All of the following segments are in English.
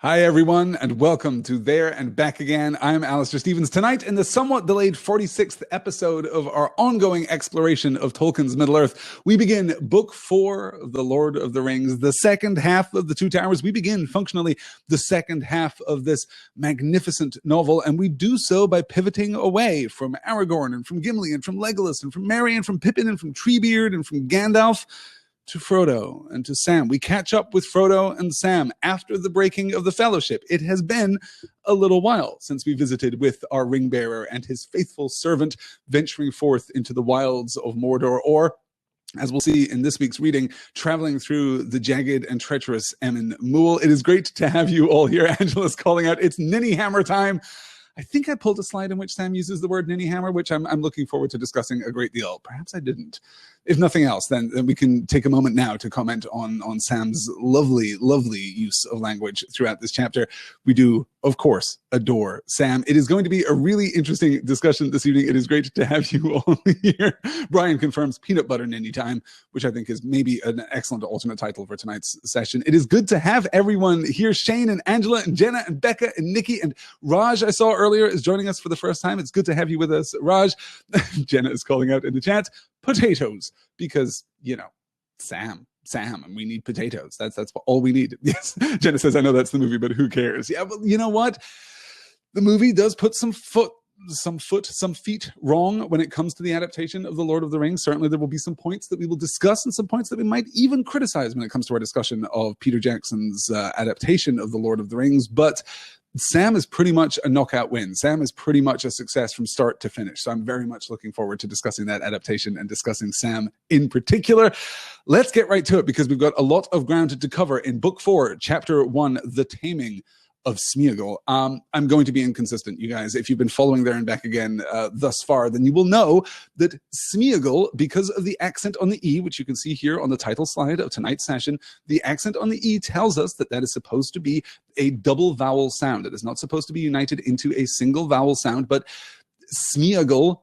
Hi, everyone, and welcome to There and Back Again. I'm Alistair Stevens. Tonight, in the somewhat delayed 46th episode of our ongoing exploration of Tolkien's Middle-earth, we begin Book 4 of The Lord of the Rings, the second half of The Two Towers. We begin, functionally, the second half of this magnificent novel, and we do so by pivoting away from Aragorn and from Gimli and from Legolas and from Merry and from Pippin and from Treebeard and from Gandalf to Frodo and to Sam. We catch up with Frodo and Sam after the breaking of the Fellowship. It has been a little while since we visited with our ring bearer and his faithful servant venturing forth into the wilds of Mordor, or, as we'll see in this week's reading, traveling through the jagged and treacherous Emyn Muil. It is great to have you all here. Angela's calling out, it's Ninny Hammer time. I think I pulled a slide in which Sam uses the word ninny hammer, which I'm looking forward to discussing a great deal. Perhaps I didn't. If nothing else, then we can take a moment now to comment on Sam's lovely, lovely use of language throughout this chapter. We do, of course, adore Sam. It is going to be a really interesting discussion this evening. It is great to have you all here. Brian confirms peanut butter ninny time, which I think is maybe an excellent alternate title for tonight's session. It is good to have everyone here. Shane and Angela and Jenna and Becca and Nikki and Raj, I saw earlier, is joining us for the first time. It's good to have you with us, Raj. Jenna is calling out in the chat, potatoes, because, you know, Sam, and we need potatoes. That's all we need. Yes, Jenna says, I know that's the movie, but who cares? Yeah, but you know what? The movie does put some feet wrong when it comes to the adaptation of The Lord of the Rings. Certainly there will be some points that we will discuss and some points that we might even criticize when it comes to our discussion of Peter Jackson's adaptation of The Lord of the Rings. But Sam is pretty much a knockout win. Sam is pretty much a success from start to finish. So I'm very much looking forward to discussing that adaptation and discussing Sam in particular. Let's get right to it, because we've got a lot of ground to cover in Book 4, Chapter 1, The Taming of Sméagol. I'm going to be inconsistent, you guys. If you've been following There and Back Again thus far, then you will know that Sméagol, because of the accent on the E, which you can see here on the title slide of tonight's session, the accent on the E tells us that that is supposed to be a double vowel sound. It is not supposed to be united into a single vowel sound, but Sméagol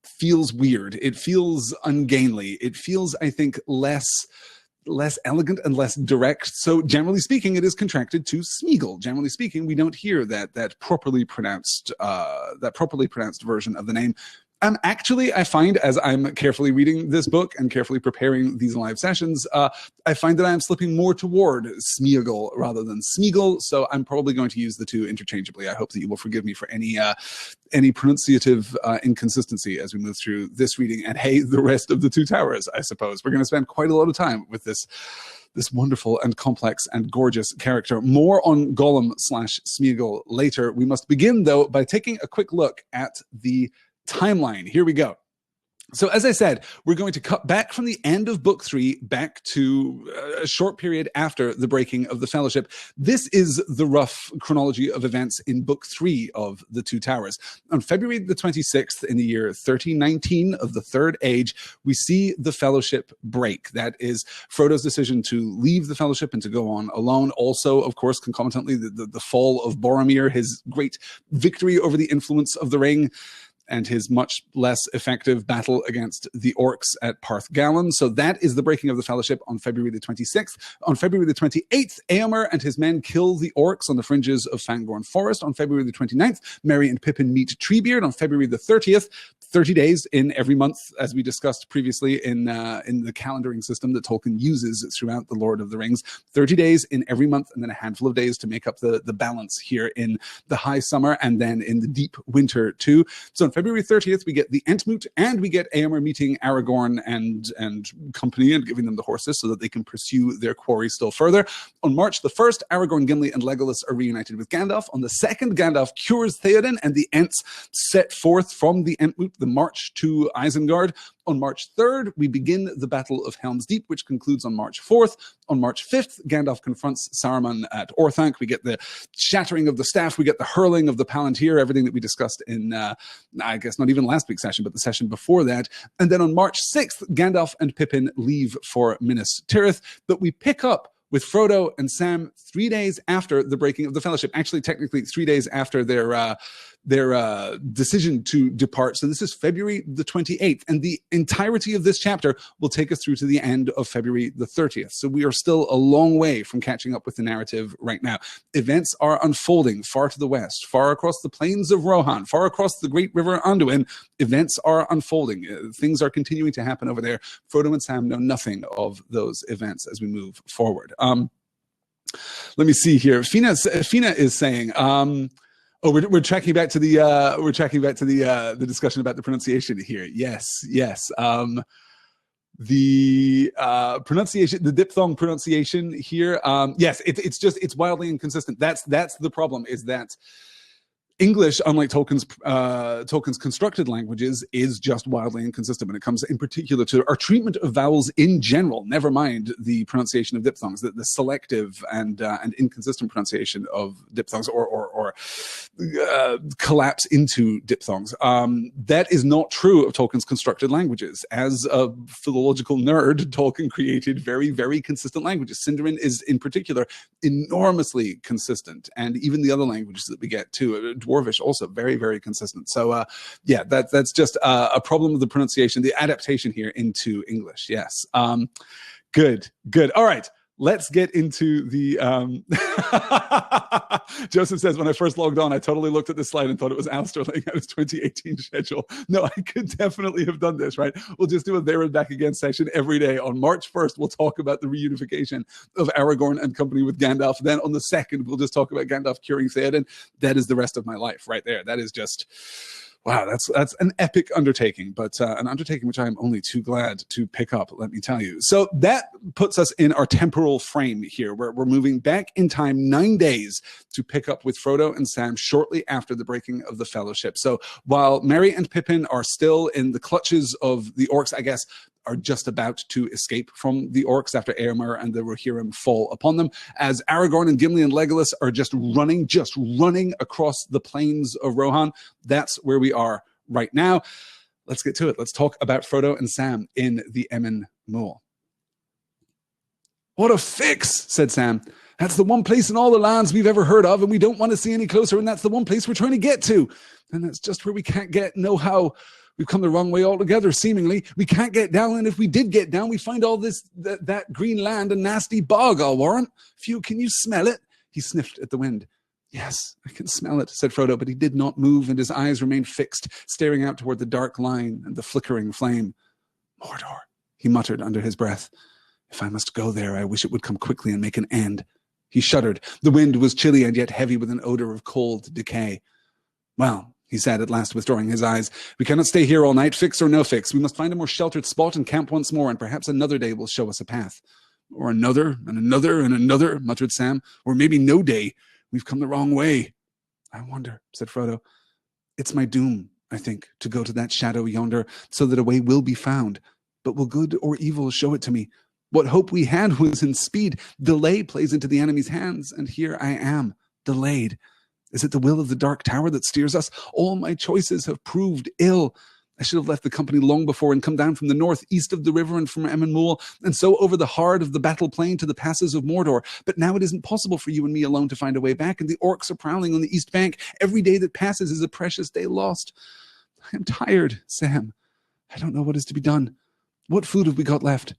feels weird. It feels ungainly. It feels, I think, less elegant and less direct. So generally speaking, it is contracted to Sméagol. Generally speaking, we don't hear that properly pronounced version of the name. Actually, I find, as I'm carefully reading this book and carefully preparing these live sessions, I find that I'm slipping more toward Sméagol rather than Sméagol. So I'm probably going to use the two interchangeably. I hope that you will forgive me for any pronunciative inconsistency as we move through this reading. And hey, the rest of the Two Towers, I suppose. We're going to spend quite a lot of time with this wonderful and complex and gorgeous character. More on Gollum / Sméagol later. We must begin, though, by taking a quick look at the timeline. Here we go. So as I said, we're going to cut back from the end of Book 3 back to a short period after the breaking of the Fellowship. This is the rough chronology of events in Book 3 of The Two Towers. On February the 26th in the year 1319 of the Third Age, we see the Fellowship break. That is Frodo's decision to leave the Fellowship and to go on alone. Also, of course, concomitantly, the fall of Boromir, his great victory over the influence of the ring, and his much less effective battle against the orcs at Parth Galen. So that is the breaking of the Fellowship on February the 26th. On February the 28th, Éomer and his men kill the orcs on the fringes of Fangorn Forest. On February the 29th, Merry and Pippin meet Treebeard. On February the 30th, 30 days in every month, as we discussed previously in the calendaring system that Tolkien uses throughout The Lord of the Rings. 30 days in every month, and then a handful of days to make up the balance here in the high summer and then in the deep winter too. So on February 30th, we get the Entmoot, and we get Éomer meeting Aragorn and company and giving them the horses so that they can pursue their quarry still further. On March the 1st, Aragorn, Gimli, and Legolas are reunited with Gandalf. On the 2nd, Gandalf cures Theoden, and the Ents set forth from the Entmoot, the march to Isengard. On March 3rd, we begin the Battle of Helm's Deep, which concludes on March 4th. On March 5th, Gandalf confronts Saruman at Orthanc. We get the shattering of the staff. We get the hurling of the Palantir, everything that we discussed in, I guess, not even last week's session, but the session before that. And then on March 6th, Gandalf and Pippin leave for Minas Tirith. But we pick up with Frodo and Sam 3 days after the breaking of the Fellowship. Actually, technically 3 days after their decision to depart. So this is February the 28th, and the entirety of this chapter will take us through to the end of February the 30th. So we are still a long way from catching up with the narrative right now. Events are unfolding far to the west, far across the plains of Rohan, far across the great river Anduin. Events are unfolding. Things are continuing to happen over there. Frodo and Sam know nothing of those events as we move forward. Let me see here. Fina is saying, we're tracking back to the discussion about the pronunciation here. Yes. The pronunciation, the diphthong pronunciation here. Yes, it's wildly inconsistent. That's the problem, is that English, unlike Tolkien's constructed languages, is just wildly inconsistent when it comes in particular to our treatment of vowels in general, never mind the pronunciation of diphthongs, the selective and inconsistent pronunciation of diphthongs or collapse into diphthongs. That is not true of Tolkien's constructed languages. As a philological nerd, Tolkien created very, very consistent languages. Sindarin is, in particular, enormously consistent, and even the other languages that we get too. Dwarvish also very, very consistent. So that's just a problem with the pronunciation, the adaptation here into English. Yes. Good. All right. Let's get into the Joseph says, when I first logged on, I totally looked at this slide and thought it was Alistair laying out his 2018 schedule. No, I could definitely have done this, right? We'll just do a There and Back Again session every day. On March 1st, we'll talk about the reunification of Aragorn and company with Gandalf. Then on the 2nd, we'll just talk about Gandalf curing Theoden. That is the rest of my life right there. That is just... wow, that's an epic undertaking, but an undertaking which I am only too glad to pick up, let me tell you. So that puts us in our temporal frame here, where we're moving back in time 9 days to pick up with Frodo and Sam shortly after the breaking of the Fellowship. So while Merry and Pippin are still in the clutches of the orcs, I guess, are just about to escape from the orcs after Éomer and the Rohirrim fall upon them, as Aragorn and Gimli and Legolas are just running across the plains of Rohan. That's where we are right now. Let's get to it. Let's talk about Frodo and Sam in the Emyn Muil. "What a fix," said Sam. "That's the one place in all the lands we've ever heard of, and we don't want to see any closer, and that's the one place we're trying to get to. And that's just where we can't get no how. We've come the wrong way altogether, seemingly. We can't get down, and if we did get down, we find all that green land a nasty bog, I'll warrant. Phew, can you smell it?" He sniffed at the wind. "Yes, I can smell it," said Frodo, but he did not move, and his eyes remained fixed, staring out toward the dark line and the flickering flame. "Mordor," he muttered under his breath. "If I must go there, I wish it would come quickly and make an end." He shuddered. The wind was chilly and yet heavy with an odor of cold decay. "Well," he said, at last withdrawing his eyes, "we cannot stay here all night, fix or no fix. We must find a more sheltered spot and camp once more, and perhaps another day will show us a path." "Or another, and another, and another," muttered Sam. "Or maybe no day. We've come the wrong way." "I wonder," said Frodo. "It's my doom, I think, to go to that shadow yonder, so that a way will be found. But will good or evil show it to me? What hope we had was in speed. Delay plays into the enemy's hands, and here I am, delayed. Is it the will of the Dark Tower that steers us? All my choices have proved ill. I should have left the company long before and come down from the north, east of the river and from Emyn Muil, and so over the hard of the battle plain to the passes of Mordor. But now it isn't possible for you and me alone to find a way back, and the orcs are prowling on the east bank. Every day that passes is a precious day lost. I am tired, Sam. I don't know what is to be done. What food have we got left?"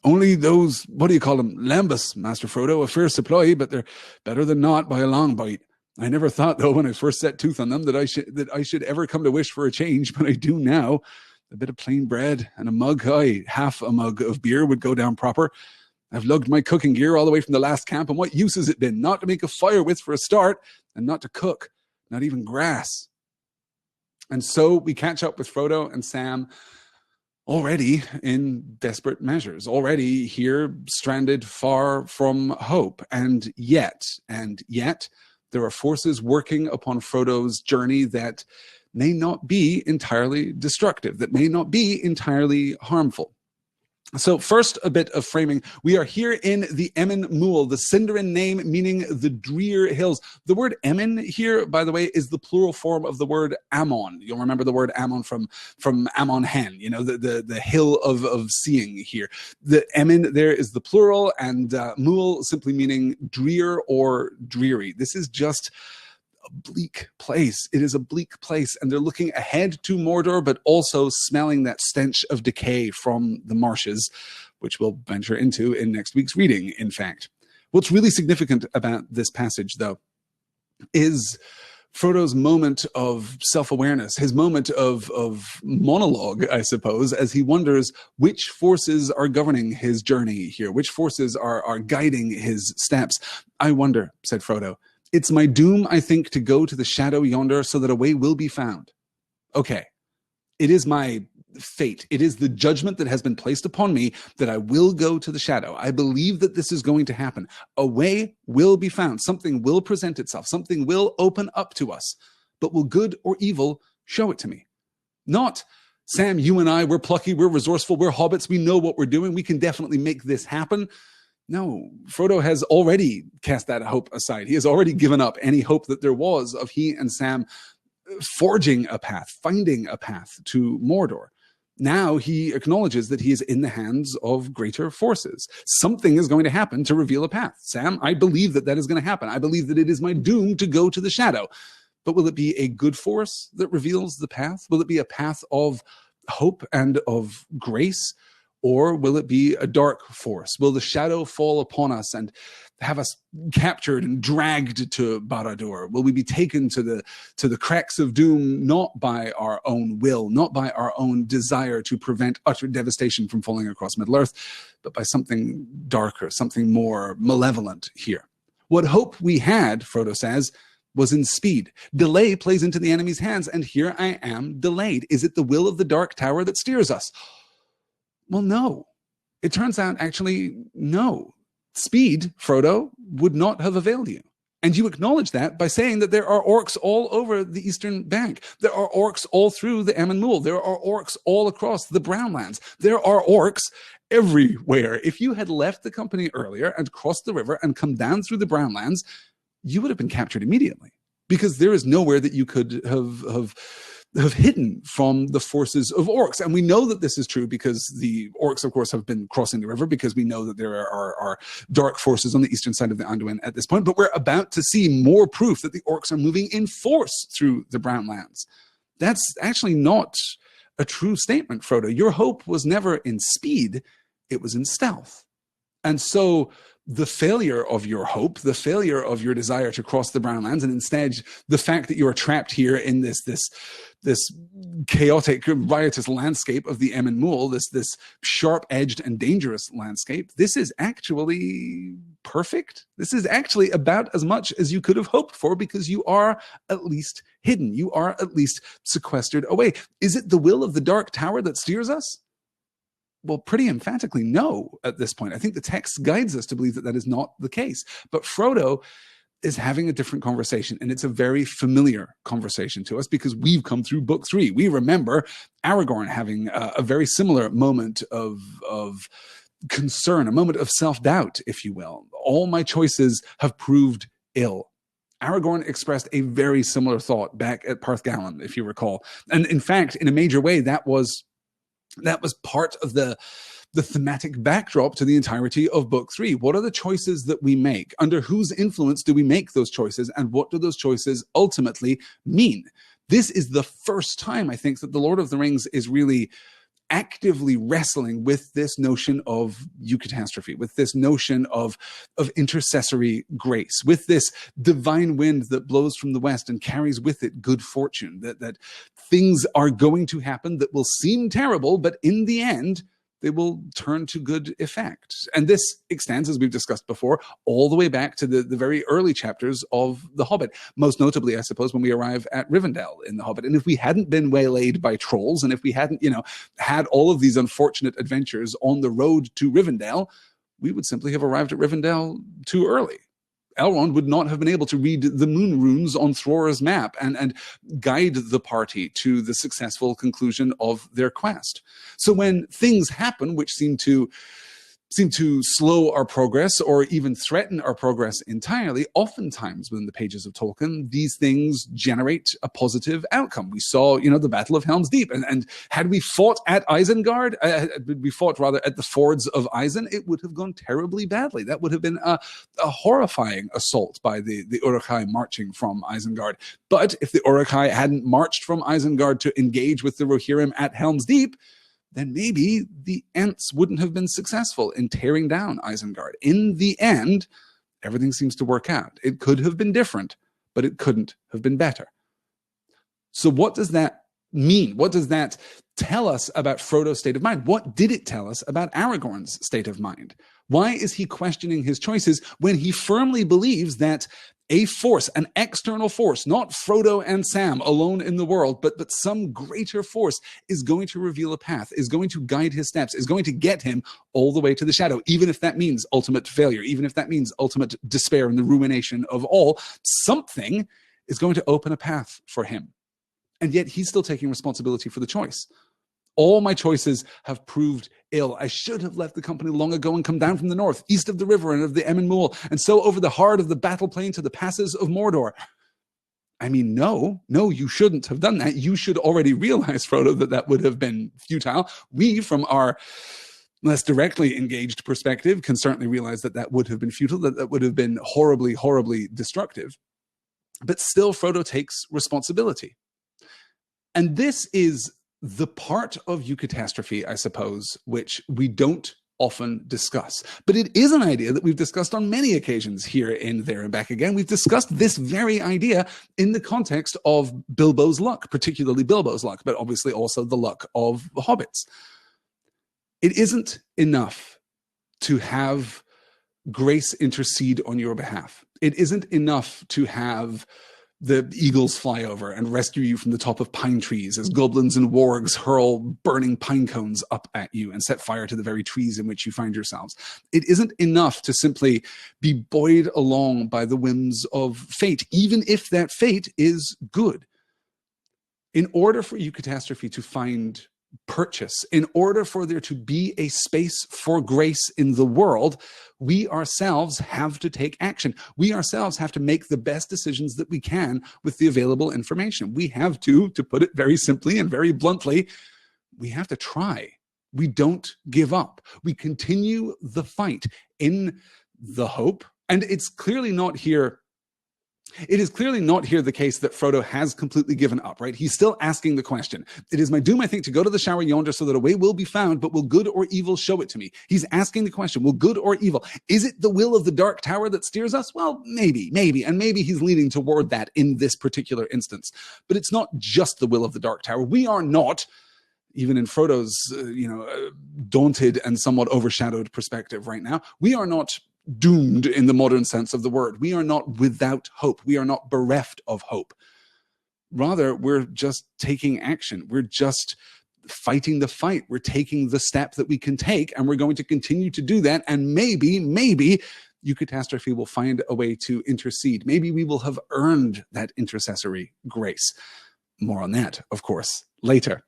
"Only those, what do you call them, lambus, Master Frodo, a fair supply, but they're better than not by a long bite. I never thought, though, when I first set tooth on them, that I should ever come to wish for a change, but I do now. A bit of plain bread and a mug, aye, half a mug of beer would go down proper. I've lugged my cooking gear all the way from the last camp, and what use has it been? Not to make a fire with for a start, and not to cook, not even grass." And so we catch up with Frodo and Sam, already in desperate measures, already here stranded far from hope. And yet, there are forces working upon Frodo's journey that may not be entirely destructive, that may not be entirely harmful. So first, a bit of framing. We are here in the Emyn Muil, the Sindarin name meaning the drear hills. The word Emyn here, by the way, is the plural form of the word Ammon. You'll remember the word Ammon from Ammon Hen, you know, the hill of seeing here. The Emyn there is the plural, and Muil simply meaning drear or dreary. This is just a bleak place. It is a bleak place. And they're looking ahead to Mordor, but also smelling that stench of decay from the marshes, which we'll venture into in next week's reading, in fact. What's really significant about this passage, though, is Frodo's moment of self-awareness, his moment of monologue, I suppose, as he wonders which forces are governing his journey here, which forces are guiding his steps. I wonder, said Frodo, it's my doom, I think, to go to the shadow yonder so that a way will be found. Okay, it is my fate. It is the judgment that has been placed upon me that I will go to the shadow. I believe that this is going to happen. A way will be found. Something will present itself. Something will open up to us. But will good or evil show it to me? Not, Sam, you and I, we're plucky, we're resourceful, we're hobbits, we know what we're doing, we can definitely make this happen. No, Frodo has already cast that hope aside. He has already given up any hope that there was of he and Sam forging a path, finding a path to Mordor. Now he acknowledges that he is in the hands of greater forces. Something is going to happen to reveal a path. Sam, I believe that that is going to happen. I believe that it is my doom to go to the shadow. But will it be a good force that reveals the path? Will it be a path of hope and of grace? Or will it be a dark force? Will the shadow fall upon us and have us captured and dragged to Barad-dûr? Will we be taken to the cracks of doom, not by our own will, not by our own desire to prevent utter devastation from falling across Middle-earth, but by something darker, something more malevolent here? What hope we had, Frodo says, was in speed. Delay plays into the enemy's hands, and here I am delayed. Is it the will of the Dark Tower that steers us? Well, no. It turns out, actually, no. Speed, Frodo, would not have availed you. And you acknowledge that by saying that there are orcs all over the eastern bank. There are orcs all through the Emyn Muil. There are orcs all across the Brownlands. There are orcs everywhere. If you had left the company earlier and crossed the river and come down through the Brownlands, you would have been captured immediately, because there is nowhere that you could have hidden from the forces of orcs. And we know that this is true because the orcs, of course, have been crossing the river, because we know that there are dark forces on the eastern side of the Anduin at this point. But we're about to see more proof that the orcs are moving in force through the Brownlands. That's actually not a true statement, Frodo. Your hope was never in speed, it was in stealth. And so the failure of your hope, the failure of your desire to cross the Brownlands, and instead the fact that you are trapped here in this chaotic, riotous landscape of the Emyn Muil, this sharp-edged and dangerous landscape, this is actually perfect. This is actually about as much as you could have hoped for, because you are at least hidden. You are at least sequestered away. Is it the will of the Dark Tower that steers us? Well, pretty emphatically, no, at this point. I think the text guides us to believe that that is not the case. But Frodo is having a different conversation, and it's a very familiar conversation to us because we've come through book 3. We remember Aragorn having a very similar moment of concern, a moment of self-doubt, if you will. All my choices have proved ill. Aragorn expressed a very similar thought back at Parthgallan, if you recall. And in fact, in a major way, that was part of the thematic backdrop to the entirety of book 3. What are the choices that we make? Under whose influence do we make those choices? And what do those choices ultimately mean? This is the first time, I think, that the Lord of the Rings is really actively wrestling with this notion of eucatastrophe, with this notion of intercessory grace, with this divine wind that blows from the west and carries with it good fortune, that things are going to happen that will seem terrible, but in the end, they will turn to good effect. And this extends, as we've discussed before, all the way back to the very early chapters of The Hobbit. Most notably, I suppose, when we arrive at Rivendell in The Hobbit. And if we hadn't been waylaid by trolls, and if we hadn't, had all of these unfortunate adventures on the road to Rivendell, we would simply have arrived at Rivendell too early. Elrond would not have been able to read the moon runes on Thror's map and guide the party to the successful conclusion of their quest. So when things happen which seem to seem to slow our progress or even threaten our progress entirely, oftentimes within the pages of Tolkien, these things generate a positive outcome. We saw, the Battle of Helm's Deep, and had we fought at Isengard, we fought rather at the fords of Isen, it would have gone terribly badly. That would have been a horrifying assault by the Uruk-hai marching from Isengard. But if the Uruk-hai hadn't marched from Isengard to engage with the Rohirrim at Helm's Deep, then maybe the Ents wouldn't have been successful in tearing down Isengard. In the end, everything seems to work out. It could have been different, but it couldn't have been better. So what does that mean? What does that tell us about Frodo's state of mind? What did it tell us about Aragorn's state of mind? Why is he questioning his choices when he firmly believes that a force, an external force, not Frodo and Sam alone in the world, but some greater force is going to reveal a path, is going to guide his steps, is going to get him all the way to the shadow, even if that means ultimate failure, even if that means ultimate despair and the ruination of all, something is going to open a path for him. And yet he's still taking responsibility for the choice. All my choices have proved ill. I should have left the company long ago and come down from the north, east of the river and of the Emyn Muil, and so over the heart of the battle plain to the passes of Mordor. I mean, no, you shouldn't have done that. You should already realize, Frodo, that would have been futile. We, from our less directly engaged perspective, can certainly realize that would have been futile, that would have been horribly, horribly destructive. But still, Frodo takes responsibility. And this is the part of eucatastrophe, I suppose, which we don't often discuss. But it is an idea that we've discussed on many occasions here in There and Back Again. We've discussed this very idea in the context of Bilbo's luck, particularly Bilbo's luck, but obviously also the luck of the hobbits. It isn't enough to have grace intercede on your behalf. It isn't enough to have the eagles fly over and rescue you from the top of pine trees as goblins and wargs hurl burning pine cones up at you and set fire to the very trees in which you find yourselves. It isn't enough to simply be buoyed along by the whims of fate, even if that fate is good. In order for eucatastrophe to find purchase, in order for there to be a space for grace in the world, we ourselves have to take action. We ourselves have to make the best decisions that we can with the available information. We have to put it very simply and very bluntly, we have to try. We don't give up. We continue the fight in the hope, and it's clearly not here. It is clearly not here the case that Frodo has completely given up, right? He's still asking the question. It is my doom, I think, to go to the shower yonder so that a way will be found, but will good or evil show it to me? He's asking the question, will good or evil? Is it the will of the Dark Tower that steers us? Well, maybe, and maybe he's leading toward that in this particular instance. But it's not just the will of the Dark Tower. We are not, even in Frodo's, daunted and somewhat overshadowed perspective right now, we are not doomed in the modern sense of the word. We are not without hope. We are not bereft of hope. Rather, we're just taking action. We're just fighting the fight. We're taking the step that we can take, and we're going to continue to do that. And maybe eucatastrophe will find a way to intercede. Maybe we will have earned that intercessory grace. More on that, of course, later.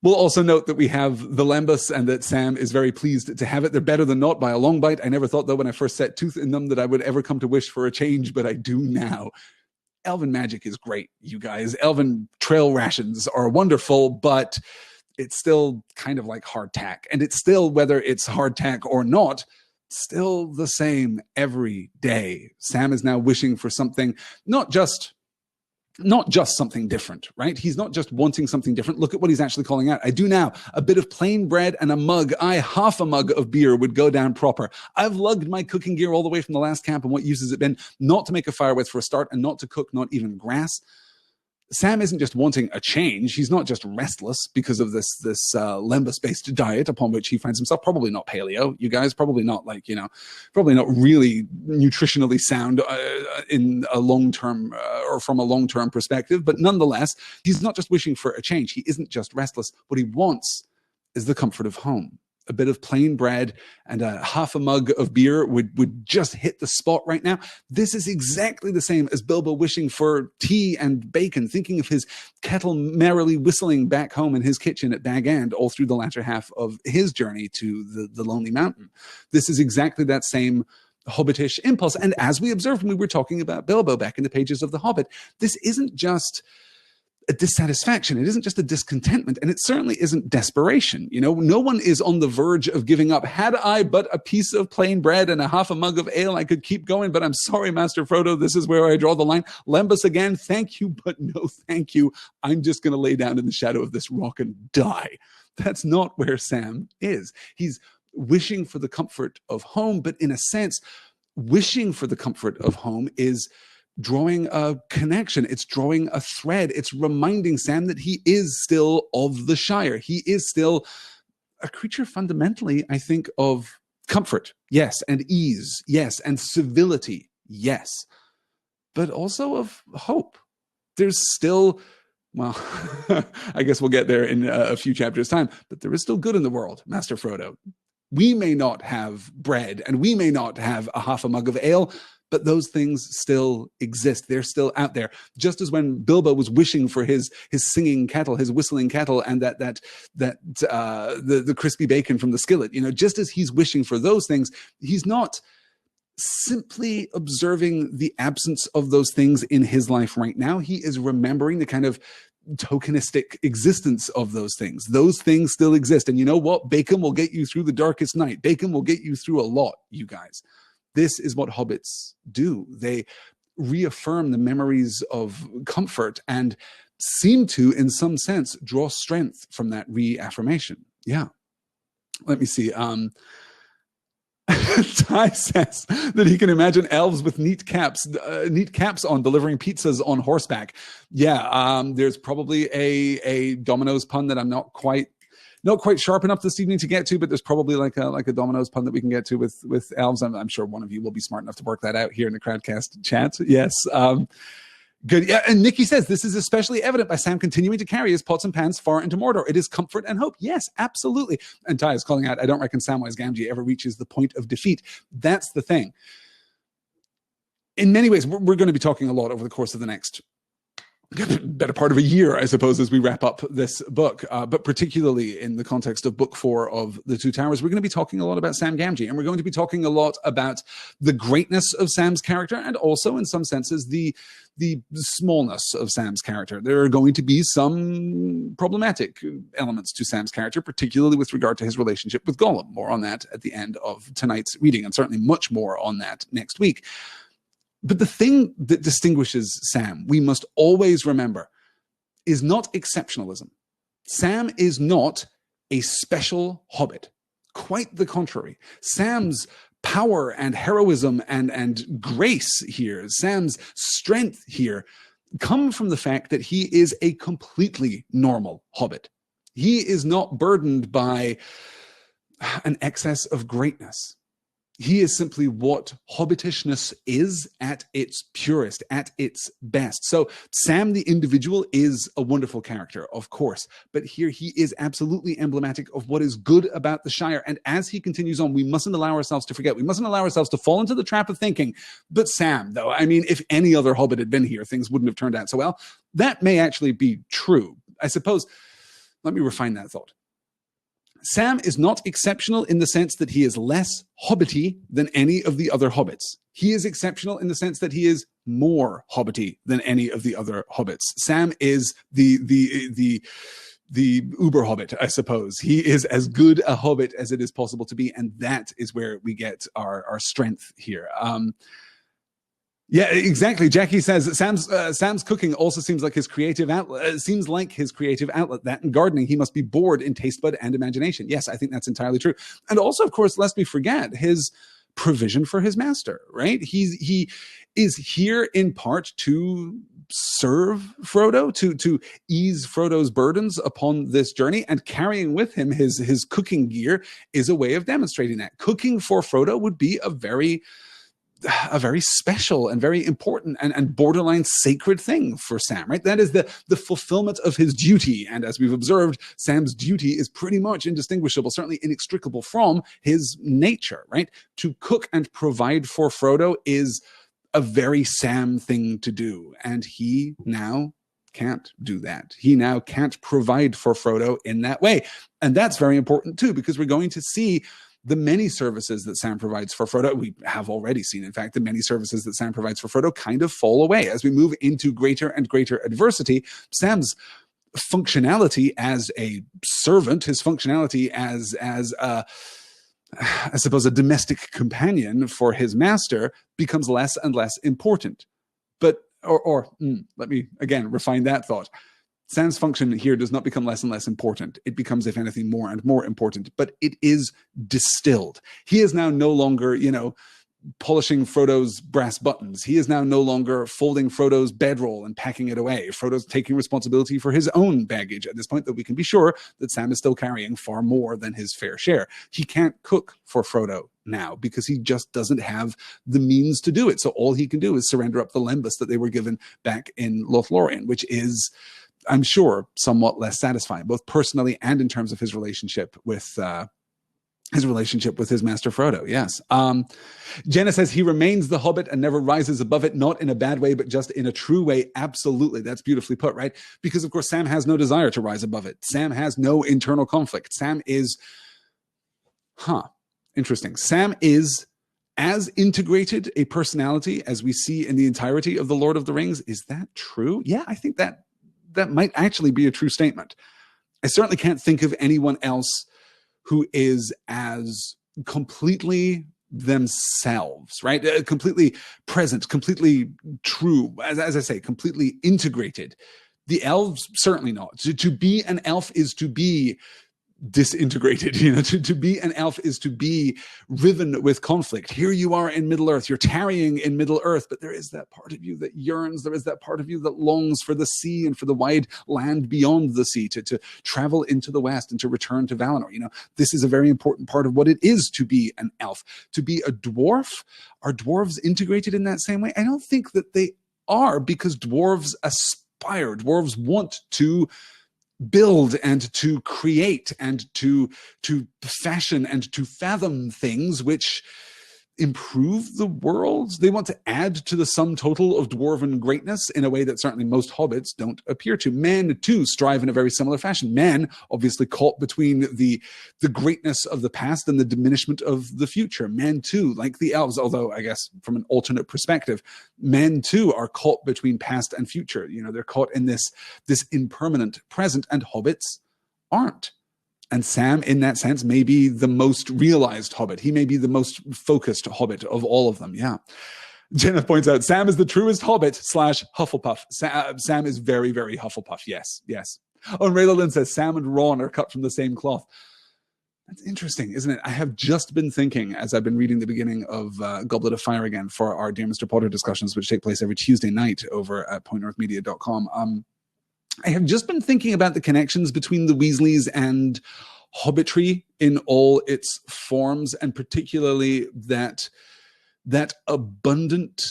We'll also note that we have the Lembas and that Sam is very pleased to have it. They're better than not by a long bite. I never thought, though, when I first set tooth in them that I would ever come to wish for a change, but I do now. Elven magic is great, you guys. Elven trail rations are wonderful, but it's still kind of like hardtack. And it's still, whether it's hardtack or not, still the same every day. Sam is now wishing for something, not just something different, right? He's not just wanting something different. Look at what he's actually calling out. I do now. A bit of plain bread and a mug. Half a mug of beer would go down proper. I've lugged my cooking gear all the way from the last camp, and what use has it been? Not to make a fire with for a start, and not to cook, not even grass. Sam isn't just wanting a change. He's not just restless because of this lembas-based diet upon which he finds himself. Probably not paleo, you guys. Probably not probably not really nutritionally sound in a long-term or from a long-term perspective. But nonetheless, he's not just wishing for a change. He isn't just restless. What he wants is the comfort of home. a bit of plain bread and a half a mug of beer would just hit the spot right now. This is exactly the same as Bilbo wishing for tea and bacon, thinking of his kettle merrily whistling back home in his kitchen at Bag End all through the latter half of his journey to the Lonely Mountain. This is exactly that same hobbitish impulse. And as we observed when we were talking about Bilbo back in the pages of The Hobbit, this isn't just a dissatisfaction. It isn't just a discontentment, and it certainly isn't desperation. You know, no one is on the verge of giving up. Had I but a piece of plain bread and a half a mug of ale, I could keep going, but I'm sorry, Master Frodo, this is where I draw the line. Lembas again, thank you, but no thank you. I'm just going to lay down in the shadow of this rock and die. That's not where Sam is. He's wishing for the comfort of home, but in a sense, wishing for the comfort of home is drawing a connection. It's drawing a thread. It's reminding Sam that he is still of the Shire. He is still a creature fundamentally, I think, of comfort, yes, and ease, yes, and civility, yes, but also of hope. There's still, well, I guess we'll get there in a few chapters' time, but there is still good in the world, Master Frodo. We may not have bread and we may not have a half a mug of ale, but those things still exist. They're still out there. Just as when Bilbo was wishing for his singing kettle, his whistling kettle, and the crispy bacon from the skillet, you know, just as he's wishing for those things, he's not simply observing the absence of those things in his life right now. He is remembering the kind of tokenistic existence of those things. Those things still exist. And you know what? Bacon will get you through the darkest night. Bacon will get you through a lot, you guys. This is what hobbits do. They reaffirm the memories of comfort and seem to, in some sense, draw strength from that reaffirmation. Yeah. Let me see. Ty says that he can imagine elves with neat caps on delivering pizzas on horseback. Yeah, there's probably a Domino's pun that I'm not quite sharp enough this evening to get to, but there's probably like a Domino's pun that we can get to with elves. I'm sure one of you will be smart enough to work that out here in the Crowdcast chat. Yes. Good. Yeah, and Nikki says, this is especially evident by Sam continuing to carry his pots and pans far into Mordor. It is comfort and hope. Yes, absolutely. And Ty is calling out, I don't reckon Samwise Gamgee ever reaches the point of defeat. That's the thing. In many ways, we're going to be talking a lot over the course of the next better part of a year, I suppose, as we wrap up this book, but particularly in the context of book 4 of The Two Towers, we're going to be talking a lot about Sam Gamgee, and we're going to be talking a lot about the greatness of Sam's character, and also, in some senses, the smallness of Sam's character. There are going to be some problematic elements to Sam's character, particularly with regard to his relationship with Gollum. More on that at the end of tonight's reading, and certainly much more on that next week. But the thing that distinguishes Sam, we must always remember, is not exceptionalism. Sam is not a special hobbit. Quite the contrary. Sam's power and heroism and grace here, Sam's strength here, come from the fact that he is a completely normal hobbit. He is not burdened by an excess of greatness. He is simply what hobbitishness is at its purest, at its best. So Sam the individual is a wonderful character, of course, but here he is absolutely emblematic of what is good about the Shire. And as he continues on, we mustn't allow ourselves to forget. We mustn't allow ourselves to fall into the trap of thinking, but Sam, though, I mean, if any other hobbit had been here, things wouldn't have turned out so well. That may actually be true. I suppose, let me refine that thought. Sam is not exceptional in the sense that he is less hobbity than any of the other hobbits. He is exceptional in the sense that he is more hobbity than any of the other hobbits. Sam is the uber hobbit, I suppose. He is as good a hobbit as it is possible to be, and that is where we get our strength here. Yeah, exactly. Jackie says Sam's cooking also seems like his creative outlet. That and gardening, he must be bored in taste bud and imagination. Yes, I think that's entirely true. And also, of course, lest we forget his provision for his master. Right? He is here in part to serve Frodo, to ease Frodo's burdens upon this journey, and carrying with him his cooking gear is a way of demonstrating that. Cooking for Frodo would be a very a very special and very important and borderline sacred thing for Sam, right? That is the fulfillment of his duty. And as we've observed, Sam's duty is pretty much indistinguishable, certainly inextricable from his nature, right? To cook and provide for Frodo is a very Sam thing to do. And he now can't do that. He now can't provide for Frodo in that way. And that's very important too, because we're going to see the many services that Sam provides for Frodo. We have already seen, in fact, the many services that Sam provides for Frodo kind of fall away. As we move into greater and greater adversity, Sam's functionality as a servant, his functionality as I suppose, a domestic companion for his master becomes less and less important. But, let me again refine that thought. Sam's function here does not become less and less important. It becomes, if anything, more and more important, but it is distilled. He is now no longer, polishing Frodo's brass buttons. He is now no longer folding Frodo's bedroll and packing it away. Frodo's taking responsibility for his own baggage at this point, though we can be sure that Sam is still carrying far more than his fair share. He can't cook for Frodo now because he just doesn't have the means to do it. So all he can do is surrender up the lembas that they were given back in Lothlorien, which is, I'm sure, somewhat less satisfying, both personally and in terms of his relationship with his master Frodo. Yes. Jenna says he remains the Hobbit and never rises above it, not in a bad way, but just in a true way. Absolutely. That's beautifully put, right? Because of course, Sam has no desire to rise above it. Sam has no internal conflict. Sam is, interesting. Sam is as integrated a personality as we see in the entirety of The Lord of the Rings. Is that true? Yeah, I think that might actually be a true statement. I certainly can't think of anyone else who is as completely themselves, right? Completely present, completely true, as I say, completely integrated. The elves, certainly not. To be an elf is to be disintegrated. To be an elf is to be riven with conflict. Here you are in Middle Earth, you're tarrying in Middle Earth, but there is that part of you that yearns, there is that part of you that longs for the sea and for the wide land beyond the sea, to travel into the west and to return to Valinor. This is a very important part of what it is to be an elf. To be a dwarf, are dwarves integrated in that same way? I don't think that they are, because dwarves aspire, dwarves want to build and to create and to fashion and to fathom things which improve the world. They want to add to the sum total of dwarven greatness in a way that certainly most hobbits don't appear to. Men, too, strive in a very similar fashion. Men, obviously caught between the greatness of the past and the diminishment of the future. Men, too, like the elves, although I guess from an alternate perspective, men, too, are caught between past and future. They're caught in this impermanent present, and hobbits aren't. And Sam, in that sense, may be the most realized hobbit. He may be the most focused hobbit of all of them. Yeah. Jenna points out, Sam is the truest hobbit / Hufflepuff. Sam is very, very Hufflepuff. Yes, yes. Oh, and Rayla Lynn says, Sam and Ron are cut from the same cloth. That's interesting, isn't it? I have just been thinking, as I've been reading the beginning of Goblet of Fire again for our Dear Mr. Potter discussions, which take place every Tuesday night over at pointnorthmedia.com. I have just been thinking about the connections between the Weasleys and hobbitry in all its forms, and particularly that abundant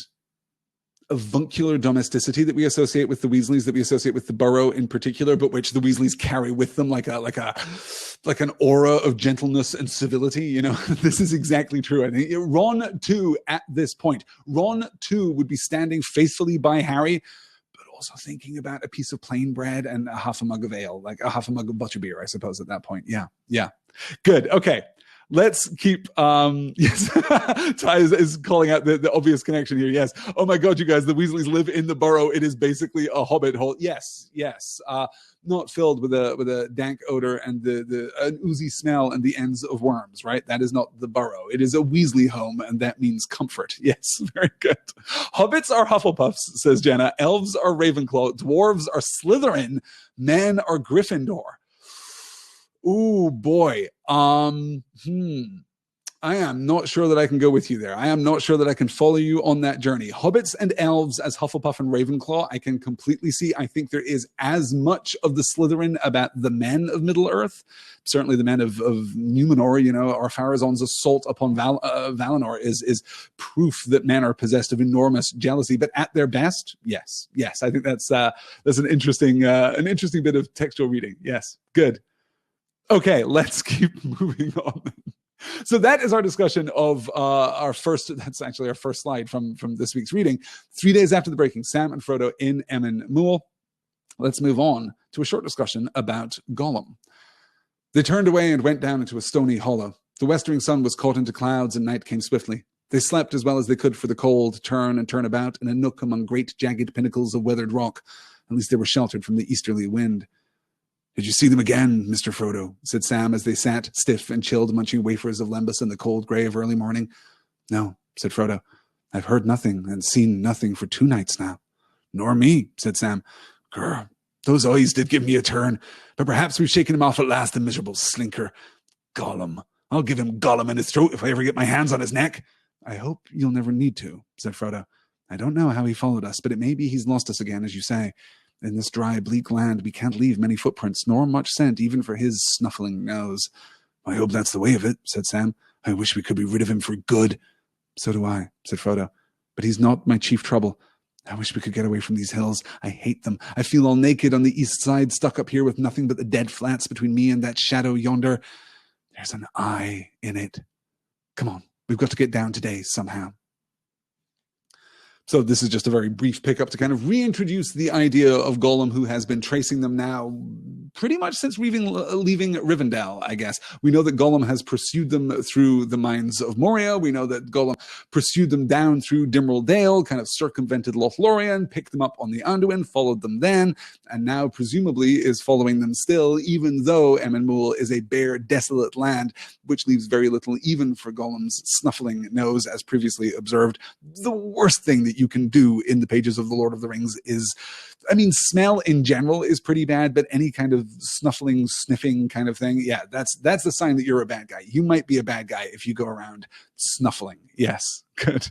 avuncular domesticity that we associate with the Weasleys, that we associate with the Burrow in particular, but which the Weasleys carry with them like an aura of gentleness and civility. This is exactly true. I think Ron too, at this point, would be standing faithfully by Harry, also thinking about a piece of plain bread and a half a mug of ale, like a half a mug of butterbeer, I suppose, at that point. Yeah. Good. Okay. Let's keep, yes, Ty is calling out the obvious connection here. Yes. Oh my God, you guys, the Weasleys live in the Burrow. It is basically a hobbit hole. Yes. Not filled with a dank odor and an oozy smell and the ends of worms, right? That is not the Burrow. It is a Weasley home, and that means comfort. Yes, very good. Hobbits are Hufflepuffs, says Jenna. Elves are Ravenclaw. Dwarves are Slytherin. Men are Gryffindor. Ooh, boy. I am not sure that I can go with you there. I am not sure that I can follow you on that journey. Hobbits and elves as Hufflepuff and Ravenclaw, I can completely see. I think there is as much of the Slytherin about the men of Middle-earth. Certainly the men of Numenor, you know, Ar-Pharazôn's assault upon Valinor is proof that men are possessed of enormous jealousy. But at their best, yes. I think that's an interesting bit of textual reading. Yes, good. Okay, let's keep moving on. So that is our discussion of that's actually our first slide from this week's reading. 3 days after the breaking, Sam and Frodo in Emyn Muil. Let's move on to a short discussion about Gollum. They turned away and went down into a stony hollow. The westering sun was caught into clouds and night came swiftly. They slept as well as they could for the cold, turn and turn about in a nook among great jagged pinnacles of weathered rock. At least they were sheltered from the easterly wind. "Did you see them again, Mr. Frodo?" said Sam as they sat, stiff and chilled, munching wafers of lembas in the cold grey of early morning. "No," said Frodo. "I've heard nothing and seen nothing for 2 nights now." "Nor me," said Sam. "Grr, those eyes did give me a turn, but perhaps we've shaken him off at last, the miserable slinker. Gollum. I'll give him Gollum in his throat if I ever get my hands on his neck." "I hope you'll never need to," said Frodo. "I don't know how he followed us, but it may be he's lost us again, as you say. In this dry, bleak land, we can't leave many footprints, nor much scent, even for his snuffling nose." "I hope that's the way of it," said Sam. "I wish we could be rid of him for good." "So do I," said Frodo. "But he's not my chief trouble. I wish we could get away from these hills. I hate them. I feel all naked on the east side, stuck up here with nothing but the dead flats between me and that shadow yonder. There's an eye in it. Come on, we've got to get down today somehow." So this is just a very brief pickup to kind of reintroduce the idea of Gollum, who has been tracing them now pretty much since leaving Rivendell, I guess. We know that Gollum has pursued them through the mines of Moria. We know that Gollum pursued them down through Dimril Dale, kind of circumvented Lothlorien, picked them up on the Anduin, followed them then, and now presumably is following them still, even though Emyn Muil is a bare, desolate land, which leaves very little even for Gollum's snuffling nose, as previously observed. The worst thing that you can do in the pages of The Lord of the Rings is, I mean, smell in general is pretty bad, but any kind of snuffling, sniffing kind of thing, yeah, that's the sign that you're a bad guy. You might be a bad guy if you go around snuffling. Yes, good.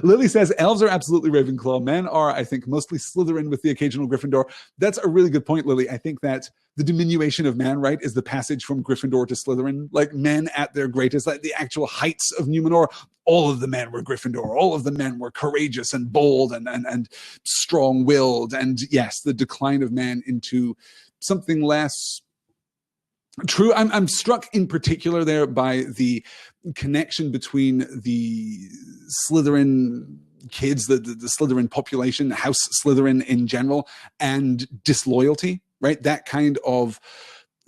Lily says, elves are absolutely Ravenclaw. Men are, I think, mostly Slytherin with the occasional Gryffindor. That's a really good point, Lily. I think that the diminution of man, right, is the passage from Gryffindor to Slytherin. Like, men at their greatest, like the actual heights of Numenor, all of the men were Gryffindor. All of the men were courageous and bold and strong-willed. And yes, the decline of man into something less true. I'm struck in particular there by the connection between the Slytherin kids, the Slytherin population, House Slytherin in general, and disloyalty, right? That kind of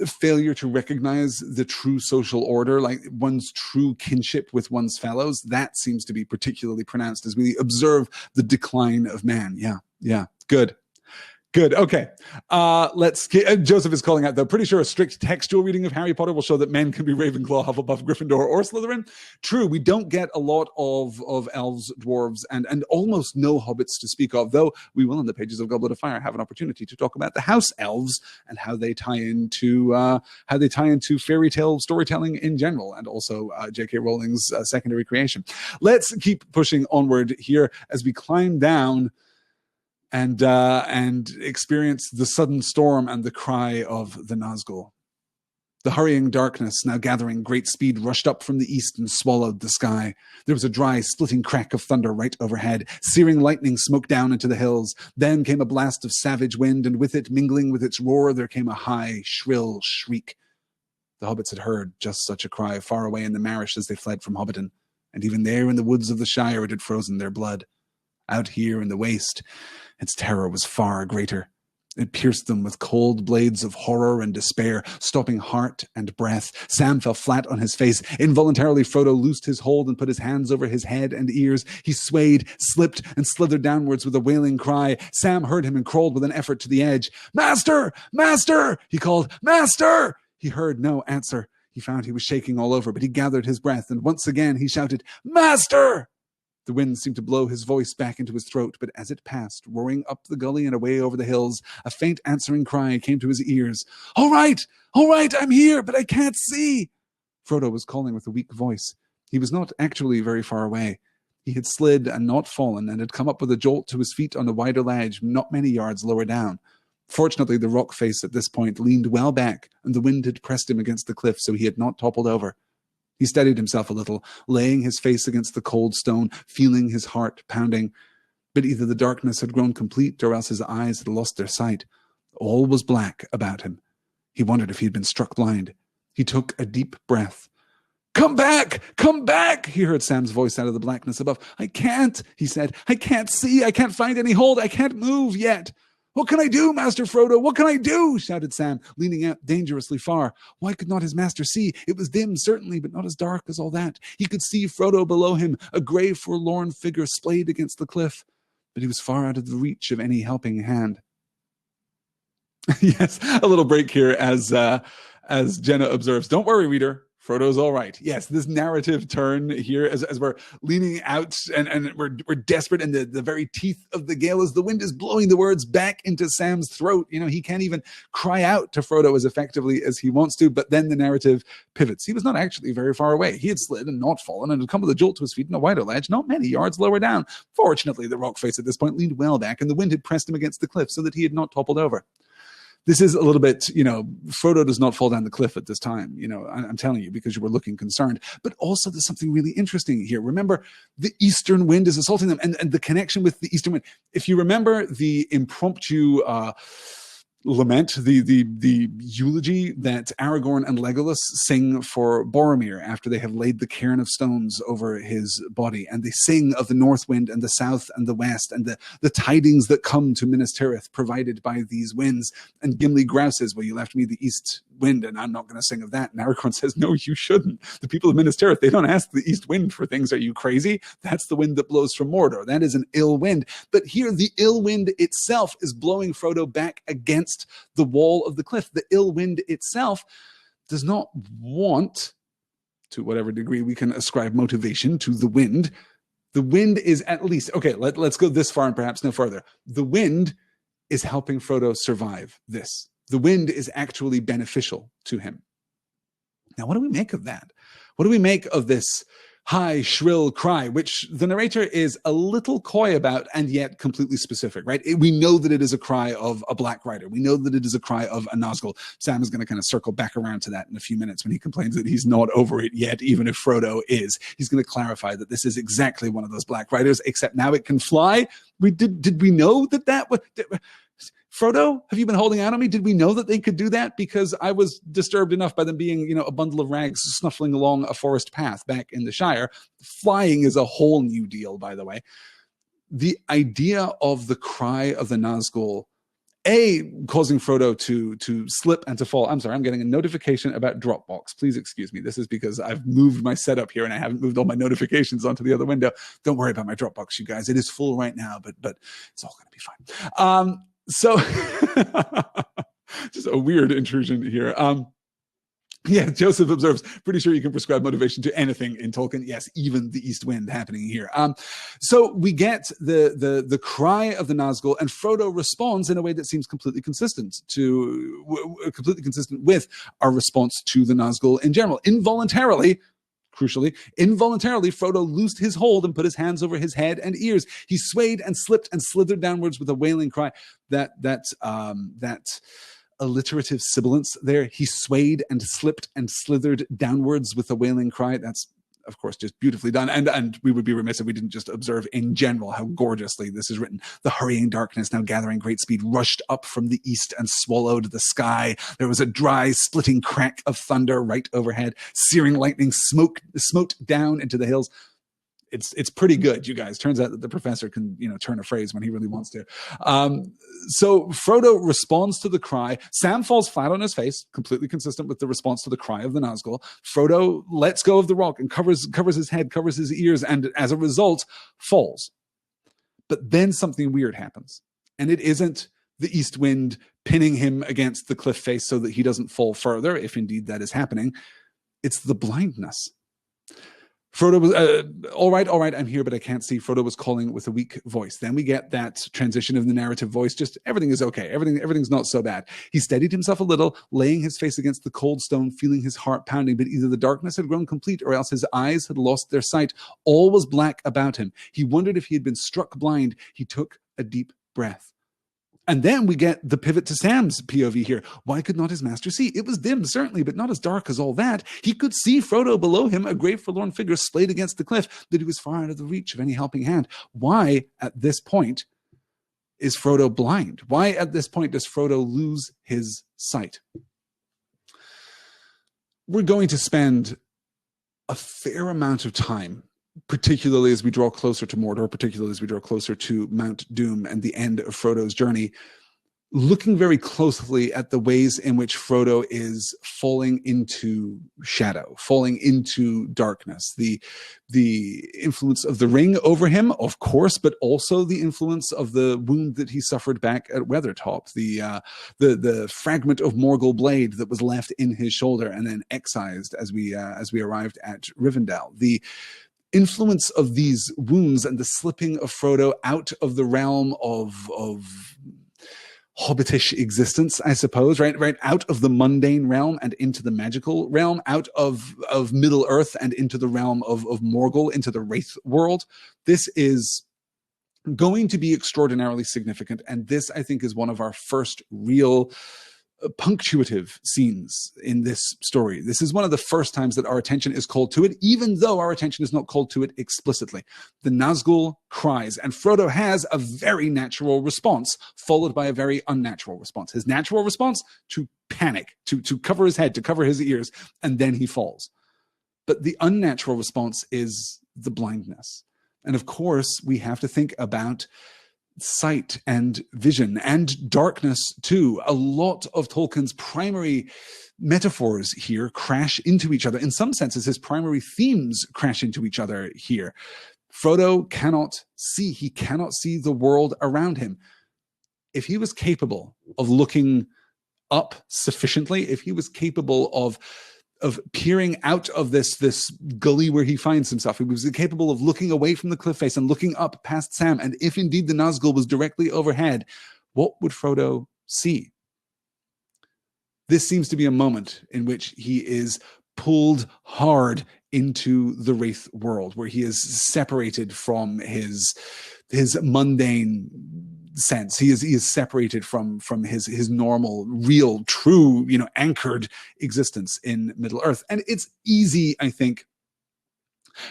failure to recognize the true social order, like one's true kinship with one's fellows, that seems to be particularly pronounced as we observe the decline of man. Yeah. Good. Okay. Joseph is calling out, though, pretty sure a strict textual reading of Harry Potter will show that men can be Ravenclaw, Hufflepuff, Gryffindor, or Slytherin. True, we don't get a lot of elves, dwarves, and almost no hobbits to speak of, though we will in the pages of Goblet of Fire have an opportunity to talk about the house elves and how they tie into fairy tale storytelling in general, and also J.K. Rowling's secondary creation. Let's keep pushing onward here as we climb down and experience the sudden storm and the cry of the Nazgul. The hurrying darkness, now gathering great speed, rushed up from the east and swallowed the sky. There was a dry, splitting crack of thunder right overhead. Searing lightning smoked down into the hills. Then came a blast of savage wind, and with it, mingling with its roar, there came a high, shrill shriek. The hobbits had heard just such a cry far away in the Marish as they fled from Hobbiton, and even there in the woods of the Shire it had frozen their blood. Out here in the waste, its terror was far greater. It pierced them with cold blades of horror and despair, stopping heart and breath. Sam fell flat on his face. Involuntarily, Frodo loosed his hold and put his hands over his head and ears. He swayed, slipped, and slithered downwards with a wailing cry. Sam heard him and crawled with an effort to the edge. "Master! Master!" he called. "Master!" He heard no answer. He found he was shaking all over, but he gathered his breath, and once again he shouted, "Master!" The wind seemed to blow his voice back into his throat, but as it passed, roaring up the gully and away over the hills, a faint answering cry came to his ears. All right, I'm here, but I can't see." Frodo was calling with a weak voice. He was not actually very far away. He had slid and not fallen, and had come up with a jolt to his feet on the wider ledge not many yards lower down. Fortunately, the rock face at this point leaned well back, and the wind had pressed him against the cliff, so he had not toppled over. He steadied himself a little, laying his face against the cold stone, feeling his heart pounding. But either the darkness had grown complete, or else his eyes had lost their sight. All was black about him. He wondered if he had been struck blind. He took a deep breath. "Come back! Come back!" he heard Sam's voice out of the blackness above. "I can't," he said. "I can't see. I can't find any hold. I can't move yet." "What can I do, Master Frodo? What can I do?" shouted Sam, leaning out dangerously far. Why could not his master see? It was dim, certainly, but not as dark as all that. He could see Frodo below him, a grey, forlorn figure splayed against the cliff. But he was far out of the reach of any helping hand. Yes, a little break here as Jenna observes. "Don't worry, reader. Frodo's all right." Yes, this narrative turn here as we're leaning out and we're desperate in the very teeth of the gale as the wind is blowing the words back into Sam's throat. He can't even cry out to Frodo as effectively as he wants to, but then the narrative pivots. He was not actually very far away. He had slid and not fallen and had come with a jolt to his feet on a wider ledge not many yards lower down. Fortunately, the rock face at this point leaned well back, and the wind had pressed him against the cliff so that he had not toppled over. This is a little bit, Frodo does not fall down the cliff at this time, I'm telling you, because you were looking concerned. But also there's something really interesting here. Remember, the eastern wind is assaulting them, and the connection with the eastern wind. If you remember the impromptu lament, the eulogy that Aragorn and Legolas sing for Boromir after they have laid the cairn of stones over his body, and they sing of the north wind and the south and the west, and the tidings that come to Minas Tirith provided by these winds. And Gimli grouses, "Well, you left me the east wind, and I'm not going to sing of that." And Aragorn says, "No, you shouldn't. The people of Minas Tirith, they don't ask the east wind for things. Are you crazy? That's the wind that blows from Mordor. That is an ill wind." But here, the ill wind itself is blowing Frodo back against the wall of the cliff. The ill wind itself does not want, to whatever degree we can ascribe motivation to the wind. The wind is at least, okay, let's go this far and perhaps no further. The wind is helping Frodo survive this. The wind is actually beneficial to him. Now, what do we make of that? What do we make of this high, shrill cry, which the narrator is a little coy about and yet completely specific, right? We know that it is a cry of a Black Rider. We know that it is a cry of a Nazgul. Sam is going to kind of circle back around to that in a few minutes when he complains that he's not over it yet, even if Frodo is. He's going to clarify that this is exactly one of those Black Riders, except now it can fly. Did we know that was... Frodo, have you been holding out on me? Did we know that they could do that? Because I was disturbed enough by them being, a bundle of rags snuffling along a forest path back in the Shire. Flying is a whole new deal, by the way. The idea of the cry of the Nazgul, causing Frodo to slip and to fall. I'm sorry, I'm getting a notification about Dropbox. Please excuse me. This is because I've moved my setup here and I haven't moved all my notifications onto the other window. Don't worry about my Dropbox, you guys. It is full right now, but it's all going to be fine. So just a weird intrusion here. Yeah, Joseph observes, pretty sure you can prescribe motivation to anything in Tolkien. Yes, even the east wind happening here. So we get the cry of the Nazgul, and Frodo responds in a way that seems completely consistent with our response to the Nazgul in general. Crucially, involuntarily, Frodo loosed his hold and put his hands over his head and ears. He swayed and slipped and slithered downwards with a wailing cry. That alliterative sibilance there. He swayed and slipped and slithered downwards with a wailing cry. That's, of course, just beautifully done. And we would be remiss if we didn't just observe in general how gorgeously this is written. The hurrying darkness, now gathering great speed, rushed up from the east and swallowed the sky. There was a dry, splitting crack of thunder right overhead. Searing lightning smote down into the hills. It's pretty good, you guys. Turns out that the professor can, turn a phrase when he really wants to. So Frodo responds to the cry. Sam falls flat on his face, completely consistent with the response to the cry of the Nazgul. Frodo lets go of the rock and covers his head, covers his ears, and as a result, falls. But then something weird happens. And it isn't the east wind pinning him against the cliff face so that he doesn't fall further, if indeed that is happening. It's the blindness. Frodo was, all right, I'm here, but I can't see. Frodo was calling with a weak voice. Then we get that transition of the narrative voice. Just everything is okay. Everything's not so bad. He steadied himself a little, laying his face against the cold stone, feeling his heart pounding, but either the darkness had grown complete or else his eyes had lost their sight. All was black about him. He wondered if he had been struck blind. He took a deep breath. And then we get the pivot to Sam's POV here. Why could not his master see? It was dim, certainly, but not as dark as all that. He could see Frodo below him, a grey forlorn figure splayed against the cliff, that he was far out of the reach of any helping hand. Why, at this point, is Frodo blind? Why, at this point, does Frodo lose his sight? We're going to spend a fair amount of time, particularly as we draw closer to Mordor, particularly as we draw closer to Mount Doom and the end of Frodo's journey, looking very closely at the ways in which Frodo is falling into shadow, falling into darkness. The influence of the ring over him, of course, but also the influence of the wound that he suffered back at Weathertop, the fragment of Morgul blade that was left in his shoulder and then excised as we arrived at Rivendell. The influence of these wounds and the slipping of Frodo out of the realm of hobbitish existence, I suppose, right out of the mundane realm and into the magical realm, out of Middle Earth and into the realm of Morgul, into the Wraith world. This is going to be extraordinarily significant, and this, I think, is one of our first real punctuative scenes in this story. This is one of the first times that our attention is called to it, even though our attention is not called to it explicitly. The Nazgul cries, and Frodo has a very natural response, followed by a very unnatural response. His natural response, to panic, to cover his head, to cover his ears, and then he falls. But the unnatural response is the blindness. And of course, we have to think about sight and vision and darkness too. A lot of Tolkien's primary metaphors here crash into each other. In some senses, his primary themes crash into each other here. Frodo cannot see. He cannot see the world around him. If he was capable of looking up sufficiently, if he was capable of peering out of this gully where he finds himself, he was capable of looking away from the cliff face and looking up past Sam, and if indeed the Nazgul was directly overhead, what would Frodo see? This seems to be a moment in which he is pulled hard into the Wraith world, where he is separated from his mundane sense. He is separated from his normal, real, true, anchored existence in Middle Earth. And it's easy, I think,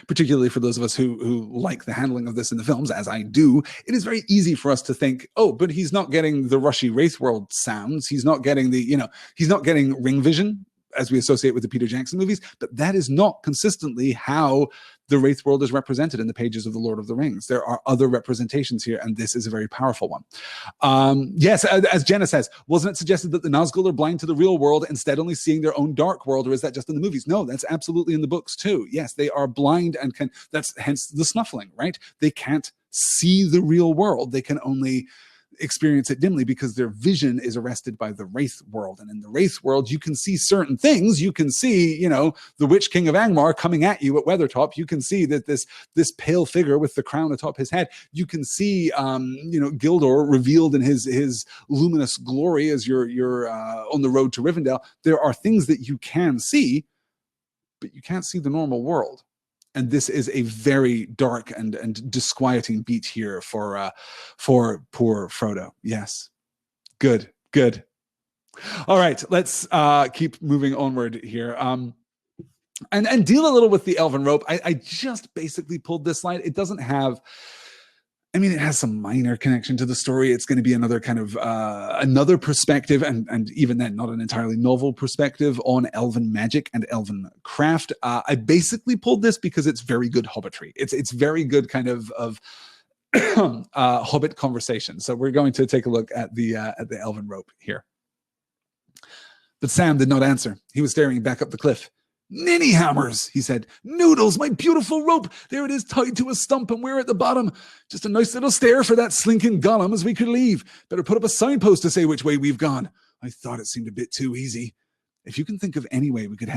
particularly for those of us who like the handling of this in the films, as I do, it is very easy for us to think, oh, but he's not getting the rushy Wraith world sounds. He's not getting he's not getting ring vision, as we associate with the Peter Jackson movies, but that is not consistently how the Wraith world is represented in the pages of The Lord of the Rings. There are other representations here, and this is a very powerful one. Yes, as Jenna says, wasn't it suggested that the Nazgul are blind to the real world, instead only seeing their own dark world, or is that just in the movies? No, that's absolutely in the books too. Yes, they are blind and that's hence the snuffling, right? They can't see the real world. They can only experience it dimly because their vision is arrested by the Wraith world. And in the Wraith world, you can see certain things. You can see, the Witch King of Angmar coming at you at Weathertop. You can see that this pale figure with the crown atop his head. You can see, Gildor revealed in his luminous glory as you're on the road to Rivendell. There are things that you can see, but you can't see the normal world. And this is a very dark and disquieting beat here for poor Frodo. Yes. Good. All right, let's keep moving onward here. And deal a little with the elven rope. I just basically pulled this slide. It doesn't have, it has some minor connection to the story. It's going to be another kind of another perspective, and even then, not an entirely novel perspective on elven magic and elven craft. I basically pulled this because it's very good hobbitry. It's very good kind of hobbit conversation. So we're going to take a look at the elven rope here. But Sam did not answer. He was staring back up the cliff. "Ninny hammers," he said. "Noodles, my beautiful rope. There it is, tied to a stump, and we're at the bottom. Just a nice little stair for that slinking Gollum as we could leave. Better put up a signpost to say which way we've gone. I thought it seemed a bit too easy." If you can think of any way we could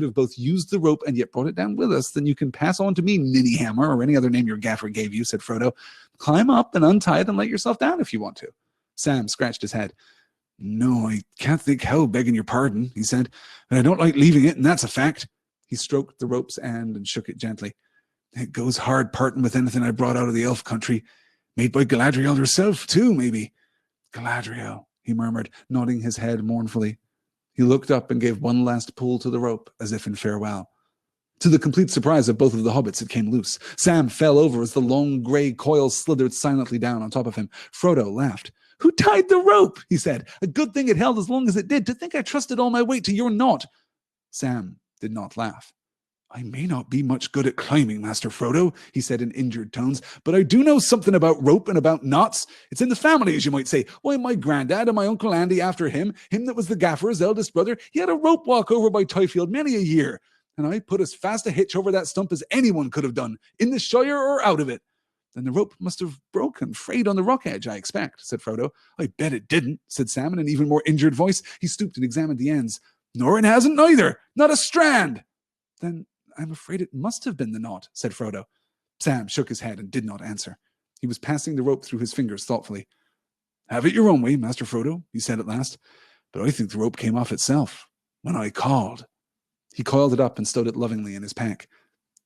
have both used the rope and yet brought it down with us, then you can pass on to me, Ninnyhammer, or any other name your gaffer gave you, said Frodo. Climb up and untie it and let yourself down if you want to. Sam scratched his head. No, I can't think how, begging your pardon, he said, but I don't like leaving it, and that's a fact. He stroked the rope's end and shook it gently. It goes hard parting with anything I brought out of the elf country. Made by Galadriel herself, too, maybe. Galadriel, he murmured, nodding his head mournfully. He looked up and gave one last pull to the rope, as if in farewell. To the complete surprise of both of the hobbits, it came loose. Sam fell over as the long grey coil slithered silently down on top of him. Frodo laughed. Who tied the rope? He said. A good thing it held as long as it did. To think I trusted all my weight to your knot. Sam did not laugh. I may not be much good at climbing, Master Frodo, he said in injured tones, but I do know something about rope and about knots. It's in the family, as you might say. Why, my granddad and my Uncle Andy after him that was the gaffer's eldest brother, he had a rope walk over by Tyfield many a year, and I put as fast a hitch over that stump as anyone could have done, in the Shire or out of it. Then the rope must have broken, frayed on the rock edge, I expect, said Frodo. I bet it didn't, said Sam in an even more injured voice. He stooped and examined the ends. Nor it hasn't neither, not a strand. Then I'm afraid it must have been the knot, said Frodo. Sam shook his head and did not answer. He was passing the rope through his fingers thoughtfully. Have it your own way, Master Frodo, he said at last, but I think the rope came off itself, when I called. He coiled it up and stowed it lovingly in his pack.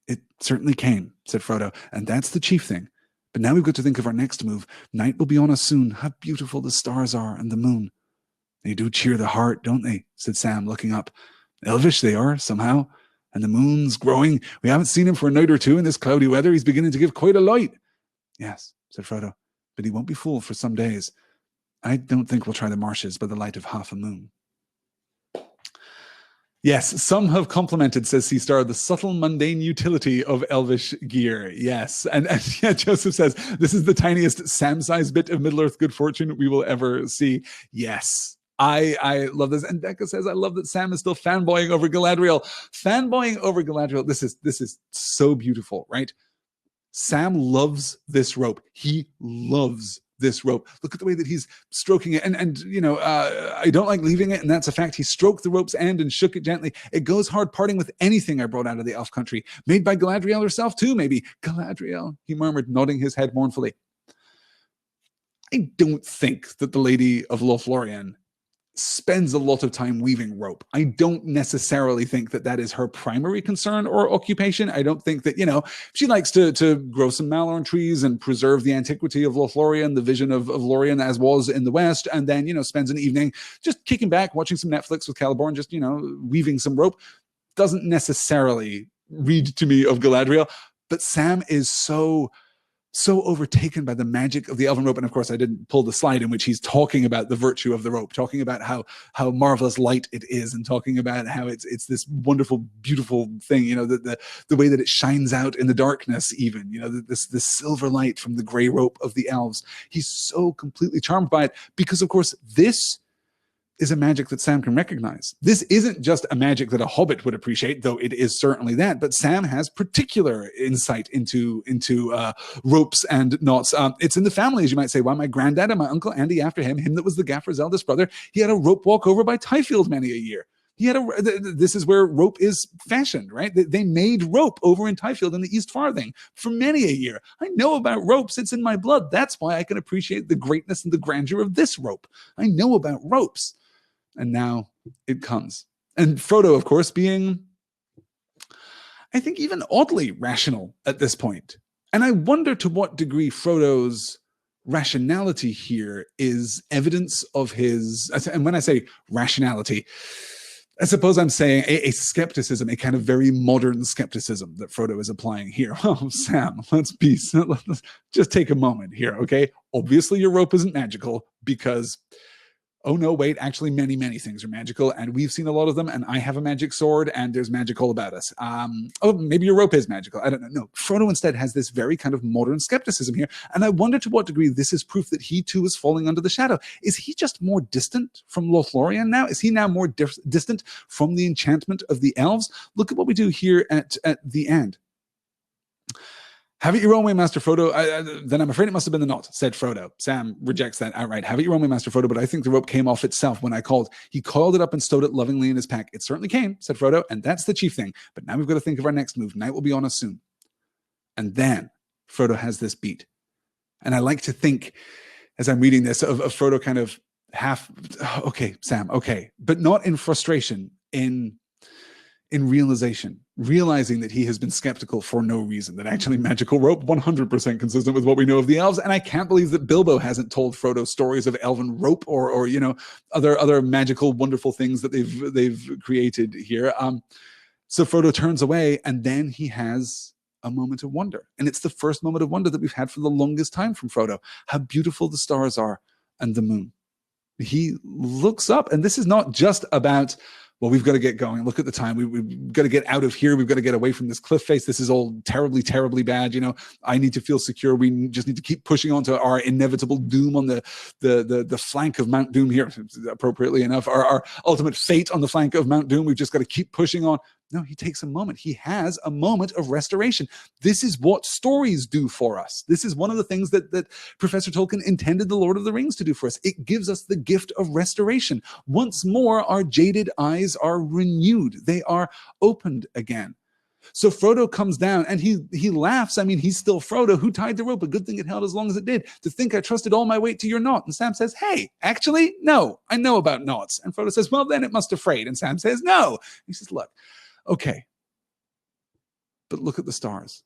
It certainly came, said Frodo, and that's the chief thing. But now we've got to think of our next move. Night will be on us soon. How beautiful the stars are and the moon. They do cheer the heart, don't they? Said Sam, looking up. Elvish they are, somehow. And the moon's growing. We haven't seen him for a night or two in this cloudy weather. He's beginning to give quite a light. Yes, said Frodo, but he won't be full for some days. I don't think we'll try the marshes by the light of half a moon. Yes, some have complimented, says Seastar, the subtle mundane utility of elvish gear. Yes, and yeah, Joseph says, this is the tiniest Sam-sized bit of Middle-earth good fortune we will ever see. Yes. I love this. And Becca says, I love that Sam is still fanboying over Galadriel. Fanboying over Galadriel. This is so beautiful, right? Sam loves this rope. He loves this rope. Look at the way that he's stroking it. And you know, I don't like leaving it, and that's a fact. He stroked the rope's end and shook it gently. It goes hard parting with anything I brought out of the elf country. Made by Galadriel herself too, maybe. Galadriel, he murmured, nodding his head mournfully. I don't think that the Lady of Lothlorien spends a lot of time weaving rope. I don't necessarily think that that is her primary concern or occupation. I don't think that, you know, she likes to grow some malorn trees and preserve the antiquity of Lothlorien, the vision of Lorien as was in the West, and then, you know, spends an evening just kicking back, watching some Netflix with Celeborn, just, you know, weaving some rope. Doesn't necessarily read to me of Galadriel, but Sam is so overtaken by the magic of the elven rope. And of course, I didn't pull the slide in which he's talking about the virtue of the rope, talking about how marvelous light it is, and talking about how it's this wonderful, beautiful thing, you know, the way that it shines out in the darkness, even, you know, this silver light from the gray rope of the elves. He's so completely charmed by it because, of course, this is a magic that Sam can recognize. This isn't just a magic that a hobbit would appreciate, though it is certainly that, but Sam has particular insight into ropes and knots. It's in the family, as you might say. Why, my granddad and my Uncle Andy after him that was the gaffer's eldest brother, he had a rope walk over by Tyfield many a year. This is where rope is fashioned, right? They made rope over in Tyfield in the East Farthing for many a year. I know about ropes. It's in my blood. That's why I can appreciate the greatness and the grandeur of this rope. I know about ropes. And now it comes. And Frodo, of course, being, I think, even oddly rational at this point. And I wonder to what degree Frodo's rationality here is evidence of his, and when I say rationality, I suppose I'm saying a skepticism, a kind of very modern skepticism that Frodo is applying here. Oh, Sam, let's just take a moment here, okay? Obviously, your rope isn't magical because, oh no, wait, actually many, many things are magical, and we've seen a lot of them, and I have a magic sword, and there's magic all about us. Oh, maybe your rope is magical. I don't know. No, Frodo instead has this very kind of modern skepticism here, and I wonder to what degree this is proof that he too is falling under the shadow. Is he just more distant from Lothlorien now? Is he now more distant from the enchantment of the elves? Look at what we do here at the end. Have it your own way, Master Frodo. Then I'm afraid it must have been the knot, said Frodo. Sam rejects that outright. Have it your own way, Master Frodo, but I think the rope came off itself when I called. He coiled it up and stowed it lovingly in his pack. It certainly came, said Frodo, and that's the chief thing. But now we've got to think of our next move. Night will be on us soon. And then Frodo has this beat. And I like to think, as I'm reading this, of Frodo kind of half, okay, Sam, okay, but not in frustration, in realization, realizing that he has been skeptical for no reason, that actually magical rope 100% consistent with what we know of the elves. And I can't believe that Bilbo hasn't told Frodo stories of elven rope or you know, other magical, wonderful things that they've created here. So Frodo turns away, and then he has a moment of wonder. And it's the first moment of wonder that we've had for the longest time from Frodo. How beautiful the stars are and the moon. He looks up, and this is not just about, well, we've got to get going. Look at the time. We've got to get out of here. We've got to get away from this cliff face. This is all terribly, terribly bad. You know, I need to feel secure. We just need to keep pushing on to our inevitable doom on the flank of Mount Doom here, appropriately enough. Our ultimate fate on the flank of Mount Doom. We've just got to keep pushing on. No, he takes a moment. He has a moment of restoration. This is what stories do for us. This is one of the things that Professor Tolkien intended the Lord of the Rings to do for us. It gives us the gift of restoration. Once more, our jaded eyes are renewed. They are opened again. So Frodo comes down and he laughs. I mean, he's still Frodo. Who tied the rope? A good thing it held as long as it did. To think I trusted all my weight to your knot. And Sam says, hey, actually, no, I know about knots. And Frodo says, well, then it must have frayed. And Sam says, no. He says, look, okay, but look at the stars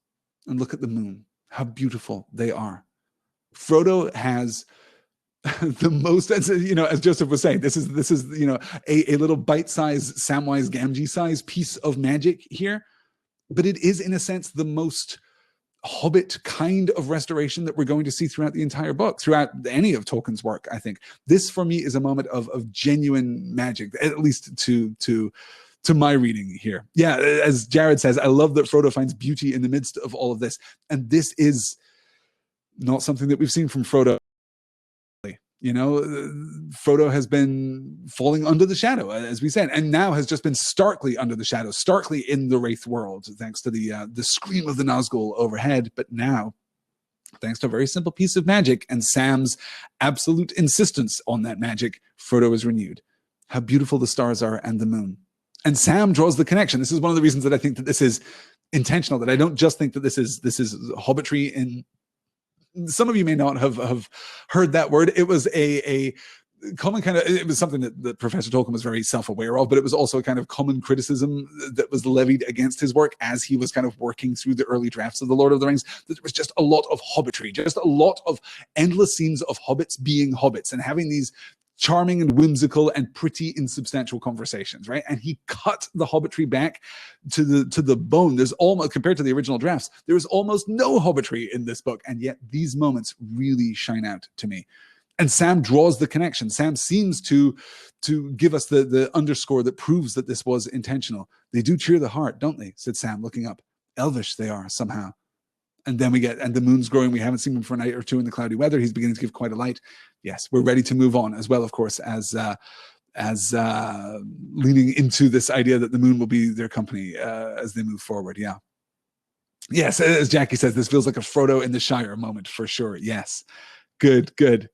and look at the moon, how beautiful they are. Frodo has the most, as you know, as Joseph was saying, this is you know, a little bite-sized Samwise Gamgee-sized piece of magic here, but it is in a sense the most Hobbit kind of restoration that we're going to see throughout the entire book, throughout any of Tolkien's work. I think this for me is a moment of genuine magic, at least to my reading here. Yeah, as Jared says, I love that Frodo finds beauty in the midst of all of this. And this is not something that we've seen from Frodo. You know, Frodo has been falling under the shadow, as we said, and now has just been starkly under the shadow, starkly in the Wraith world, thanks to the scream of the Nazgul overhead. But now, thanks to a very simple piece of magic and Sam's absolute insistence on that magic, Frodo is renewed. How beautiful the stars are and the moon. And Sam draws the connection. This is one of the reasons that I think that this is intentional, that I don't just think that this is hobbitry. In some of you may not have heard that word. It was a common kind of, it was something that Professor Tolkien was very self-aware of, but it was also a kind of common criticism that was levied against his work as he was kind of working through the early drafts of The Lord of the Rings, that there was just a lot of hobbitry, just a lot of endless scenes of hobbits being hobbits and having these charming and whimsical and pretty insubstantial conversations, right? And he cut the hobbitry back to the bone. There's almost, compared to the original drafts, there is almost no hobbitry in this book, and yet these moments really shine out to me. And Sam draws the connection. Sam seems to give us the underscore that proves that this was intentional. They do cheer the heart, don't they? Said Sam, looking up. Elvish they are somehow. And then we get, and the moon's growing. We haven't seen him for a night or two in the cloudy weather. He's beginning to give quite a light. Yes, we're ready to move on as well, of course, as leaning into this idea that the moon will be their company as they move forward. Yeah. Yes, as Jackie says, this feels like a Frodo in the Shire moment for sure. Yes. Good. And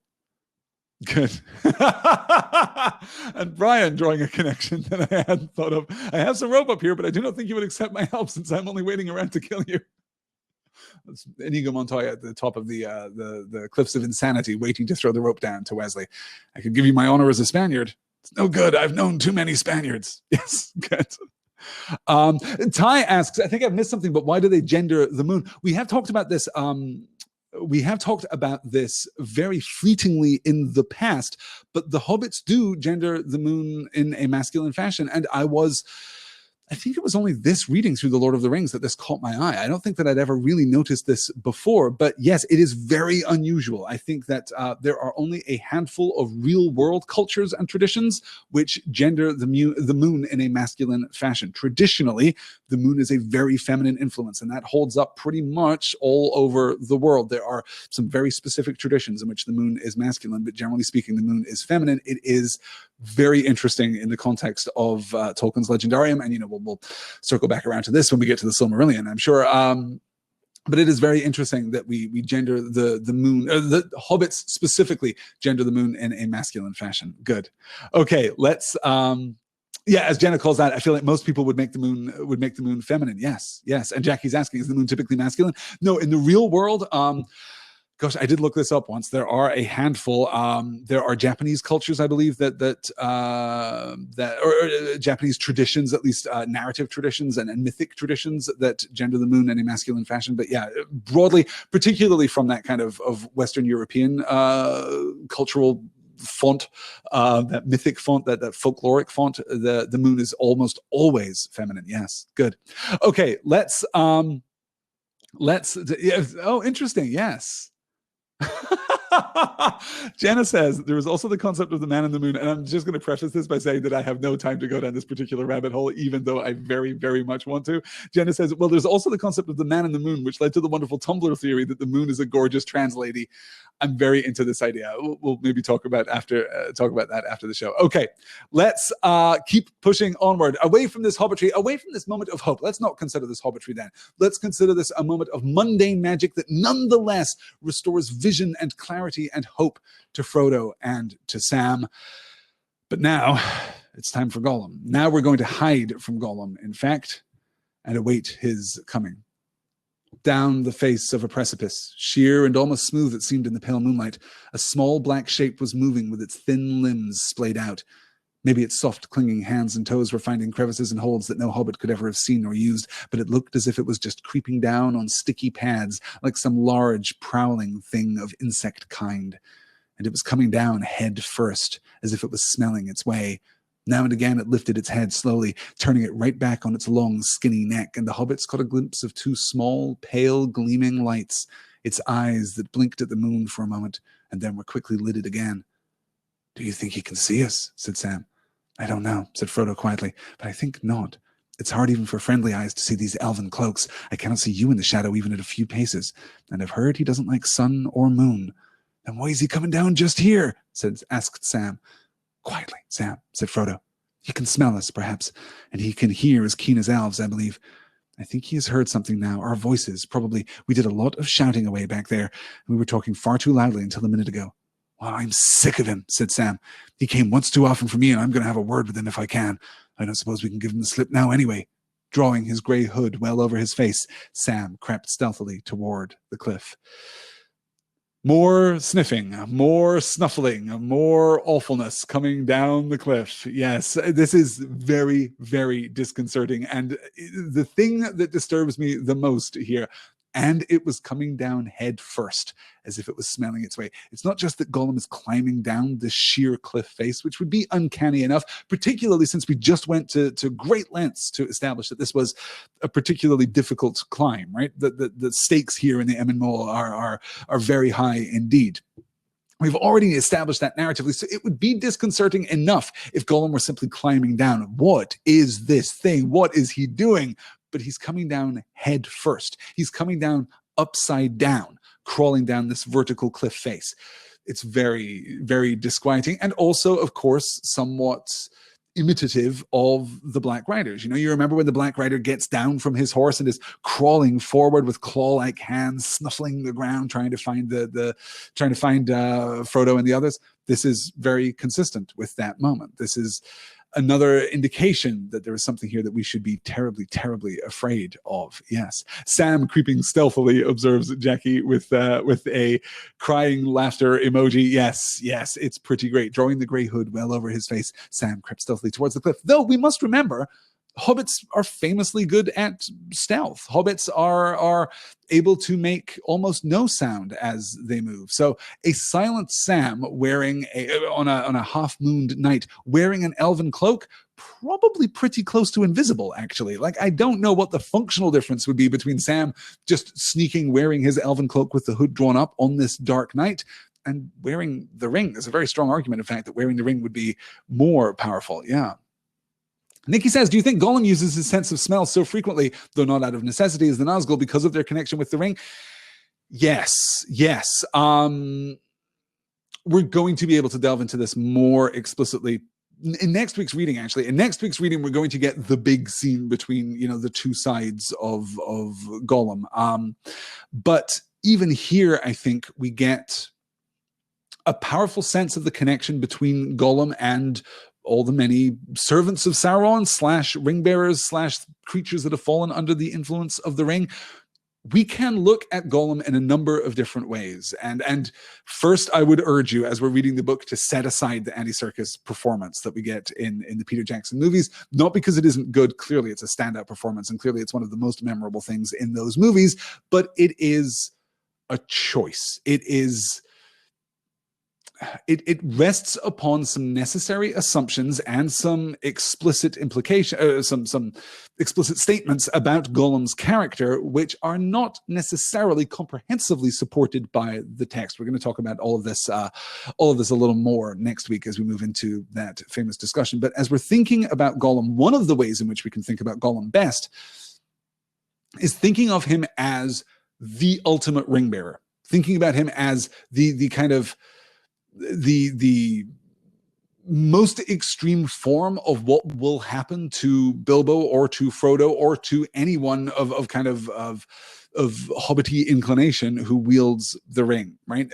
Brian drawing a connection that I hadn't thought of. I have some rope up here, but I do not think you would accept my help since I'm only waiting around to kill you. That's Inigo Montoya at the top of the cliffs of insanity, waiting to throw the rope down to Wesley. I could give you my honor as a Spaniard. It's no good. I've known too many Spaniards. Yes, good. Ty asks, I think I've missed something, but why do they gender the moon? We have talked about this. We have talked about this very fleetingly in the past, but the hobbits do gender the moon in a masculine fashion. And I think it was only this reading through The Lord of the Rings that this caught my eye. I don't think that I'd ever really noticed this before, but yes, it is very unusual. I think that there are only a handful of real world cultures and traditions which gender the moon in a masculine fashion. Traditionally, the moon is a very feminine influence, and that holds up pretty much all over the world. There are some very specific traditions in which the moon is masculine, but generally speaking, the moon is feminine. It is very interesting in the context of Tolkien's Legendarium, and we'll circle back around to this when we get to the Silmarillion, I'm sure. But it is very interesting that we gender the moon, the hobbits specifically gender the moon in a masculine fashion. Good. Okay, let's yeah, as Jenna calls that, I feel like most people would make the moon feminine. Yes, yes. And Jackie's asking, is the moon typically masculine? No, in the real world, gosh, I did look this up once. There are a handful. There are Japanese cultures, I believe, that Japanese traditions, at least narrative traditions and mythic traditions that gender the moon in a masculine fashion. But yeah, broadly, particularly from that kind of Western European cultural font, that mythic font, that folkloric font, the moon is almost always feminine. Yes, good. Okay, let's. Oh, interesting. Yes. Jenna says there is also the concept of the man in the moon, and I'm just going to preface this by saying that I have no time to go down this particular rabbit hole, even though I very, very much want to. Jenna says, well, there's also the concept of the man in the moon, which led to the wonderful Tumblr theory that the moon is a gorgeous trans lady. I'm very into this idea. We'll maybe talk about that after the show. Okay, let's keep pushing onward, away from this hobbitry, away from this moment of hope. Let's not consider this hobbitry then. Let's consider this a moment of mundane magic that nonetheless restores vision and clarity and hope to Frodo and to Sam. But now it's time for Gollum. Now we're going to hide from Gollum, in fact, and await his coming. Down the face of a precipice, sheer and almost smooth it seemed in the pale moonlight, a small black shape was moving with its thin limbs splayed out. Maybe its soft, clinging hands and toes were finding crevices and holes that no hobbit could ever have seen or used, but it looked as if it was just creeping down on sticky pads like some large, prowling thing of insect kind. And it was coming down head first, as if it was smelling its way. Now and again it lifted its head slowly, turning it right back on its long, skinny neck, and the hobbits caught a glimpse of two small, pale, gleaming lights, its eyes that blinked at the moon for a moment, and then were quickly lidded again. "Do you think he can see us?" said Sam. "I don't know," said Frodo quietly, "but I think not. It's hard even for friendly eyes to see these elven cloaks. I cannot see you in the shadow even at a few paces, and I've heard he doesn't like sun or moon." "Then why is he coming down just here?" asked Sam. "Quietly, Sam," said Frodo. "He can smell us, perhaps, and he can hear as keen as elves, I believe. I think he has heard something now, our voices, probably. We did a lot of shouting away back there, and we were talking far too loudly until a minute ago." "Well, I'm sick of him," said Sam. "He came once too often for me, and I'm going to have a word with him if I can. I don't suppose we can give him the slip now anyway." Drawing his grey hood well over his face, Sam crept stealthily toward the cliff. More sniffing, more snuffling, more awfulness coming down the cliff. Yes, this is very, very disconcerting. And the thing that disturbs me the most here, and it was coming down head first, as if it was smelling its way. It's not just that Gollum is climbing down this sheer cliff face, which would be uncanny enough, particularly since we just went to great lengths to establish that this was a particularly difficult climb, right? The stakes here in the Emyn are very high indeed. We've already established that narratively, so it would be disconcerting enough if Gollum were simply climbing down. What is this thing? What is he doing? But he's coming down head first. He's coming down upside down, crawling down this vertical cliff face. It's very, very disquieting, and also, of course, somewhat imitative of the Black Riders. You know, you remember when the Black Rider gets down from his horse and is crawling forward with claw-like hands, snuffling the ground, trying to find Frodo and the others. This is very consistent with that moment. This is another indication that there is something here that we should be terribly, terribly afraid of. Yes. Sam creeping stealthily, observes Jackie with a crying laughter emoji. Yes, yes, it's pretty great. Drawing the grey hood well over his face, Sam crept stealthily towards the cliff. Though we must remember, hobbits are famously good at stealth. Hobbits are able to make almost no sound as they move. So a silent Sam wearing on a half-mooned night, wearing an elven cloak, probably pretty close to invisible, actually. Like, I don't know what the functional difference would be between Sam just sneaking, wearing his elven cloak with the hood drawn up on this dark night, and wearing the ring. There's a very strong argument, in fact, that wearing the ring would be more powerful. Yeah. Nikki says, do you think Gollum uses his sense of smell so frequently, though not out of necessity, as the Nazgul because of their connection with the ring? Yes, yes. We're going to be able to delve into this more explicitly in next week's reading, we're going to get the big scene between, the two sides of Gollum. But even here, I think we get a powerful sense of the connection between Gollum and all the many servants of Sauron / ring bearers / creatures that have fallen under the influence of the ring. We can look at Gollum in a number of different ways. And first, I would urge you, as we're reading the book, to set aside the Andy Serkis performance that we get in the Peter Jackson movies, not because it isn't good. Clearly, it's a standout performance, and clearly it's one of the most memorable things in those movies, but it is a choice. It rests upon some necessary assumptions and some explicit implication, some explicit statements about Gollum's character, which are not necessarily comprehensively supported by the text. We're going to talk about all of this a little more next week as we move into that famous discussion. But as we're thinking about Gollum, one of the ways in which we can think about Gollum best is thinking of him as the ultimate ring bearer, thinking about him as the kind of the most extreme form of what will happen to Bilbo or to Frodo or to anyone of hobbity inclination who wields the ring, right?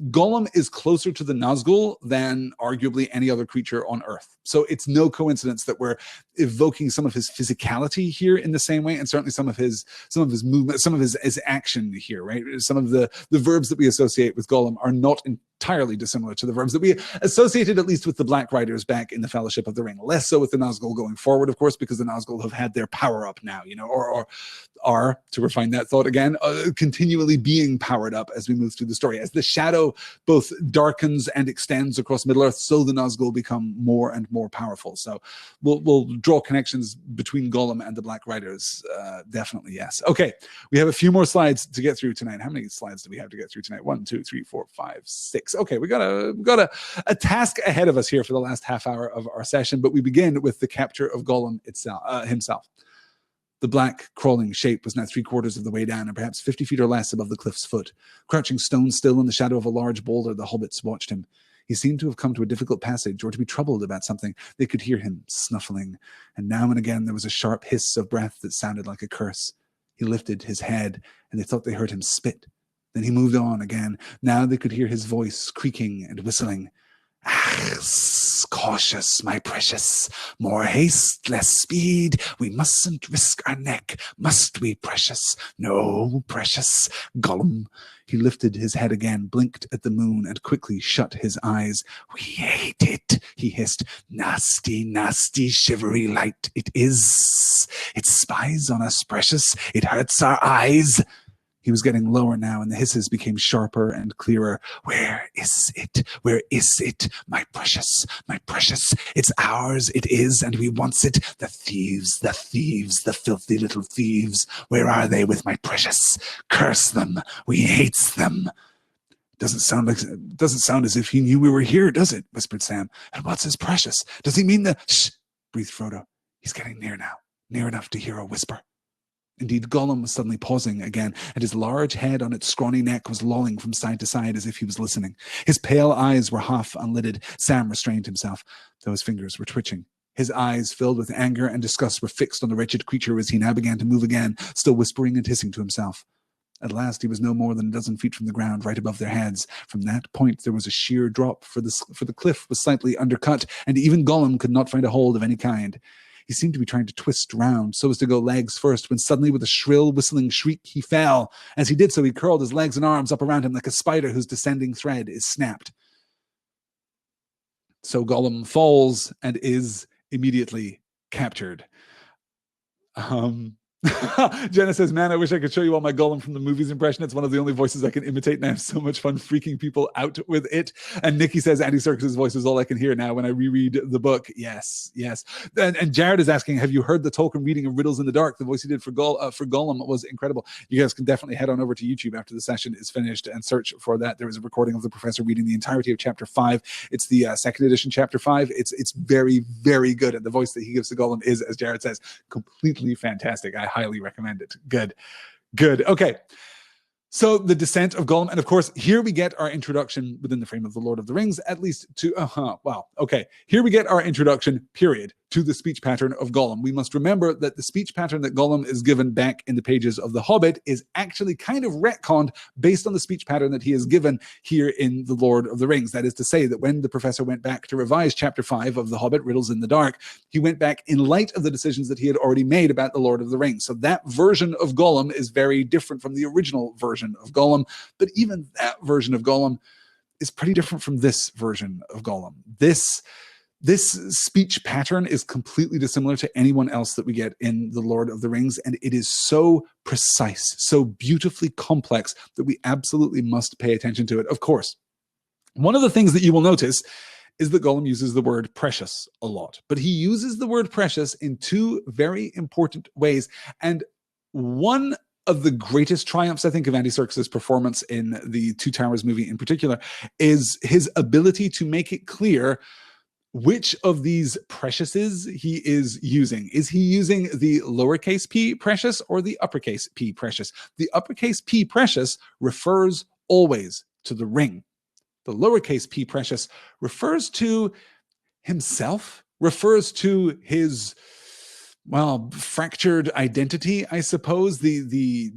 Gollum is closer to the Nazgul than arguably any other creature on Earth. So it's no coincidence that we're evoking some of his physicality here in the same way, and certainly some of his movement, some of his action here, right? Some of the verbs that we associate with Gollum are not entirely dissimilar to the verbs that we associated, at least with the Black Riders back in the Fellowship of the Ring. Less so with the Nazgul going forward, of course, because the Nazgul have had their power up now, or are, to refine that thought again, continually being powered up as we move through the story. As the shadow both darkens and extends across Middle-earth, so the Nazgul become more and more powerful. So we'll draw connections between Gollum and the Black Riders, definitely, yes. Okay, we have a few more slides to get through tonight. How many slides do we have to get through tonight? 1, 2, 3, 4, 5, 6. Okay, we got a task ahead of us here for the last half hour of our session, but we begin with the capture of Gollum himself. The black, crawling shape was now 3/4 of the way down and perhaps 50 feet or less above the cliff's foot. Crouching stone still in the shadow of a large boulder, the hobbits watched him. He seemed to have come to a difficult passage or to be troubled about something. They could hear him snuffling, and now and again there was a sharp hiss of breath that sounded like a curse. He lifted his head, and they thought they heard him spit. Then he moved on again. Now they could hear his voice creaking and whistling. Ah, cautious, my precious. More haste, less speed. We mustn't risk our neck, must we, precious? No, precious. Gollum. He lifted his head again, blinked at the moon, and quickly shut his eyes. We hate it, he hissed. Nasty, nasty, shivery light it is. It spies on us, precious. It hurts our eyes. He was getting lower now, and the hisses became sharper and clearer. Where is it? Where is it? My precious, my precious. It's ours, it is, and we wants it. The thieves, the filthy little thieves. Where are they with my precious? Curse them. We hates them. Doesn't sound as if he knew we were here, does it? Whispered Sam. And what's his precious? Does he mean the... Shh, breathed Frodo. He's getting near now. Near enough to hear a whisper. Indeed, Gollum was suddenly pausing again, and his large head on its scrawny neck was lolling from side to side as if he was listening. His pale eyes were half unlidded. Sam restrained himself, though his fingers were twitching. His eyes, filled with anger and disgust, were fixed on the wretched creature as he now began to move again, still whispering and hissing to himself. At last he was no more than a dozen feet from the ground, right above their heads. From that point there was a sheer drop, for the cliff was slightly undercut, and even Gollum could not find a hold of any kind. He seemed to be trying to twist round so as to go legs first, when suddenly with a shrill whistling shriek he fell. As he did so, he curled his legs and arms up around him like a spider whose descending thread is snapped. So Gollum falls and is immediately captured. Jenna says, man, I wish I could show you all my Gollum from the movies impression. It's one of the only voices I can imitate, and I have so much fun freaking people out with it. And Nikki says, Andy Serkis' voice is all I can hear now when I reread the book. Yes, yes. And Jared is asking, have you heard the Tolkien reading of Riddles in the Dark? The voice he did for Gollum was incredible. You guys can definitely head on over to YouTube after the session is finished and search for that. There is a recording of the professor reading the entirety of chapter 5. It's the second edition chapter 5. It's very, very good. And the voice that he gives to Gollum is, as Jared says, completely fantastic. I highly recommend it. Good. Okay. So the descent of Gollum, and of course, here we get our introduction within the frame of the Lord of the Rings, at least to, here we get our introduction, period, to the speech pattern of Gollum. We must remember that the speech pattern that Gollum is given back in the pages of The Hobbit is actually kind of retconned based on the speech pattern that he is given here in the Lord of the Rings. That is to say that when the professor went back to revise chapter 5 of The Hobbit, Riddles in the Dark, he went back in light of the decisions that he had already made about the Lord of the Rings. So that version of Gollum is very different from the original version of Gollum, but even that version of Gollum is pretty different from this version of Gollum. This speech pattern is completely dissimilar to anyone else that we get in The Lord of the Rings, and it is so precise, so beautifully complex that we absolutely must pay attention to it. Of course, one of the things that you will notice is that Gollum uses the word precious a lot, but he uses the word precious in two very important ways, and one of the greatest triumphs, I think, of Andy Serkis's performance in the Two Towers movie in particular is his ability to make it clear which of these preciouses he is using. Is he using the lowercase p precious or the uppercase p precious? The uppercase p precious refers always to the ring. The lowercase p precious refers to himself, refers to his, well, fractured identity, I suppose, the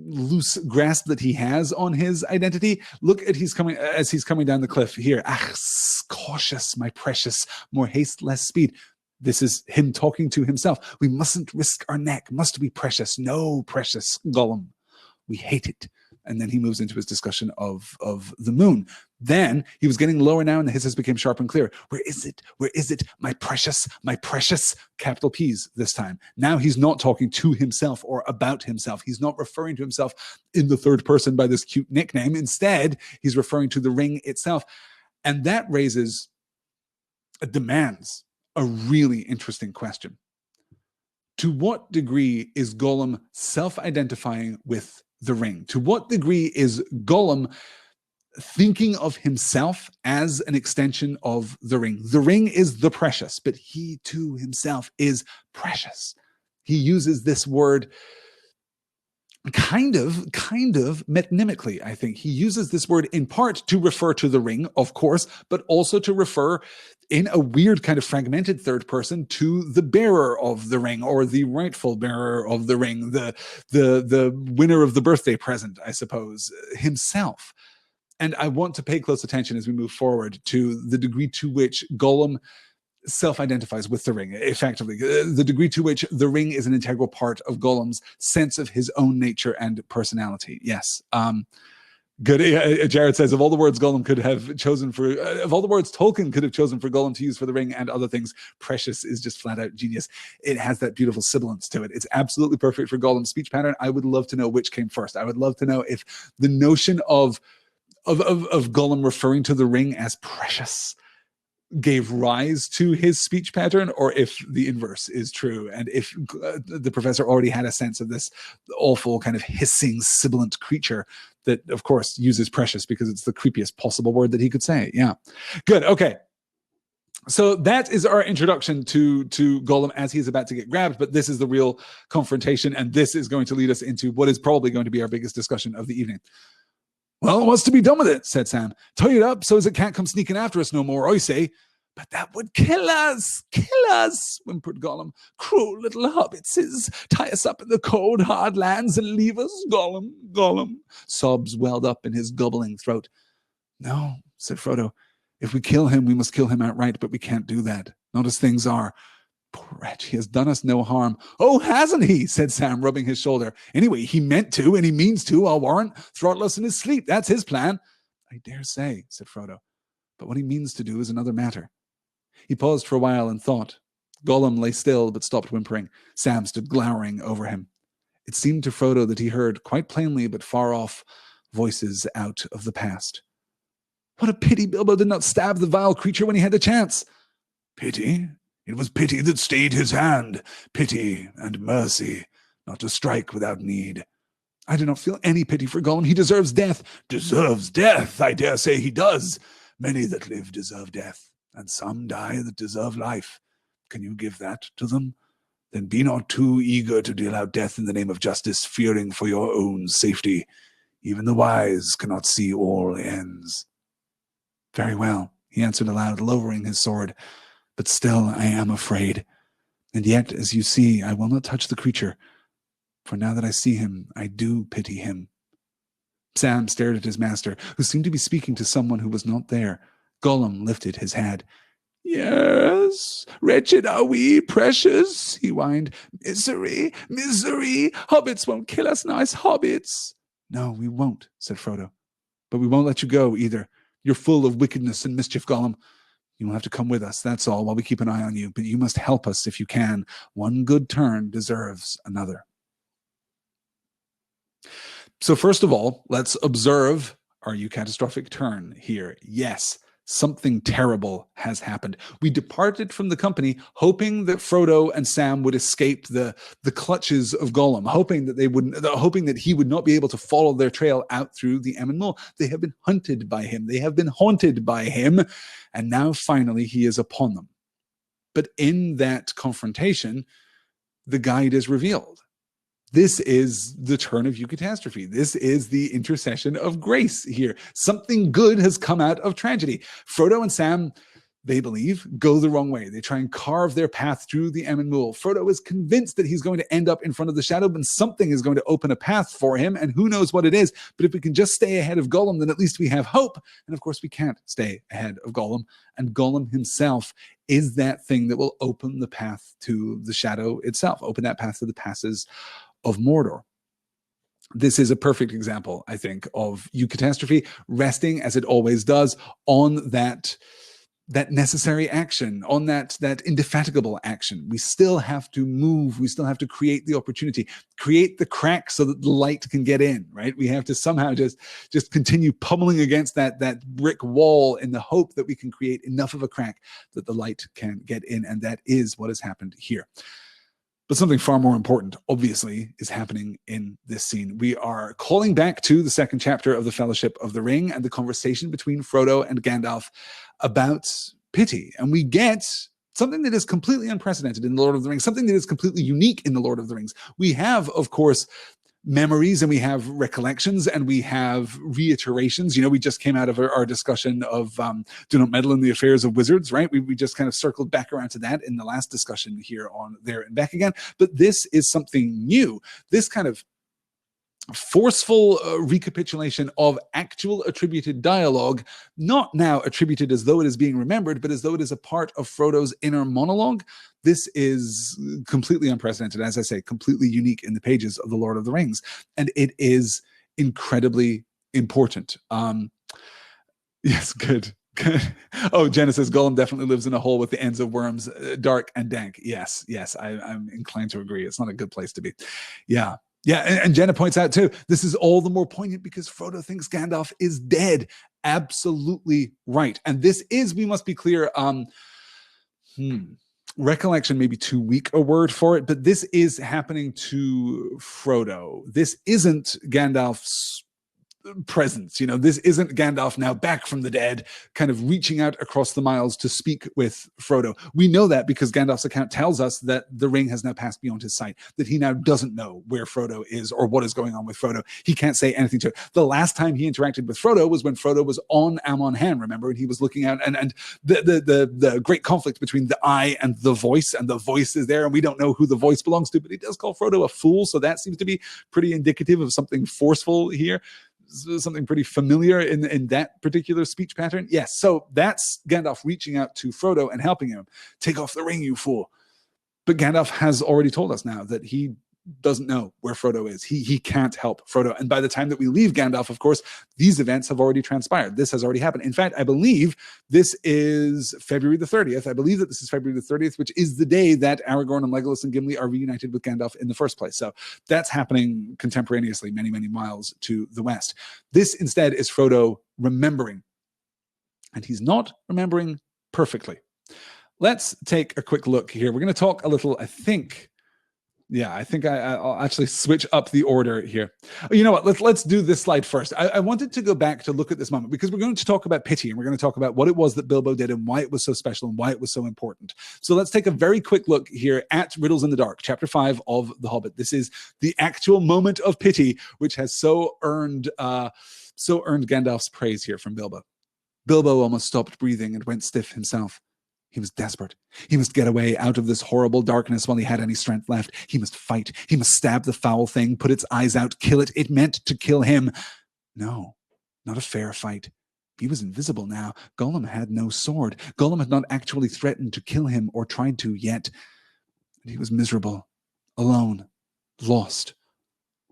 loose grasp that he has on his identity. Look at he's coming down the cliff here. Cautious, my precious, more haste, less speed. This is him talking to himself. We mustn't risk our neck. Must we precious? No, precious Gollum. We hate it. And then he moves into his discussion of the moon. Then he was getting lower now, and the hisses became sharp and clear. Where is it? Where is it? My precious, capital P's this time. Now he's not talking to himself or about himself. He's not referring to himself in the third person by this cute nickname. Instead, he's referring to the ring itself. And that demands a really interesting question. To what degree is Gollum self-identifying with the ring? To what degree is Gollum thinking of himself as an extension of the ring? The ring is the precious, but he too himself is precious. He uses this word kind of metonymically, I think. He uses this word in part to refer to the ring, of course, but also to refer in a weird kind of fragmented third person to the bearer of the ring, or the rightful bearer of the ring, the winner of the birthday present, I suppose, himself. And I want to pay close attention as we move forward to the degree to which Gollum self-identifies with the ring, effectively, the degree to which the ring is an integral part of Gollum's sense of his own nature and personality. Yes. Good. Jared says, of all the words Gollum could have chosen for, of all the words Tolkien could have chosen for Gollum to use for the ring and other things, precious is just flat out genius. It has that beautiful sibilance to it. It's absolutely perfect for Gollum's speech pattern. I would love to know which came first. I would love to know if the notion of Gollum referring to the ring as precious gave rise to his speech pattern, or if the inverse is true, and if the professor already had a sense of this awful kind of hissing, sibilant creature that, of course, uses precious because it's the creepiest possible word that he could say. Yeah. Good. Okay. So that is our introduction to Gollum as he's about to get grabbed, but this is the real confrontation, and this is going to lead us into what is probably going to be our biggest discussion of the evening. Well, what's to be done with it, said Sam. Tie it up so as it can't come sneaking after us no more, I say. But that would kill us, whimpered Gollum. Cruel little hobbitses, tie us up in the cold, hard lands and leave us, Gollum. Sobs welled up in his gobbling throat. No, said Frodo. If we kill him, we must kill him outright, but we can't do that. Not as things are. Poor wretch, he has done us no harm. Oh, hasn't he? Said Sam, rubbing his shoulder. Anyway, he meant to, and he means to, I'll warrant. Throttle us in his sleep. That's his plan. I dare say, said Frodo. But what he means to do is another matter. He paused for a while and thought. Gollum lay still, but stopped whimpering. Sam stood glowering over him. It seemed to Frodo that he heard, quite plainly but far off, voices out of the past. What a pity Bilbo did not stab the vile creature when he had the chance. Pity? It was pity that stayed his hand. Pity and mercy, not to strike without need. I do not feel any pity for Gollum. He deserves death. Deserves death? I dare say he does. Many that live deserve death, and some die that deserve life. Can you give that to them? Then be not too eager to deal out death in the name of justice, fearing for your own safety. Even the wise cannot see all ends. Very well, he answered aloud, lowering his sword. But still I am afraid. And yet, as you see, I will not touch the creature. For now that I see him, I do pity him. Sam stared at his master, who seemed to be speaking to someone who was not there. Gollum lifted his head. Yes, wretched are we, precious, he whined. Misery, misery, hobbits won't kill us, nice hobbits. No, we won't, said Frodo. But we won't let you go either. You're full of wickedness and mischief, Gollum. You will have to come with us, that's all, while we keep an eye on you. But you must help us if you can. One good turn deserves another. So first of all, let's observe our eucatastrophic turn here. Yes, something terrible has happened. We departed from the company hoping that Frodo and Sam would escape the clutches of Gollum, hoping that he would not be able to follow their trail out through the Emyn Muil. They have been hunted by him. They have been haunted by him. And now finally he is upon them. But in that confrontation, the guide is revealed. This is the turn of eucatastrophe. This is the intercession of grace here. Something good has come out of tragedy. Frodo and Sam, they believe, go the wrong way. They try and carve their path through the Emyn Muil. Frodo is convinced that he's going to end up in front of the shadow, but something is going to open a path for him, and who knows what it is. But if we can just stay ahead of Gollum, then at least we have hope. And of course, we can't stay ahead of Gollum. And Gollum himself is that thing that will open the path to the shadow itself, open that path to the passes of Mordor. This is a perfect example, I think, of eucatastrophe resting, as it always does, on that necessary action, on that indefatigable action. We still have to move. We still have to create the opportunity, create the crack so that the light can get in, right? We have to somehow just continue pummeling against that brick wall in the hope that we can create enough of a crack that the light can get in. And that is what has happened here. But something far more important, obviously, is happening in this scene. We are calling back to the second chapter of the Fellowship of the Ring and the conversation between Frodo and Gandalf about pity. And we get something that is completely unprecedented in The Lord of the Rings, something that is completely unique in The Lord of the Rings. We have, of course, memories and we have recollections and we have reiterations. You know, we just came out of our discussion of do not meddle in the affairs of wizards, right? We just kind of circled back around to that in the last discussion here on There and Back Again. But this is something new. This kind of forceful recapitulation of actual attributed dialogue, not now attributed as though it is being remembered, but as though it is a part of Frodo's inner monologue. This is completely unprecedented, as I say, completely unique in the pages of The Lord of the Rings. And it is incredibly important. Yes, good. Oh, Jenna says Gollum definitely lives in a hole with the ends of worms, dark and dank. Yes, I'm inclined to agree. It's not a good place to be. Yeah, and Jenna points out too, this is all the more poignant because Frodo thinks Gandalf is dead. Absolutely right. And this is, we must be clear, recollection may be too weak a word for it, but this is happening to Frodo. This isn't Gandalf's presence. You know, this isn't Gandalf now back from the dead, kind of reaching out across the miles to speak with Frodo. We know that because Gandalf's account tells us that the ring has now passed beyond his sight, that he now doesn't know where Frodo is or what is going on with Frodo. He can't say anything to it. The last time he interacted with Frodo was when Frodo was on Amon Hen, remember? And he was looking out and the great conflict between the eye and the voice is there, and we don't know who the voice belongs to, but he does call Frodo a fool, so that seems to be pretty indicative of something forceful here. Something pretty familiar in that particular speech pattern. Yes, so that's Gandalf reaching out to Frodo and helping him. Take off the ring, you fool. But Gandalf has already told us now that he doesn't know where Frodo is. He can't help Frodo. And by the time that we leave Gandalf, of course, these events have already transpired. This has already happened. In fact, I believe this is February the 30th. I believe that this is February the 30th, which is the day that Aragorn and Legolas and Gimli are reunited with Gandalf in the first place. So that's happening contemporaneously, many, many miles to the west. This instead is Frodo remembering. And he's not remembering perfectly. Let's take a quick look here. We're going to talk a little, I think, Yeah, I think I'll actually switch up the order here. You know what? Let's do this slide first. I wanted to go back to look at this moment because we're going to talk about pity and we're going to talk about what it was that Bilbo did and why it was so special and why it was so important. So let's take a very quick look here at Riddles in the Dark, chapter 5 of The Hobbit. This is the actual moment of pity, which has so earned Gandalf's praise here from Bilbo. Bilbo almost stopped breathing and went stiff himself. He was desperate. He must get away out of this horrible darkness while he had any strength left. He must fight. He must stab the foul thing, put its eyes out, kill it. It meant to kill him. No, not a fair fight. He was invisible now. Gollum had no sword. Gollum had not actually threatened to kill him or tried to yet. And he was miserable, alone, lost.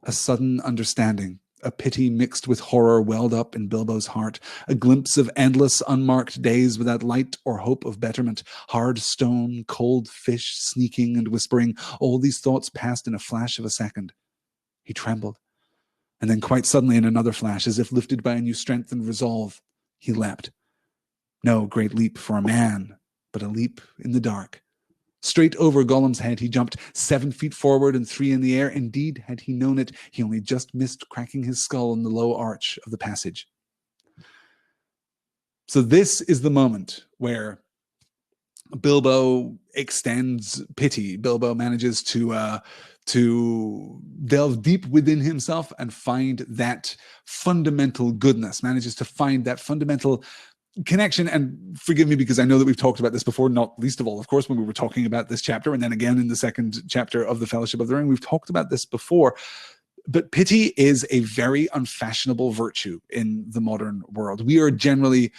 A sudden understanding, a pity mixed with horror welled up in Bilbo's heart, a glimpse of endless, unmarked days without light or hope of betterment, hard stone, cold fish, sneaking and whispering. All these thoughts passed in a flash of a second. He trembled. And then quite suddenly in another flash, as if lifted by a new strength and resolve, he leapt. No great leap for a man, but a leap in the dark. Straight over Gollum's head, he jumped 7 feet forward and 3 in the air. Indeed, had he known it, he only just missed cracking his skull in the low arch of the passage. So this is the moment where Bilbo extends pity. Bilbo manages to delve deep within himself and find that fundamental goodness, manages to find that fundamental connection. And forgive me because I know that we've talked about this before, not least of all, of course, when we were talking about this chapter, and then again in the second chapter of the Fellowship of the Ring, we've talked about this before. But pity is a very unfashionable virtue in the modern world. We are generally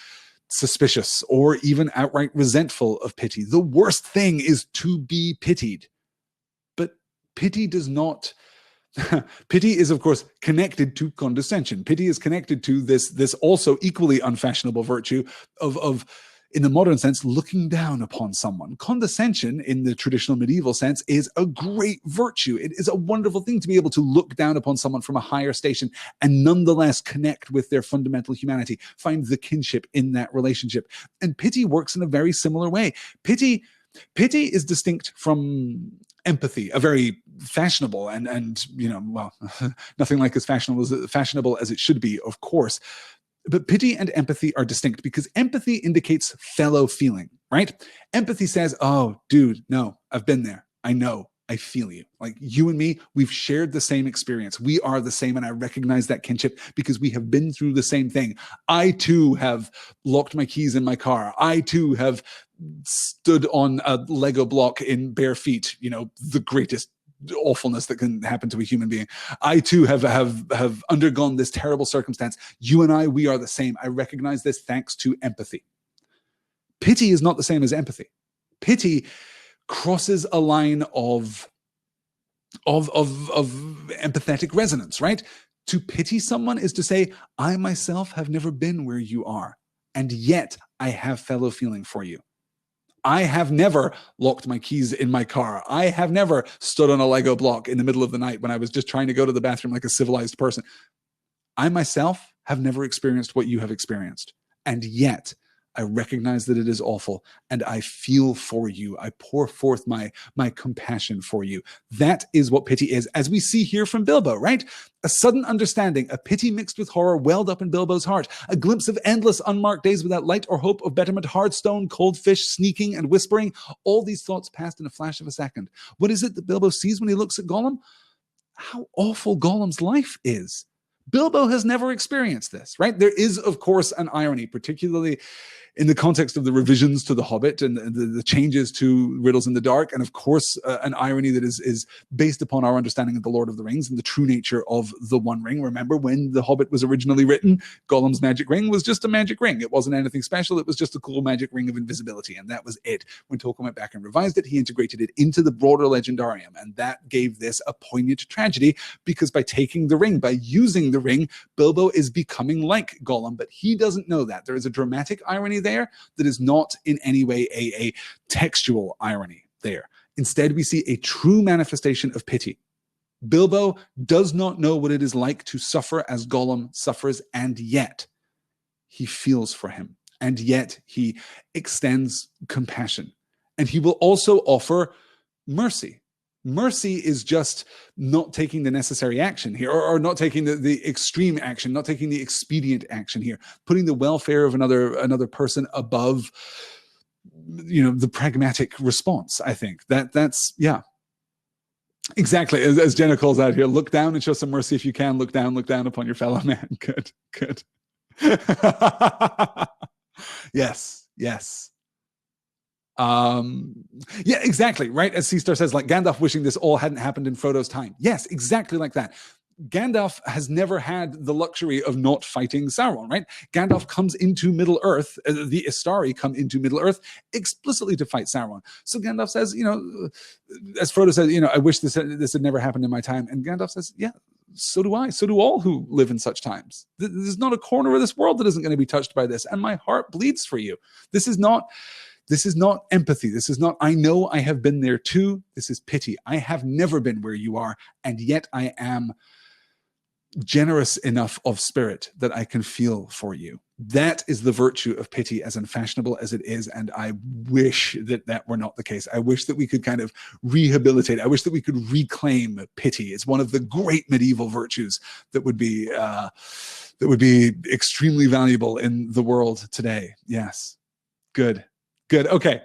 suspicious or even outright resentful of pity. The worst thing is to be pitied. But pity does not... Pity is, of course, connected to condescension. Pity is connected to this also equally unfashionable virtue of, in the modern sense, looking down upon someone. Condescension, in the traditional medieval sense, is a great virtue. It is a wonderful thing to be able to look down upon someone from a higher station and nonetheless connect with their fundamental humanity, find the kinship in that relationship. And pity works in a very similar way. Pity is distinct from empathy, a very fashionable and nothing like as fashionable as it should be, of course. But pity and empathy are distinct because empathy indicates fellow feeling, right? Empathy says, oh, dude, no, I've been there. I know. I feel you. Like you and me, we've shared the same experience. We are the same, and I recognize that kinship because we have been through the same thing. I too have locked my keys in my car. I too have stood on a Lego block in bare feet, the greatest awfulness that can happen to a human being. I too have undergone this terrible circumstance. You and I, we are the same. I recognize this thanks to empathy. Pity is not the same as empathy. Pity crosses a line of empathetic resonance, right? To pity someone is to say, I myself have never been where you are, and yet I have fellow feeling for you. I have never locked my keys in my car. I have never stood on a Lego block in the middle of the night when I was just trying to go to the bathroom like a civilized person. I myself have never experienced what you have experienced, and yet I recognize that it is awful, and I feel for you. I pour forth my compassion for you. That is what pity is, as we see here from Bilbo, right? A sudden understanding, a pity mixed with horror welled up in Bilbo's heart, a glimpse of endless unmarked days without light or hope of betterment, hard stone, cold fish, sneaking and whispering. All these thoughts passed in a flash of a second. What is it that Bilbo sees when he looks at Gollum? How awful Gollum's life is. Bilbo has never experienced this, right? There is, of course, an irony, particularly in the context of the revisions to The Hobbit and the changes to Riddles in the Dark, and of course, an irony that is based upon our understanding of The Lord of the Rings and the true nature of the One Ring. Remember, when The Hobbit was originally written, Gollum's magic ring was just a magic ring. It wasn't anything special. It was just a cool magic ring of invisibility, and that was it. When Tolkien went back and revised it, he integrated it into the broader legendarium, and that gave this a poignant tragedy, because by taking the ring, by using the ring, Bilbo is becoming like Gollum, but he doesn't know that. There is a dramatic irony there that is not in any way a textual irony there. Instead, we see a true manifestation of pity. Bilbo does not know what it is like to suffer as Gollum suffers, and yet he feels for him, and yet he extends compassion. And he will also offer mercy. Mercy is just not taking the necessary action here, or not taking the extreme action, not taking the expedient action here, putting the welfare of another person above, the pragmatic response. I think that's exactly as Jenna calls out here. Look down and show some mercy if you can. Look down upon your fellow man. Good. Yes. Yeah, exactly, right? As Seastar says, like Gandalf wishing this all hadn't happened in Frodo's time. Yes, exactly like that. Gandalf has never had the luxury of not fighting Sauron, right? Gandalf comes into Middle-earth, the Istari come into Middle-earth explicitly to fight Sauron. So Gandalf says, as Frodo says, I wish this had never happened in my time. And Gandalf says, yeah, so do I. So do all who live in such times. There's not a corner of this world that isn't going to be touched by this. And my heart bleeds for you. This is not empathy. This is not, I know I have been there too. This is pity. I have never been where you are, and yet I am generous enough of spirit that I can feel for you. That is the virtue of pity, as unfashionable as it is, and I wish that were not the case. I wish that we could kind of rehabilitate. I wish that we could reclaim pity. It's one of the great medieval virtues that would be extremely valuable in the world today. Yes. Good. Okay.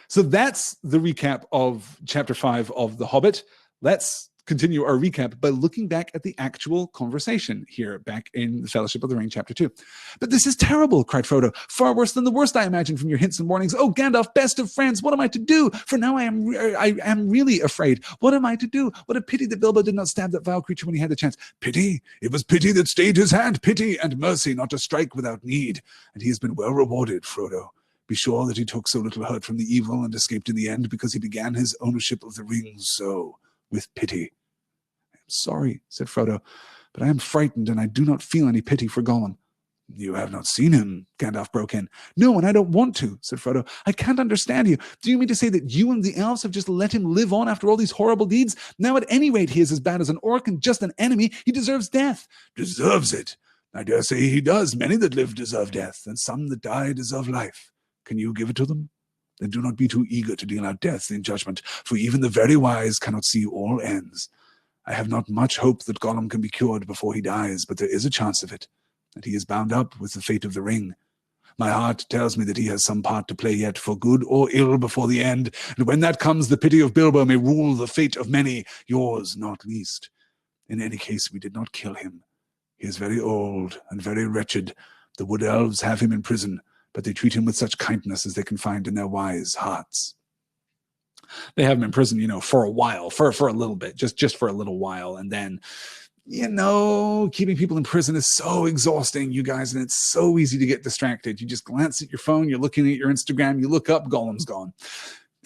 So that's the recap of chapter 5 of The Hobbit. Let's continue our recap by looking back at the actual conversation here back in the Fellowship of the Ring, chapter 2. But this is terrible, cried Frodo. Far worse than the worst, I imagine, from your hints and warnings. Oh, Gandalf, best of friends, what am I to do? For now I am really afraid. What am I to do? What a pity that Bilbo did not stab that vile creature when he had the chance. Pity? It was pity that stayed his hand. Pity and mercy not to strike without need. And he has been well rewarded, Frodo. Be sure that he took so little hurt from the evil and escaped in the end because he began his ownership of the ring so, with pity. I am sorry, said Frodo, but I am frightened and I do not feel any pity for Gollum. You have not seen him, Gandalf broke in. No, and I don't want to, said Frodo. I can't understand you. Do you mean to say that you and the elves have just let him live on after all these horrible deeds? Now at any rate he is as bad as an orc and just an enemy. He deserves death. Deserves it? I dare say he does. Many that live deserve death, and some that die deserve life. Can you give it to them? Then do not be too eager to deal out death in judgment, for even the very wise cannot see all ends. I have not much hope that Gollum can be cured before he dies, but there is a chance of it, that he is bound up with the fate of the ring. My heart tells me that he has some part to play yet, for good or ill before the end, and when that comes, the pity of Bilbo may rule the fate of many, yours not least. In any case, we did not kill him. He is very old and very wretched. The wood elves have him in prison, but they treat him with such kindness as they can find in their wise hearts. They have him in prison, for a while, for a little bit, just for a little while. And then, keeping people in prison is so exhausting, you guys, and it's so easy to get distracted. You just glance at your phone, you're looking at your Instagram, you look up, Gollum's gone.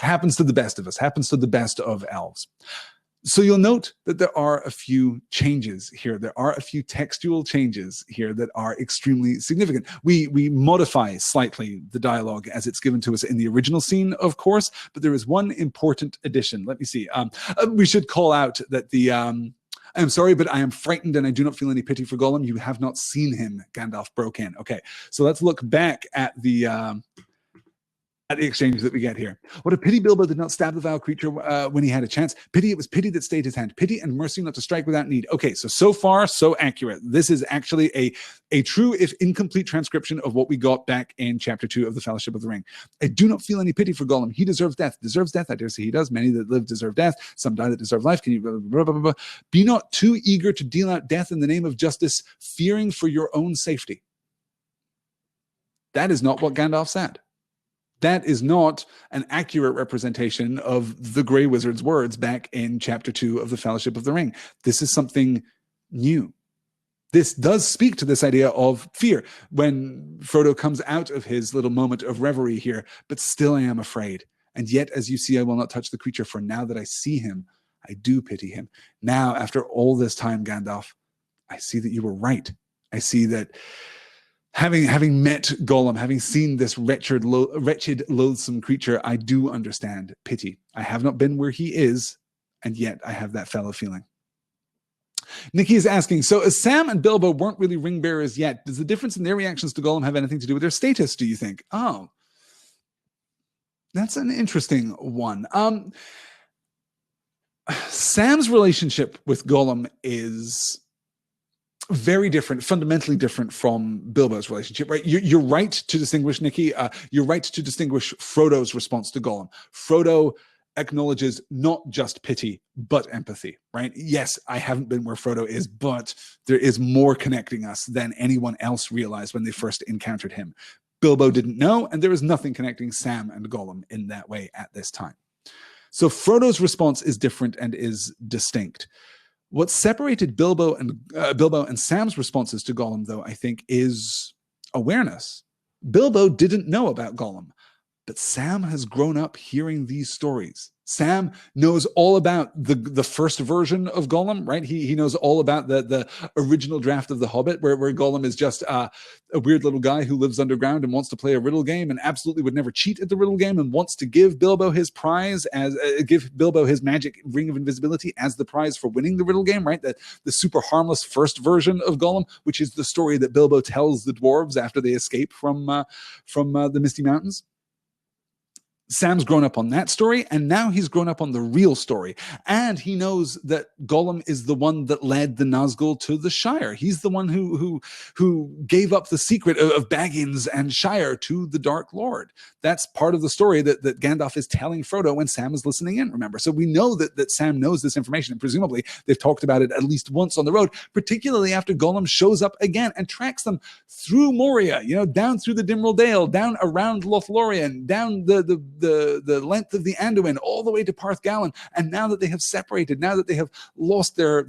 Happens to the best of us, happens to the best of elves. So you'll note that there are a few changes here. There are a few textual changes here that are extremely significant. We modify slightly the dialogue as it's given to us in the original scene, of course, but there is one important addition. Let me see. We should call out that the... I'm sorry, but I am frightened and I do not feel any pity for Gollum. You have not seen him, Gandalf broke in. Okay, so let's look back at the exchange that we get here. What a pity Bilbo did not stab the vile creature when he had a chance. Pity it was pity that stayed his hand. Pity and mercy not to strike without need. Okay, so far, so accurate. This is actually a true, if incomplete, transcription of what we got back in chapter 2 of the Fellowship of the Ring. I do not feel any pity for Gollum. He deserves death. Deserves death, I dare say he does. Many that live deserve death. Some die that deserve life. Can you... Blah, blah, blah, blah. Be not too eager to deal out death in the name of justice, fearing for your own safety. That is not what Gandalf said. That is not an accurate representation of the Grey Wizard's words back in chapter 2 of the Fellowship of the Ring. This is something new. This does speak to this idea of fear when Frodo comes out of his little moment of reverie here, but still I am afraid. And yet, as you see, I will not touch the creature, for now that I see him, I do pity him. Now, after all this time, Gandalf, I see that you were right. I see that having met Gollum, having seen this wretched, loathsome creature, I do understand pity. I have not been where he is, and yet I have that fellow feeling. Nikki is asking, so as Sam and Bilbo weren't really ring bearers yet, does the difference in their reactions to Gollum have anything to do with their status, do you think? Oh, that's an interesting one. Sam's relationship with Gollum is very different, fundamentally different from Bilbo's relationship, right? You're right to distinguish, Nikki. You're right to distinguish Frodo's response to Gollum. Frodo acknowledges not just pity, but empathy, right? Yes, I haven't been where Frodo is, but there is more connecting us than anyone else realized when they first encountered him. Bilbo didn't know, and there is nothing connecting Sam and Gollum in that way at this time. So Frodo's response is different and is distinct. What separated Bilbo and Sam's responses to Gollum, though, I think, is awareness. Bilbo didn't know about Gollum, but Sam has grown up hearing these stories. Sam knows all about the first version of Gollum, right? He knows all about the original draft of The Hobbit, where Gollum is just a weird little guy who lives underground and wants to play a riddle game and absolutely would never cheat at the riddle game and wants to give Bilbo his prize give Bilbo his magic ring of invisibility as the prize for winning the riddle game, right? The super harmless first version of Gollum, which is the story that Bilbo tells the dwarves after they escape from the Misty Mountains. Sam's grown up on that story, and now he's grown up on the real story. And he knows that Gollum is the one that led the Nazgul to the Shire. He's the one who gave up the secret of Baggins and Shire to the Dark Lord. That's part of the story that Gandalf is telling Frodo when Sam is listening in, remember? So we know that Sam knows this information, and presumably they've talked about it at least once on the road, particularly after Gollum shows up again and tracks them through Moria, down through the Dimril Dale, down around Lothlorien, down the length of the Anduin, all the way to Parth Galen. And now that they have separated, now that they have lost their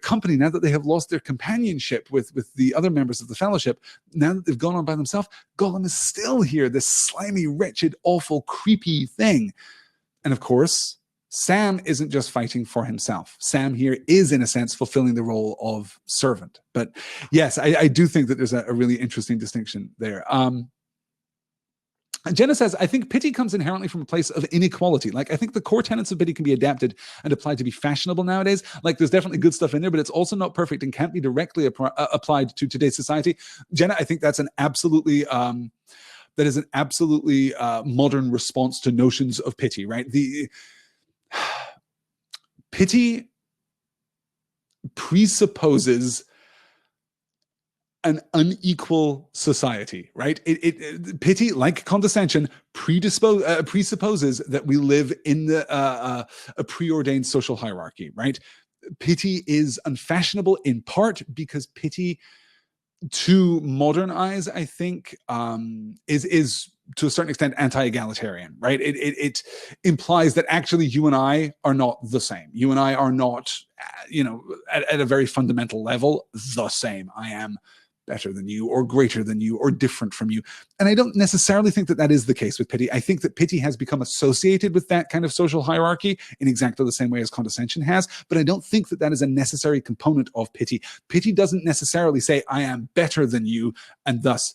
company, now that they have lost their companionship with the other members of the Fellowship, now that they've gone on by themselves, Gollum is still here, this slimy, wretched, awful, creepy thing. And of course, Sam isn't just fighting for himself. Sam here is, in a sense, fulfilling the role of servant. But yes, I do think that there's a really interesting distinction there. Jenna says, I think pity comes inherently from a place of inequality. Like, I think the core tenets of pity can be adapted and applied to be fashionable nowadays. Like, there's definitely good stuff in there, but it's also not perfect and can't be directly applied to today's society. Jenna, I think that's an absolutely modern response to notions of pity, right? The pity presupposes an unequal society, right? Pity, like condescension, presupposes that we live in a preordained social hierarchy, right? Pity is unfashionable in part because pity, to modern eyes, I think, is to a certain extent anti-egalitarian, right? It implies that actually you and I are not the same. You and I are not, at a very fundamental level, the same. I am better than you or greater than you or different from you. And I don't necessarily think that is the case with pity. I think that pity has become associated with that kind of social hierarchy in exactly the same way as condescension has, but I don't think that is a necessary component of pity. Pity doesn't necessarily say, I am better than you, and thus,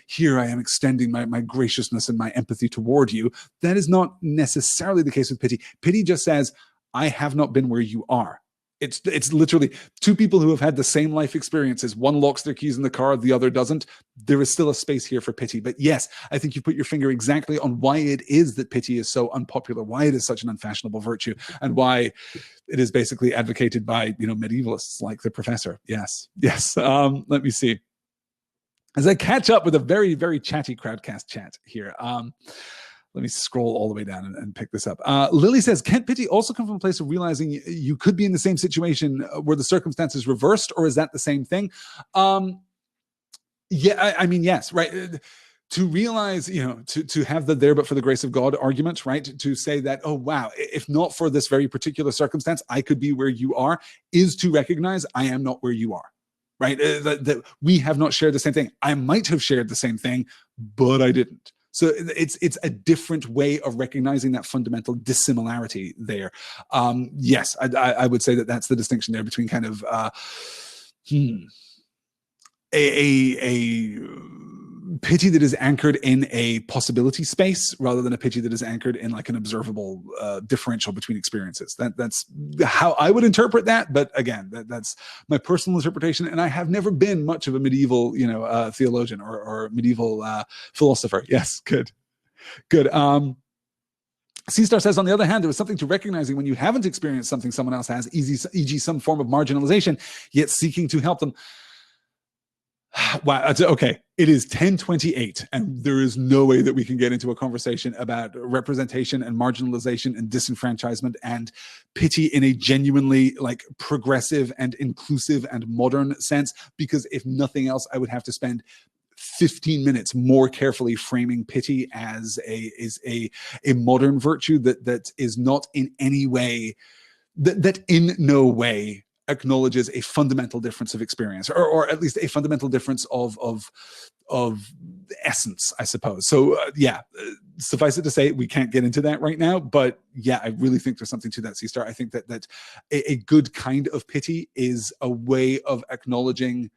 here I am extending my graciousness and my empathy toward you. That is not necessarily the case with pity. Pity just says, I have not been where you are. It's literally two people who have had the same life experiences. One locks their keys in the car, the other doesn't. There is still a space here for pity. But yes, I think you put your finger exactly on why it is that pity is so unpopular, why it is such an unfashionable virtue, and why it is basically advocated by, medievalists like the professor. Yes. Let me see. As I catch up with a very, very chatty Crowdcast chat here. Let me scroll all the way down and pick this up. Lily says, can't pity also come from a place of realizing you could be in the same situation where the circumstances reversed, or is that the same thing? Yeah, I mean, yes, right. To realize, to have the there but for the grace of God argument, right? To say that, oh, wow, if not for this very particular circumstance, I could be where you are, is to recognize I am not where you are, right? That we have not shared the same thing. I might have shared the same thing, but I didn't. So it's a different way of recognizing that fundamental dissimilarity there. Yes, I would say that's the distinction there between kind of a pity that is anchored in a possibility space rather than a pity that is anchored in like an observable differential between experiences. That's how I would interpret that. But again, that's my personal interpretation. And I have never been much of a medieval, theologian or medieval philosopher. Yes, good. Seastar says, on the other hand, there was something to recognizing when you haven't experienced something someone else has, e.g. some form of marginalization, yet seeking to help them. Wow. Okay. It is 10:28, and there is no way that we can get into a conversation about representation and marginalization and disenfranchisement and pity in a genuinely like progressive and inclusive and modern sense, because if nothing else, I would have to spend 15 minutes more carefully framing pity as a modern virtue that is not in any way, that in no way acknowledges a fundamental difference of experience, or at least a fundamental difference of essence, I suppose. So suffice it to say, we can't get into that right now, but yeah, I really think there's something to that, Seastar. I think that a good kind of pity is a way of acknowledging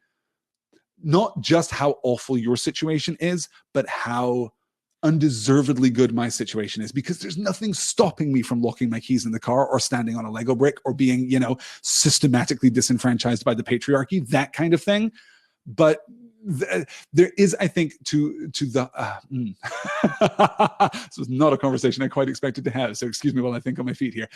not just how awful your situation is, but how undeservedly good my situation is, because there's nothing stopping me from locking my keys in the car or standing on a Lego brick or being, systematically disenfranchised by the patriarchy, that kind of thing. But there is, I think, to the this was not a conversation I quite expected to have, so excuse me while I think on my feet here.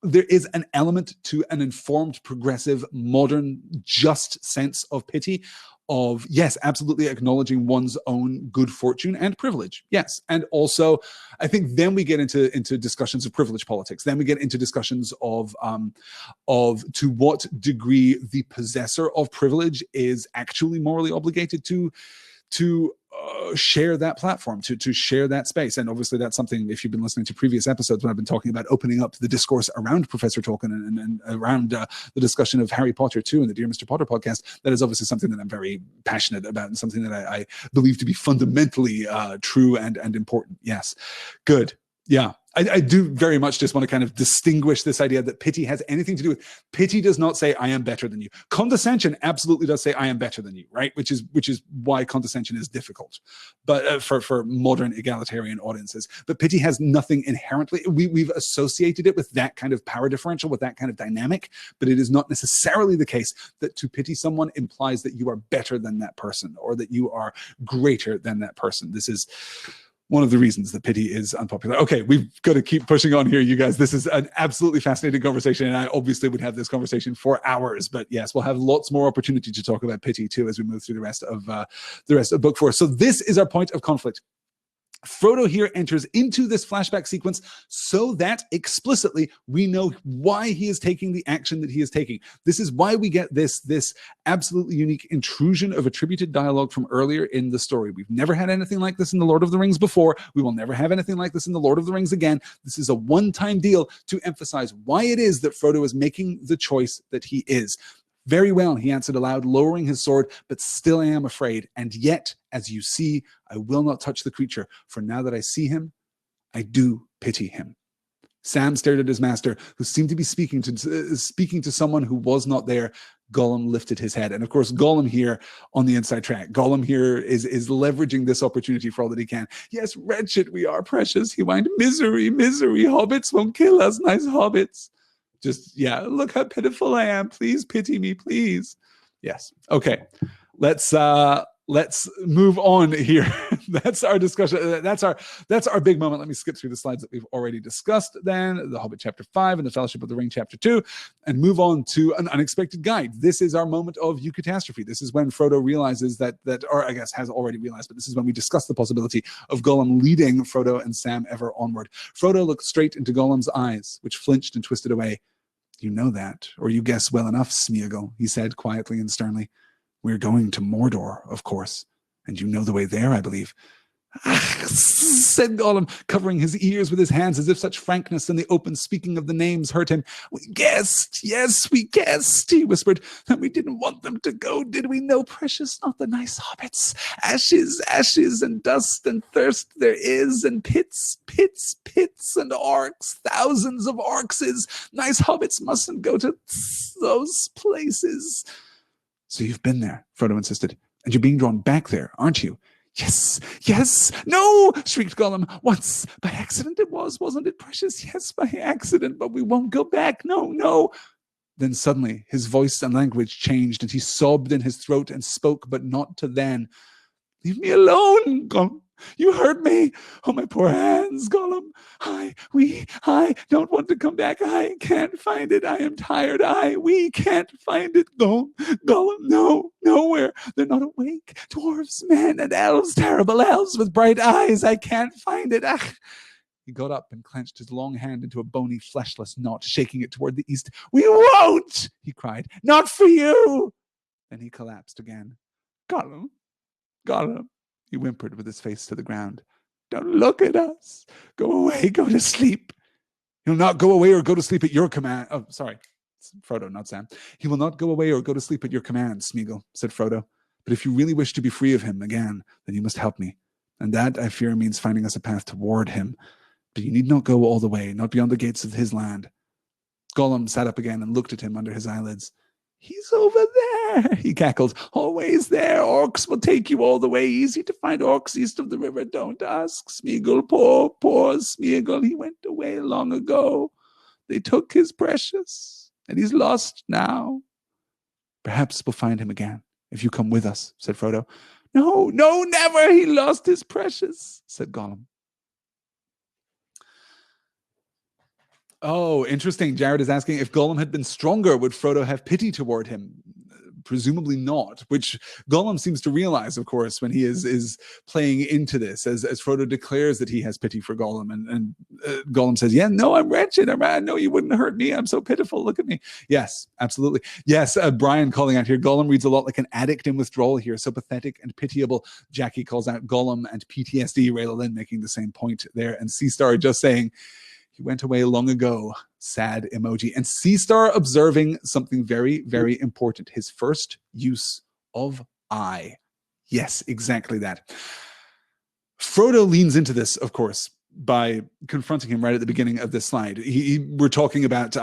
There is an element to an informed, progressive, modern, just sense of pity, of, yes, absolutely acknowledging one's own good fortune and privilege. Yes. And also, I think then we get into discussions of privilege politics. Then we get into discussions of to what degree the possessor of privilege is actually morally obligated to share that platform, to share that space. And obviously that's something, if you've been listening to previous episodes when I've been talking about opening up the discourse around Professor Tolkien and around the discussion of Harry Potter too in the Dear Mr. Potter podcast, that is obviously something that I'm very passionate about and something that I believe to be fundamentally true and important. Yes. Good. Yeah. I do very much just want to kind of distinguish this idea that pity has anything to do with, pity does not say I am better than you. Condescension absolutely does say I am better than you, right? Which is why condescension is difficult, but for modern egalitarian audiences. But pity has nothing inherently, we've associated it with that kind of power differential, with that kind of dynamic, but it is not necessarily the case that to pity someone implies that you are better than that person or that you are greater than that person. This is one of the reasons that pity is unpopular. Okay, we've got to keep pushing on here, you guys. This is an absolutely fascinating conversation, and I obviously would have this conversation for hours. But yes, we'll have lots more opportunity to talk about pity too as we move through the rest of book 4. So this is our point of conflict. Frodo here enters into this flashback sequence so that explicitly we know why he is taking the action that he is taking. This is why we get this absolutely unique intrusion of attributed dialogue from earlier in the story. We've never had anything like this in The Lord of the Rings before. We will never have anything like this in The Lord of the Rings again. This is a one-time deal to emphasize why it is that Frodo is making the choice that he is. Very well, he answered aloud, lowering his sword, but still I am afraid. And yet, as you see, I will not touch the creature, for now that I see him, I do pity him. Sam stared at his master, who seemed to be speaking to someone who was not there. Gollum lifted his head. And of course, Gollum here on the inside track. Gollum here is leveraging this opportunity for all that he can. Yes, wretched we are, precious, he whined. Misery, misery, hobbits won't kill us, nice hobbits. Just, yeah, look how pitiful I am. Please pity me, please. Yes. Okay. Let's move on here. That's our discussion. That's our big moment. Let me skip through the slides that we've already discussed then, The Hobbit chapter 5 and The Fellowship of the Ring chapter 2, and move on to an unexpected guide. This is our moment of eucatastrophe. This is when Frodo realizes that, or I guess has already realized, but this is when we discuss the possibility of Gollum leading Frodo and Sam ever onward. Frodo looked straight into Gollum's eyes, which flinched and twisted away. You know that, or you guess well enough, Sméagol, he said quietly and sternly. We're going to Mordor, of course, and you know the way there, I believe. Said Gollum, covering his ears with his hands as if such frankness and the open speaking of the names hurt him. We guessed, yes, we guessed, he whispered, that we didn't want them to go, did we? No, precious, not the nice hobbits. Ashes, ashes, and dust and thirst there is, and pits, pits, pits, and orcs, thousands of orcses. Nice hobbits mustn't go to those places. So you've been there, Frodo insisted, and you're being drawn back there, aren't you? Yes, yes, no, shrieked Gollum. Once, by accident it was, wasn't it, precious? Yes, by accident, but we won't go back. No, no. Then suddenly his voice and language changed, and he sobbed in his throat and spoke, but not to then. Leave me alone, Gollum. You hurt me. Oh, my poor hands, Gollum. I don't want to come back. I can't find it. I am tired. We can't find it. Gollum, no, nowhere. They're not awake. Dwarves, men, and elves, terrible elves with bright eyes. I can't find it. Ah. He got up and clenched his long hand into a bony, fleshless knot, shaking it toward the east. We won't, he cried. Not for you. Then he collapsed again. Gollum, he whimpered with his face to the ground. Don't look at us. Go away, go to sleep. He'll not go away or go to sleep at your command. Oh, sorry. It's Frodo, not Sam. He will not go away or go to sleep at your command, Sméagol, said Frodo. But if you really wish to be free of him again, then you must help me. And that, I fear, means finding us a path toward him. But you need not go all the way, not beyond the gates of his land. Gollum sat up again and looked at him under his eyelids. He's over there, he cackled. Always there. Orcs will take you all the way. Easy to find orcs east of the river. Don't ask, Sméagol. Poor Sméagol. He went away long ago. They took his precious, and he's lost now. Perhaps we'll find him again, if you come with us, said Frodo. No, never. He lost his precious, said Gollum. Oh, interesting. Jared is asking if Gollum had been stronger, would Frodo have pity toward him? Presumably not, which Gollum seems to realize, of course, when he is playing into this, as Frodo declares that he has pity for Gollum. And Gollum says, yeah, no, I'm wretched. I know you wouldn't hurt me. I'm so pitiful. Look at me. Yes, absolutely. Yes, Brian calling out here, Gollum reads a lot like an addict in withdrawal here, so pathetic and pitiable. Jackie calls out Gollum and PTSD, Rayla Lynn making the same point there. And Seastar just saying, he went away long ago, sad emoji. And Seastar observing something very, very important. His first use of I. Yes, exactly that. Frodo leans into this, of course, by confronting him right at the beginning of this slide. We're talking about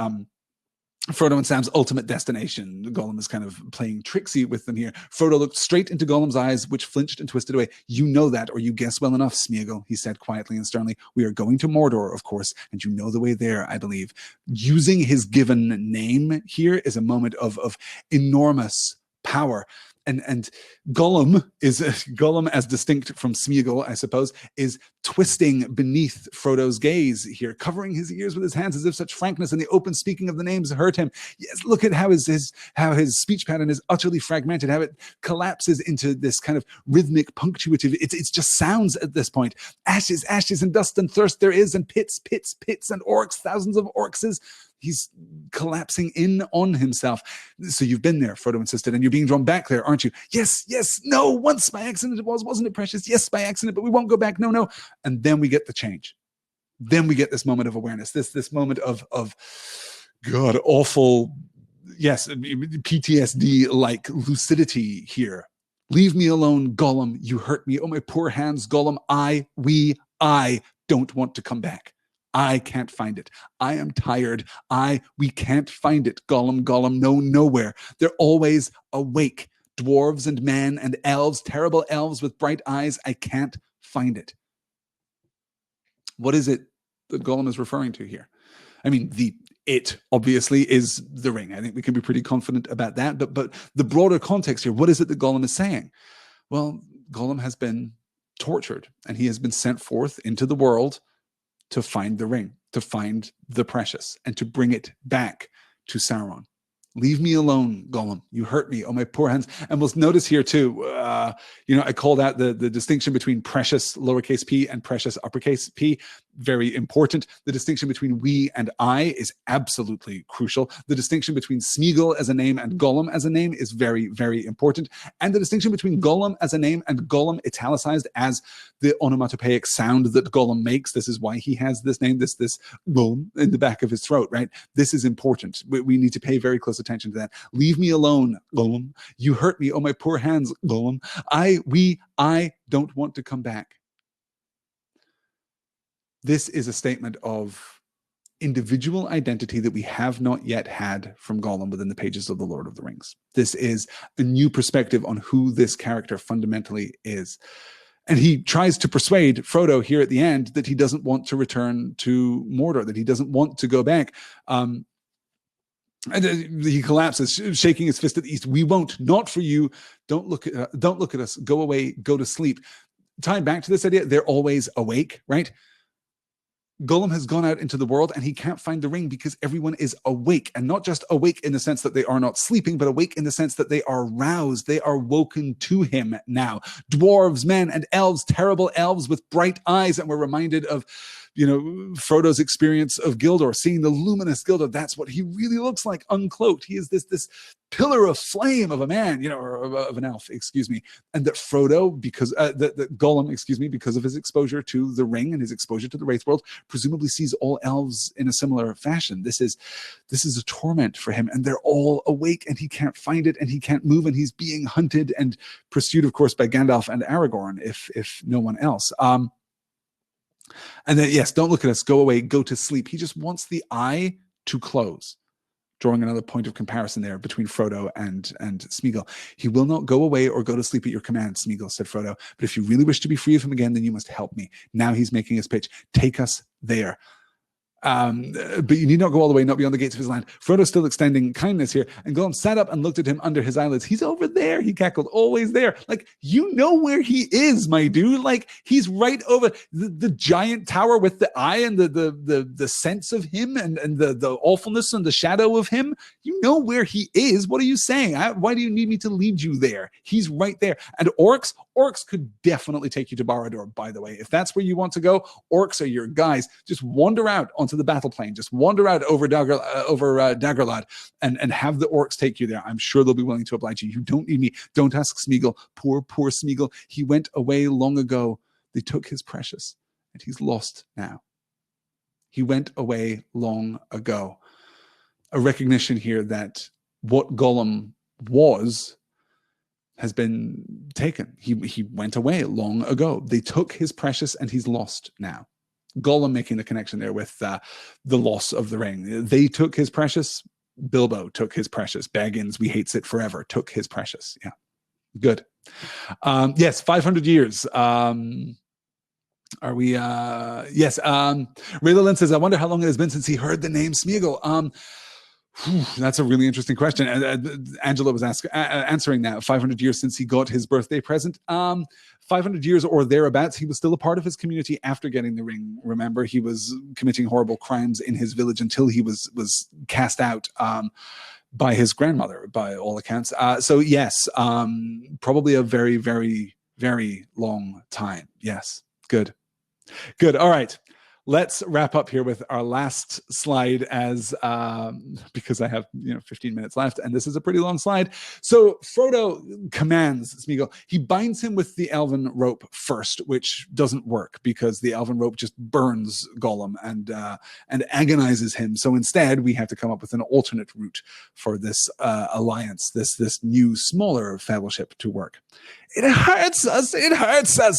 Frodo and Sam's ultimate destination. Gollum is kind of playing tricksy with them here. Frodo looked straight into Gollum's eyes, which flinched and twisted away. You know that, or you guess well enough, Sméagol, he said quietly and sternly. We are going to Mordor, of course, and you know the way there, I believe. Using his given name here is a moment of enormous power. And Gollum as distinct from Sméagol, I suppose, is twisting beneath Frodo's gaze here, covering his ears with his hands as if such frankness and the open speaking of the names hurt him. Yes, look at how his speech pattern is utterly fragmented, how it collapses into this kind of rhythmic punctuative. It's just sounds at this point. Ashes, ashes, and dust and thirst there is, and pits, pits, pits, and orcs, thousands of orcses. He's collapsing in on himself. So you've been there, Frodo insisted, and you're being drawn back there, aren't you? Yes, no, once by accident it wasn't it, precious? Yes, by accident, but we won't go back. No. And then we get the change. Then we get this moment of awareness, this moment of God, awful, yes, PTSD-like lucidity here. Leave me alone, Gollum. You hurt me. Oh, my poor hands, Gollum. I don't want to come back. I can't find it. I am tired. We can't find it. Gollum, no, nowhere. They're always awake. Dwarves and men and elves, terrible elves with bright eyes. I can't find it. What is it that Gollum is referring to here? I mean, it obviously is the ring. I think we can be pretty confident about that. But the broader context here, what is it that Gollum is saying? Well, Gollum has been tortured and he has been sent forth into the world to find the ring, to find the precious, and to bring it back to Sauron. Leave me alone, Gollum. You hurt me. Oh, my poor hands. And we'll notice here too, I called out the distinction between precious lowercase p and precious uppercase p. Very important. The distinction between we and I is absolutely crucial. The distinction between Sméagol as a name and Gollum as a name is very, very important. And the distinction between Gollum as a name and Gollum italicized as the onomatopoeic sound that Gollum makes. This is why he has this name, this Gollum in the back of his throat, right? This is important. We need to pay very close attention to that. Leave me alone, Gollum. You hurt me. Oh, my poor hands, Gollum. I don't want to come back. This is a statement of individual identity that we have not yet had from Gollum within the pages of The Lord of the Rings. This is a new perspective on who this character fundamentally is. And he tries to persuade Frodo here at the end that he doesn't want to return to Mordor, that he doesn't want to go back. And he collapses, shaking his fist at the east. We won't, not for you. Don't look at us. Go away, go to sleep. Tying back to this idea, they're always awake, right? Gollum has gone out into the world and he can't find the ring because everyone is awake, and not just awake in the sense that they are not sleeping, but awake in the sense that they are roused. They are woken to him now. Dwarves, men, and elves, terrible elves with bright eyes. And we're reminded of, Frodo's experience of Gildor, seeing the luminous Gildor. That's what he really looks like, uncloaked. He is this pillar of flame of a man, or of an elf, excuse me. And that Frodo, because that Gollum, excuse me, because of his exposure to the ring and his exposure to the Wraith world, presumably sees all elves in a similar fashion. This is a torment for him, and they're all awake, and he can't find it, and he can't move, and he's being hunted and pursued, of course, by Gandalf and Aragorn, if no one else. And then, yes, don't look at us, go away, go to sleep. He just wants the eye to close. Drawing another point of comparison there between Frodo and Sméagol. He will not go away or go to sleep at your command, Sméagol, said Frodo. But if you really wish to be free of him again, then you must help me. Now he's making his pitch. Take us there. But you need not go all the way, not beyond the gates of his land. Frodo still extending kindness here, and Gollum sat up and looked at him under his eyelids. He's over there, he cackled, always there. Like, you know where he is, my dude. Like, he's right over the giant tower with the eye and the sense of him and the awfulness and the shadow of him. You know where he is. What are you saying? Why do you need me to lead you there? He's right there. And orcs could definitely take you to Barad-dûr, by the way. If that's where you want to go, orcs are your guys. Just wander out onto the battle plane. Just wander out over Dagorlad and have the orcs take you there. I'm sure they'll be willing to oblige you. You don't need me. Don't ask Sméagol. Poor Sméagol. He went away long ago. They took his precious, and he's lost now. He went away long ago. A recognition here that what Gollum was has been taken. He went away long ago. They took his precious, and he's lost now. Gollum making the connection there with the loss of the ring. They took his precious. Bilbo took his precious. Baggins, we hates it forever, took his precious. Yeah, good. Yes, 500 years. Are we? Yes. Rayla Lynn says, I wonder how long it has been since he heard the name Sméagol. That's a really interesting question. Angela was answering that. 500 years since he got his birthday present. 500 years or thereabouts. He was still a part of his community after getting the ring. Remember, he was committing horrible crimes in his village until he was cast out by his grandmother, by all accounts. So yes, probably a very, very, very long time. Yes, good. All right. Let's wrap up here with our last slide because I have 15 minutes left, and this is a pretty long slide. So Frodo commands Sméagol. He binds him with the elven rope first, which doesn't work because the elven rope just burns Gollum and agonizes him. So instead, we have to come up with an alternate route for this alliance, this new, smaller fellowship to work. It hurts us,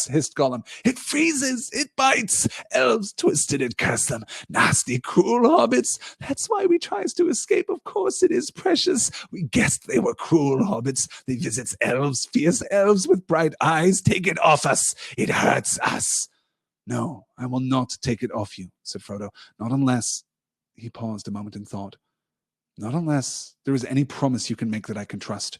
hissed Gollum. It freezes, it bites. Elves twisted it, curse them. Nasty, cruel hobbits. That's why we tries to escape. Of course it is precious. We guessed they were cruel hobbits. They visits elves, fierce elves with bright eyes. Take it off us. It hurts us. No, I will not take it off you, said Frodo. Not unless, he paused a moment in thought, not unless there is any promise you can make that I can trust.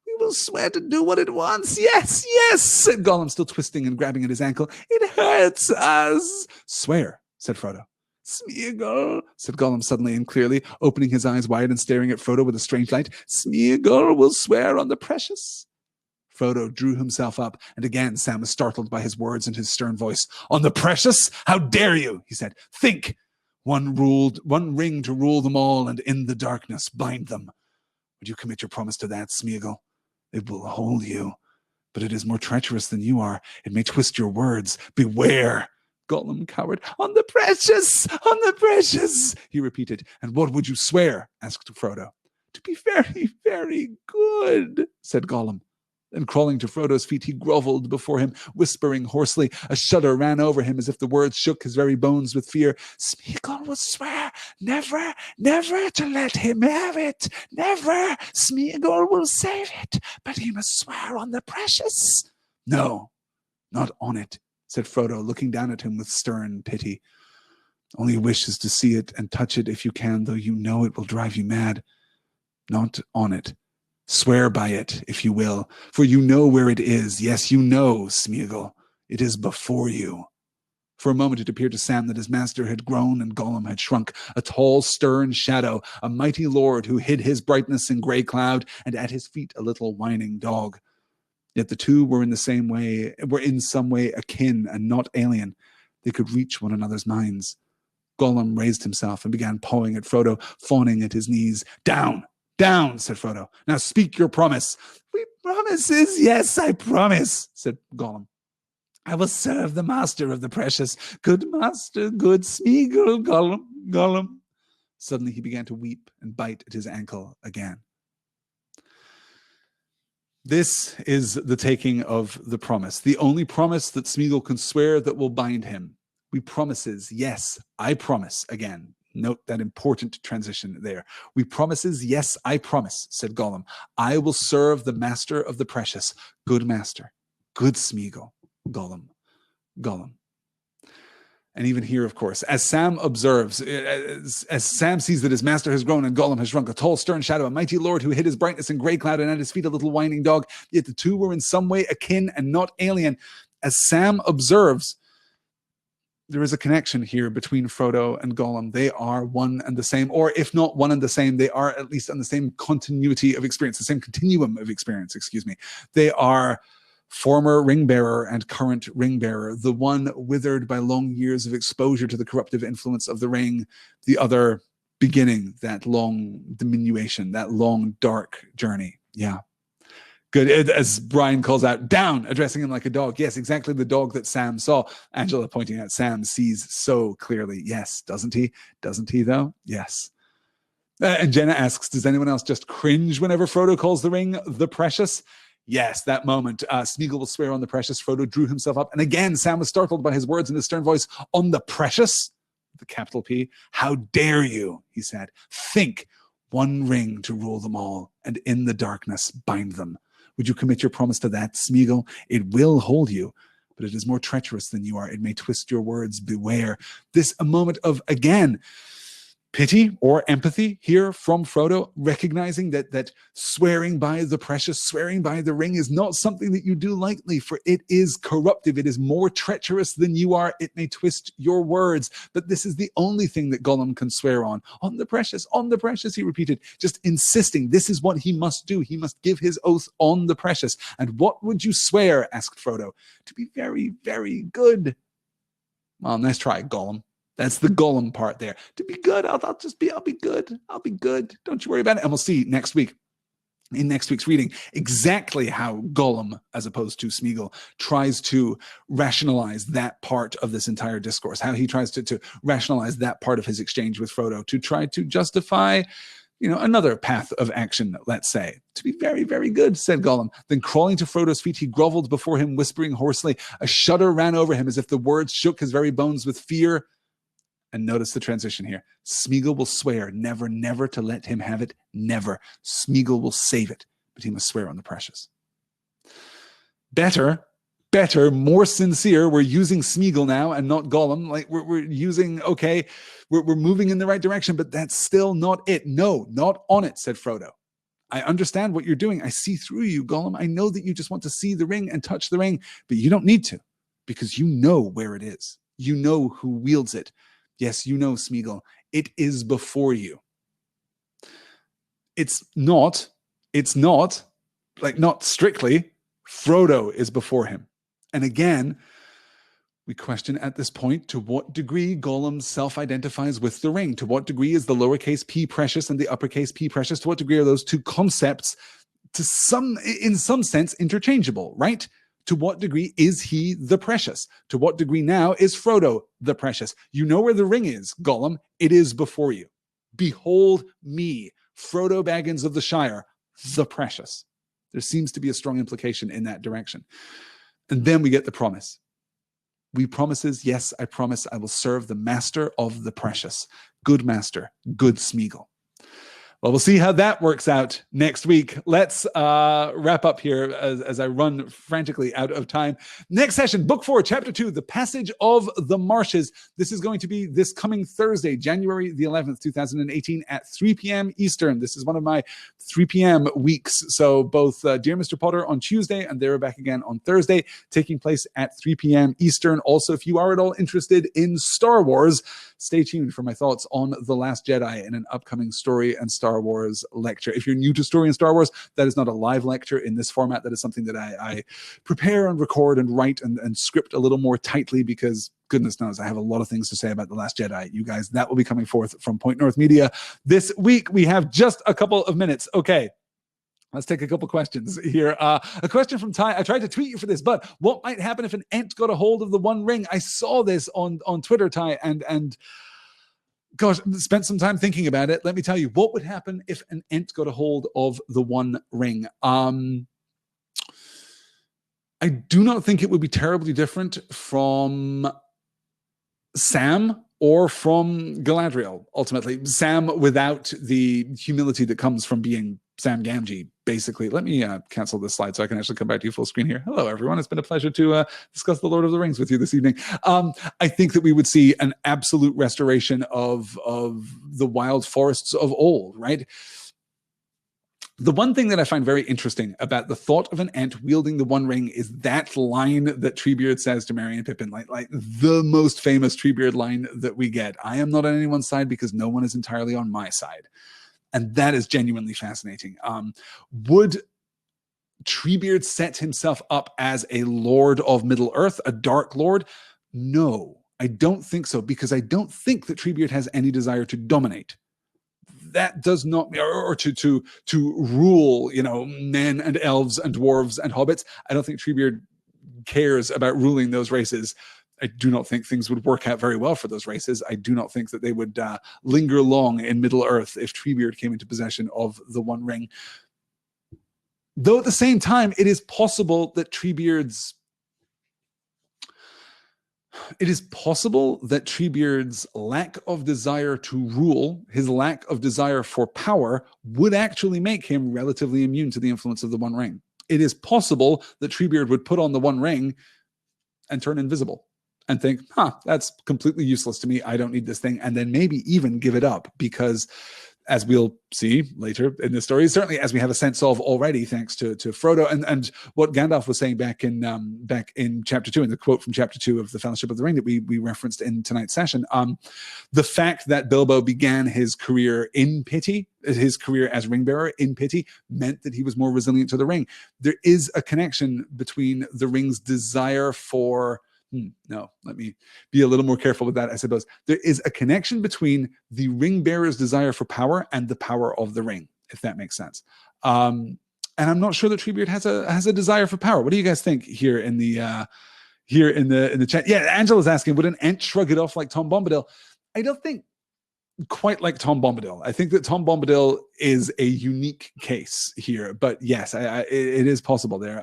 We will swear to do what it wants. Yes, said Gollum, still twisting and grabbing at his ankle. It hurts us. Swear, said Frodo. Sméagol, said Gollum suddenly and clearly, opening his eyes wide and staring at Frodo with a strange light. Sméagol will swear on the precious. Frodo drew himself up, and again Sam was startled by his words and his stern voice. On the precious? How dare you, he said. Think. One ring to rule them all, and in the darkness bind them. Would you commit your promise to that, Sméagol? It will hold you, but it is more treacherous than you are. It may twist your words. Beware. Gollum cowered. On the precious, he repeated. And what would you swear? Asked Frodo. To be very, very good, said Gollum. And crawling to Frodo's feet, he groveled before him, whispering hoarsely. A shudder ran over him as if the words shook his very bones with fear. Sméagol will swear never, never to let him have it. Never. Sméagol will save it, but he must swear on the precious. No, not on it, said Frodo, looking down at him with stern pity. Only wish is to see it and touch it if you can, though you know it will drive you mad. Not on it. Swear by it, if you will, for you know where it is. Yes, you know, Sméagol. It is before you. For a moment it appeared to Sam that his master had grown and Gollum had shrunk, a tall, stern shadow, a mighty lord who hid his brightness in grey cloud, and at his feet a little whining dog. Yet the two were in some way akin and not alien. They could reach one another's minds. Gollum raised himself and began pawing at Frodo, fawning at his knees. Down, down, said Frodo. Now speak your promise. We promises, yes, I promise, said Gollum. I will serve the master of the precious. Good master, good Sméagol, Gollum. Suddenly he began to weep and bite at his ankle again. This is the taking of the promise, the only promise that Sméagol can swear that will bind him. We promises, yes, I promise. Again, note that important transition there. We promises, yes, I promise, said Gollum. I will serve the master of the precious. Good master, good Sméagol. Gollum. And even here, of course, as Sam observes, as Sam sees that his master has grown and Gollum has shrunk, a tall, stern shadow, a mighty lord who hid his brightness in grey cloud, and at his feet a little whining dog, yet the two were in some way akin and not alien. As Sam observes, there is a connection here between Frodo and Gollum. They are one and the same, or if not one and the same, they are at least on the same continuity of experience, the same continuum of experience, They are former ring bearer and current ring bearer, the one withered by long years of exposure to the corruptive influence of the ring, the other beginning that long diminution, that long dark journey. Yeah. Good. As Brian calls out, down, addressing him like a dog. Yes, exactly the dog that Sam saw. Angela pointing out Sam sees so clearly. Yes, doesn't he? Doesn't he, though? Yes. And Jenna asks, does anyone else just cringe whenever Frodo calls the ring the precious? Yes, that moment. Sméagol will swear on the precious. Frodo drew himself up. And again, Sam was startled by his words in his stern voice. On the precious? The capital P. How dare you, he said. Think, one ring to rule them all, and in the darkness bind them. Would you commit your promise to that, Sméagol? It will hold you, but it is more treacherous than you are. It may twist your words. Beware. This a moment of, again, pity or empathy here from Frodo, recognizing that swearing by the precious, swearing by the ring is not something that you do lightly, for it is corruptive. It is more treacherous than you are. It may twist your words, but this is the only thing that Gollum can swear on. On the precious, he repeated, just insisting this is what he must do. He must give his oath on the precious. And what would you swear, asked Frodo? To be very, very good. Well, nice try, Gollum. That's the Gollum part there. To be good, I'll be good. I'll be good. Don't you worry about it. And we'll see next week, in next week's reading, exactly how Gollum, as opposed to Sméagol, tries to rationalize that part of this entire discourse, how he tries to rationalize that part of his exchange with Frodo, to try to justify, another path of action, let's say. To be very, very good, said Gollum. Then crawling to Frodo's feet, he groveled before him, whispering hoarsely. A shudder ran over him as if the words shook his very bones with fear. And notice the transition here. Sméagol will swear never, never to let him have it. Never. Sméagol will save it, but he must swear on the precious. Better, more sincere. We're using Sméagol now and not Gollum. Like we're using, okay, we're moving in the right direction, but that's still not it. No, not on it, said Frodo. I understand what you're doing. I see through you, Gollum. I know that you just want to see the ring and touch the ring, but you don't need to, because you know where it is. You know who wields it. Yes, you know, Sméagol, it is before you. It's not, like not strictly, Frodo is before him. And again, we question at this point to what degree Gollum self-identifies with the ring. To what degree is the lowercase p precious and the uppercase p precious? To what degree are those two concepts in some sense interchangeable, right? To what degree is he the precious? To what degree now is Frodo the precious? You know where the ring is, Gollum. It is before you. Behold me, Frodo Baggins of the Shire, the precious. There seems to be a strong implication in that direction. And then we get the promise. We promises, yes, I promise I will serve the master of the precious. Good master, good Sméagol. Well, we'll see how that works out next week. Let's wrap up here as I run frantically out of time. Next session, Book 4, Chapter 2, The Passage of the Marshes. This is going to be this coming Thursday, January the 11th, 2018 at 3 p.m. Eastern. This is one of my 3 p.m. weeks. So both Dear Mr. Potter on Tuesday and They're Back Again on Thursday, taking place at 3 p.m. Eastern. Also, if you are at all interested in Star Wars, stay tuned for my thoughts on The Last Jedi in an upcoming story and Star Wars lecture. If you're new to story and Star Wars, that is not a live lecture in this format. That is something that I prepare and record and write and script a little more tightly because goodness knows I have a lot of things to say about The Last Jedi. You guys, that will be coming forth from Point North Media this week. We have just a couple of minutes. Okay. Let's take a couple questions here. A question from Ty. I tried to tweet you for this, but what might happen if an Ent got a hold of the One Ring? I saw this on Twitter, Ty, and gosh, spent some time thinking about it. Let me tell you, what would happen if an Ent got a hold of the One Ring? I do not think it would be terribly different from Sam or from Galadriel, ultimately. Sam without the humility that comes from being Sam Gamgee, basically. Let me cancel this slide so I can actually come back to you full screen here. Hello, everyone. It's been a pleasure to discuss The Lord of the Rings with you this evening. I think that we would see an absolute restoration of the wild forests of old, right? The one thing that I find very interesting about the thought of an Ent wielding the One Ring is that line that Treebeard says to Merry and Pippin, like the most famous Treebeard line that we get. I am not on anyone's side because no one is entirely on my side. And that is genuinely fascinating. Would Treebeard set himself up as a Lord of Middle-earth, a Dark Lord? No, I don't think so, because I don't think that Treebeard has any desire to dominate. That does not, or to rule, men and elves and dwarves and hobbits. I don't think Treebeard cares about ruling those races. I do not think things would work out very well for those races. I do not think that they would linger long in Middle-earth if Treebeard came into possession of the One Ring. Though at the same time, it is possible that Treebeard's lack of desire to rule, his lack of desire for power, would actually make him relatively immune to the influence of the One Ring. It is possible that Treebeard would put on the One Ring and turn invisible and think, that's completely useless to me. I don't need this thing. And then maybe even give it up because, as we'll see later in the story, certainly as we have a sense of already, thanks to Frodo and what Gandalf was saying back in Chapter 2, in the quote from Chapter 2 of the Fellowship of the Ring that we referenced in tonight's session, the fact that Bilbo began his career in pity, his career as ring-bearer in pity, meant that he was more resilient to the ring. There is a connection between the ring's desire for... No, let me be a little more careful with that, I suppose. There is a connection between the ring bearer's desire for power and the power of the ring, if that makes sense. And I'm not sure that Treebeard has a desire for power. What do you guys think here in the chat? Yeah, Angela's asking, would an Ent shrug it off like Tom Bombadil? I don't think quite like Tom Bombadil. I think that Tom Bombadil is a unique case here, but yes, it is possible there.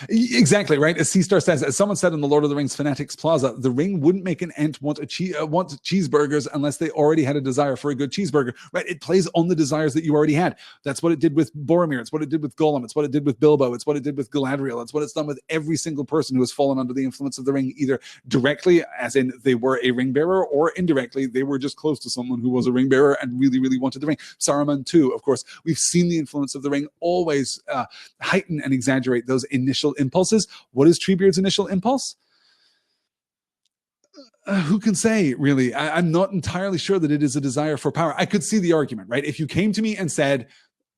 Exactly, right? As C-Star says, as someone said in the Lord of the Rings Fanatics Plaza, the ring wouldn't make an Ent want cheeseburgers unless they already had a desire for a good cheeseburger, right? It plays on the desires that you already had. That's what it did with Boromir. It's what it did with Gollum. It's what it did with Bilbo. It's what it did with Galadriel. It's what it's done with every single person who has fallen under the influence of the ring, either directly, as in they were a ring bearer, or indirectly, they were just close to someone who was a ring bearer and really, really wanted the ring. Saruman too, of course. We've seen the influence of the ring always heighten and exaggerate those initial impulses. What is Treebeard's initial impulse? Who can say, really? I'm not entirely sure that it is a desire for power. I could see the argument, right? If you came to me and said,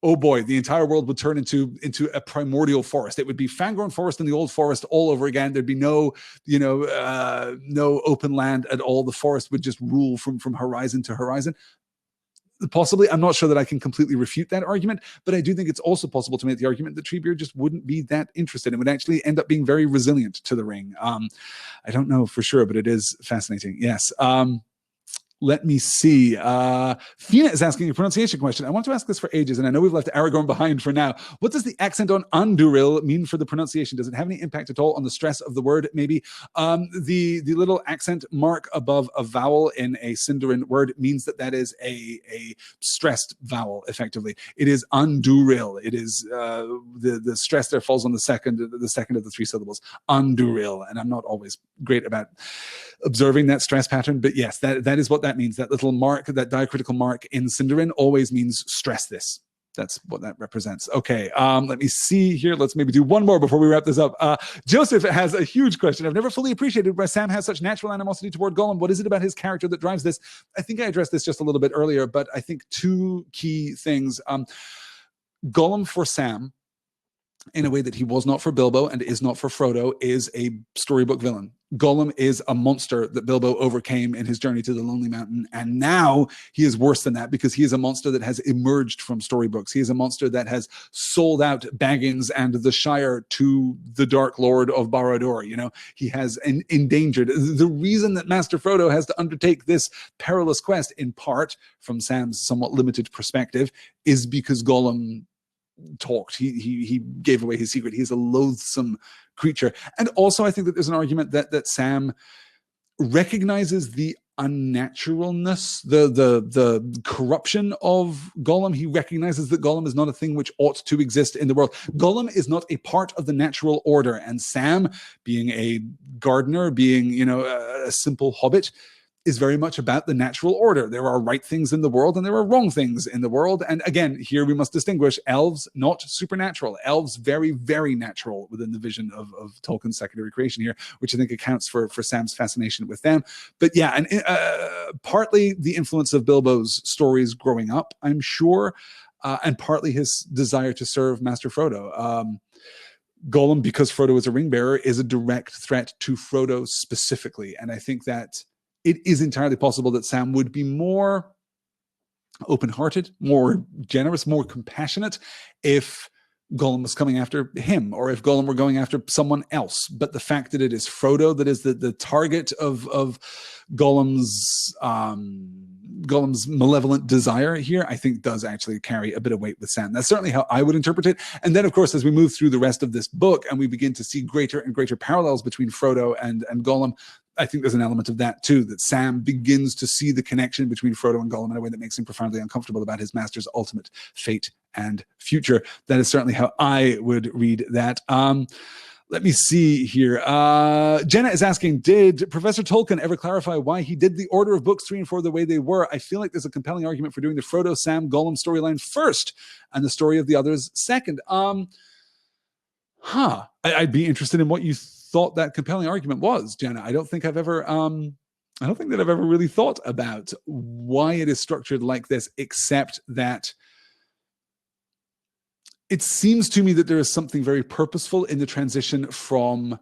oh boy, the entire world would turn into a primordial forest. It would be Fangorn Forest and the Old Forest all over again. There'd be no open land at all. The forest would just rule from horizon to horizon. Possibly, I'm not sure that I can completely refute that argument, but I do think it's also possible to make the argument that Treebeard just wouldn't be that interested and would actually end up being very resilient to the ring. I don't know for sure, but it is fascinating. Yes. Let me see. Fina is asking a pronunciation question. I want to ask this for ages, and I know we've left Aragorn behind for now. What does the accent on Anduril mean for the pronunciation? Does it have any impact at all on the stress of the word? Maybe the little accent mark above a vowel in a Sindarin word means that is a stressed vowel. Effectively, it is Anduril. It is the stress there falls on the second of the three syllables. Anduril, and I'm not always great about observing that stress pattern, but yes, that is what that means. That little mark, that diacritical mark in Sindarin always means stress this. That's what that represents. Okay, let me see here. Let's maybe do one more before we wrap this up. Joseph has a huge question. I've never fully appreciated why Sam has such natural animosity toward Gollum. What is it about his character that drives this? I think I addressed this just a little bit earlier, but I think two key things. Gollum for Sam, in a way that he was not for Bilbo and is not for Frodo, is a storybook villain. Gollum is a monster that Bilbo overcame in his journey to the Lonely Mountain, and now he is worse than that because he is a monster that has emerged from storybooks. He is a monster that has sold out Baggins and the Shire to the Dark Lord of Barad-dûr. You know, he has endangered. The reason that Master Frodo has to undertake this perilous quest, in part from Sam's somewhat limited perspective, is because Gollum talked. He gave away his secret. He's a loathsome creature. And also I think that there's an argument that Sam recognizes the unnaturalness, the corruption of Gollum. He recognizes that Gollum is not a thing which ought to exist in the world. Gollum is not a part of the natural order, and Sam, being a gardener, being, you know, a simple hobbit, is very much about the natural order. There are right things in the world and there are wrong things in the world. And again, here we must distinguish elves, not supernatural. Elves, very, very natural within the vision of Tolkien's secondary creation here, which I think accounts for Sam's fascination with them. But yeah, and partly the influence of Bilbo's stories growing up, I'm sure, and partly his desire to serve Master Frodo. Gollum, because Frodo is a ring bearer, is a direct threat to Frodo specifically. And I think that it is entirely possible that Sam would be more open-hearted, more generous, more compassionate if Gollum was coming after him, or if Gollum were going after someone else. But the fact that it is Frodo that is the target of Gollum's malevolent desire here, I think does actually carry a bit of weight with Sam. That's certainly how I would interpret it. And then, of course, as we move through the rest of this book and we begin to see greater and greater parallels between Frodo and Gollum, I think there's an element of that too, that Sam begins to see the connection between Frodo and Gollum in a way that makes him profoundly uncomfortable about his master's ultimate fate and future. That is certainly how I would read that. Let me see here. Jenna is asking, did Professor Tolkien ever clarify why he did the order of books 3 and 4 the way they were? I feel like there's a compelling argument for doing the Frodo, Sam, Gollum storyline first and the story of the others second. I'd be interested in what you thought that compelling argument was, Jenna. I don't think I've ever really thought about why it is structured like this, except that it seems to me that there is something very purposeful in the transition from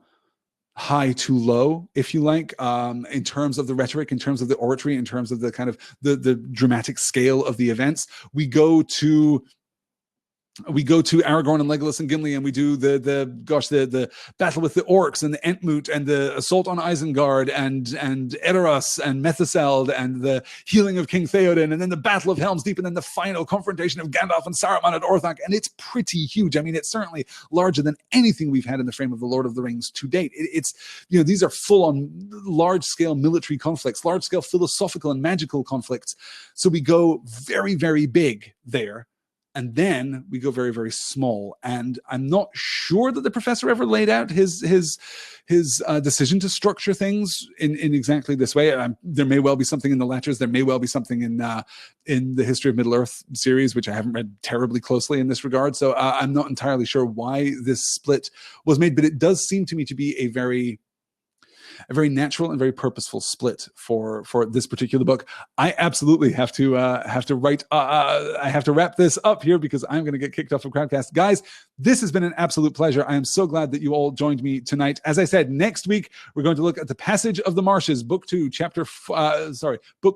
high to low, if you like, in terms of the rhetoric, in terms of the oratory, in terms of the kind of the dramatic scale of the events. We go to Aragorn and Legolas and Gimli, and we do the battle with the orcs and the Entmoot and the assault on Isengard and Edoras and Methuseld and the healing of King Theoden, and then the battle of Helm's Deep, and then the final confrontation of Gandalf and Saruman at Orthanc. And it's pretty huge. I mean, it's certainly larger than anything we've had in the frame of the Lord of the Rings to date. It's, you know, these are full-on large-scale military conflicts, large-scale philosophical and magical conflicts. So we go very, very big there. And then we go very, very small. And I'm not sure that the professor ever laid out his decision to structure things in exactly this way. There may well be something in the letters. There may well be something in the History of Middle-earth series, which I haven't read terribly closely in this regard. So I'm not entirely sure why this split was made. But it does seem to me to be a very natural and very purposeful split for this particular book. I absolutely have to wrap this up here because I'm going to get kicked off of Crowdcast. Guys, this has been an absolute pleasure. I am so glad that you all joined me tonight. As I said, next week we're going to look at The Passage of the Marshes, book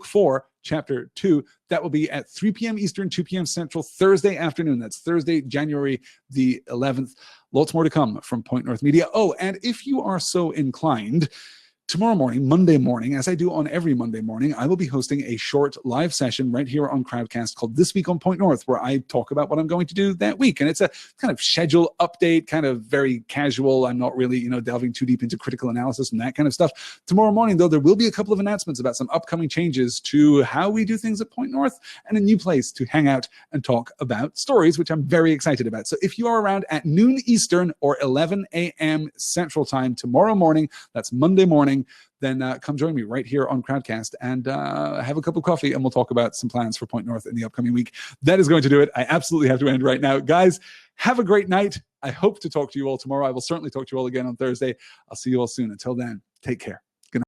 4, chapter 2. That will be at 3 p.m. Eastern, 2 p.m. Central, Thursday afternoon. That's Thursday, January the 11th. Lots more to come from Point North Media. Oh, and if you are so inclined, tomorrow morning, Monday morning, as I do on every Monday morning, I will be hosting a short live session right here on Crowdcast called This Week on Point North, where I talk about what I'm going to do that week. And it's a kind of schedule update, kind of very casual. I'm not really, delving too deep into critical analysis and that kind of stuff. Tomorrow morning, though, there will be a couple of announcements about some upcoming changes to how we do things at Point North and a new place to hang out and talk about stories, which I'm very excited about. So if you are around at noon Eastern or 11 a.m. Central Time tomorrow morning, that's Monday morning, then come join me right here on Crowdcast and have a cup of coffee, and we'll talk about some plans for Point North in the upcoming week. That is going to do it. I absolutely have to end right now. Guys, have a great night. I hope to talk to you all tomorrow. I will certainly talk to you all again on Thursday. I'll see you all soon. Until then, take care.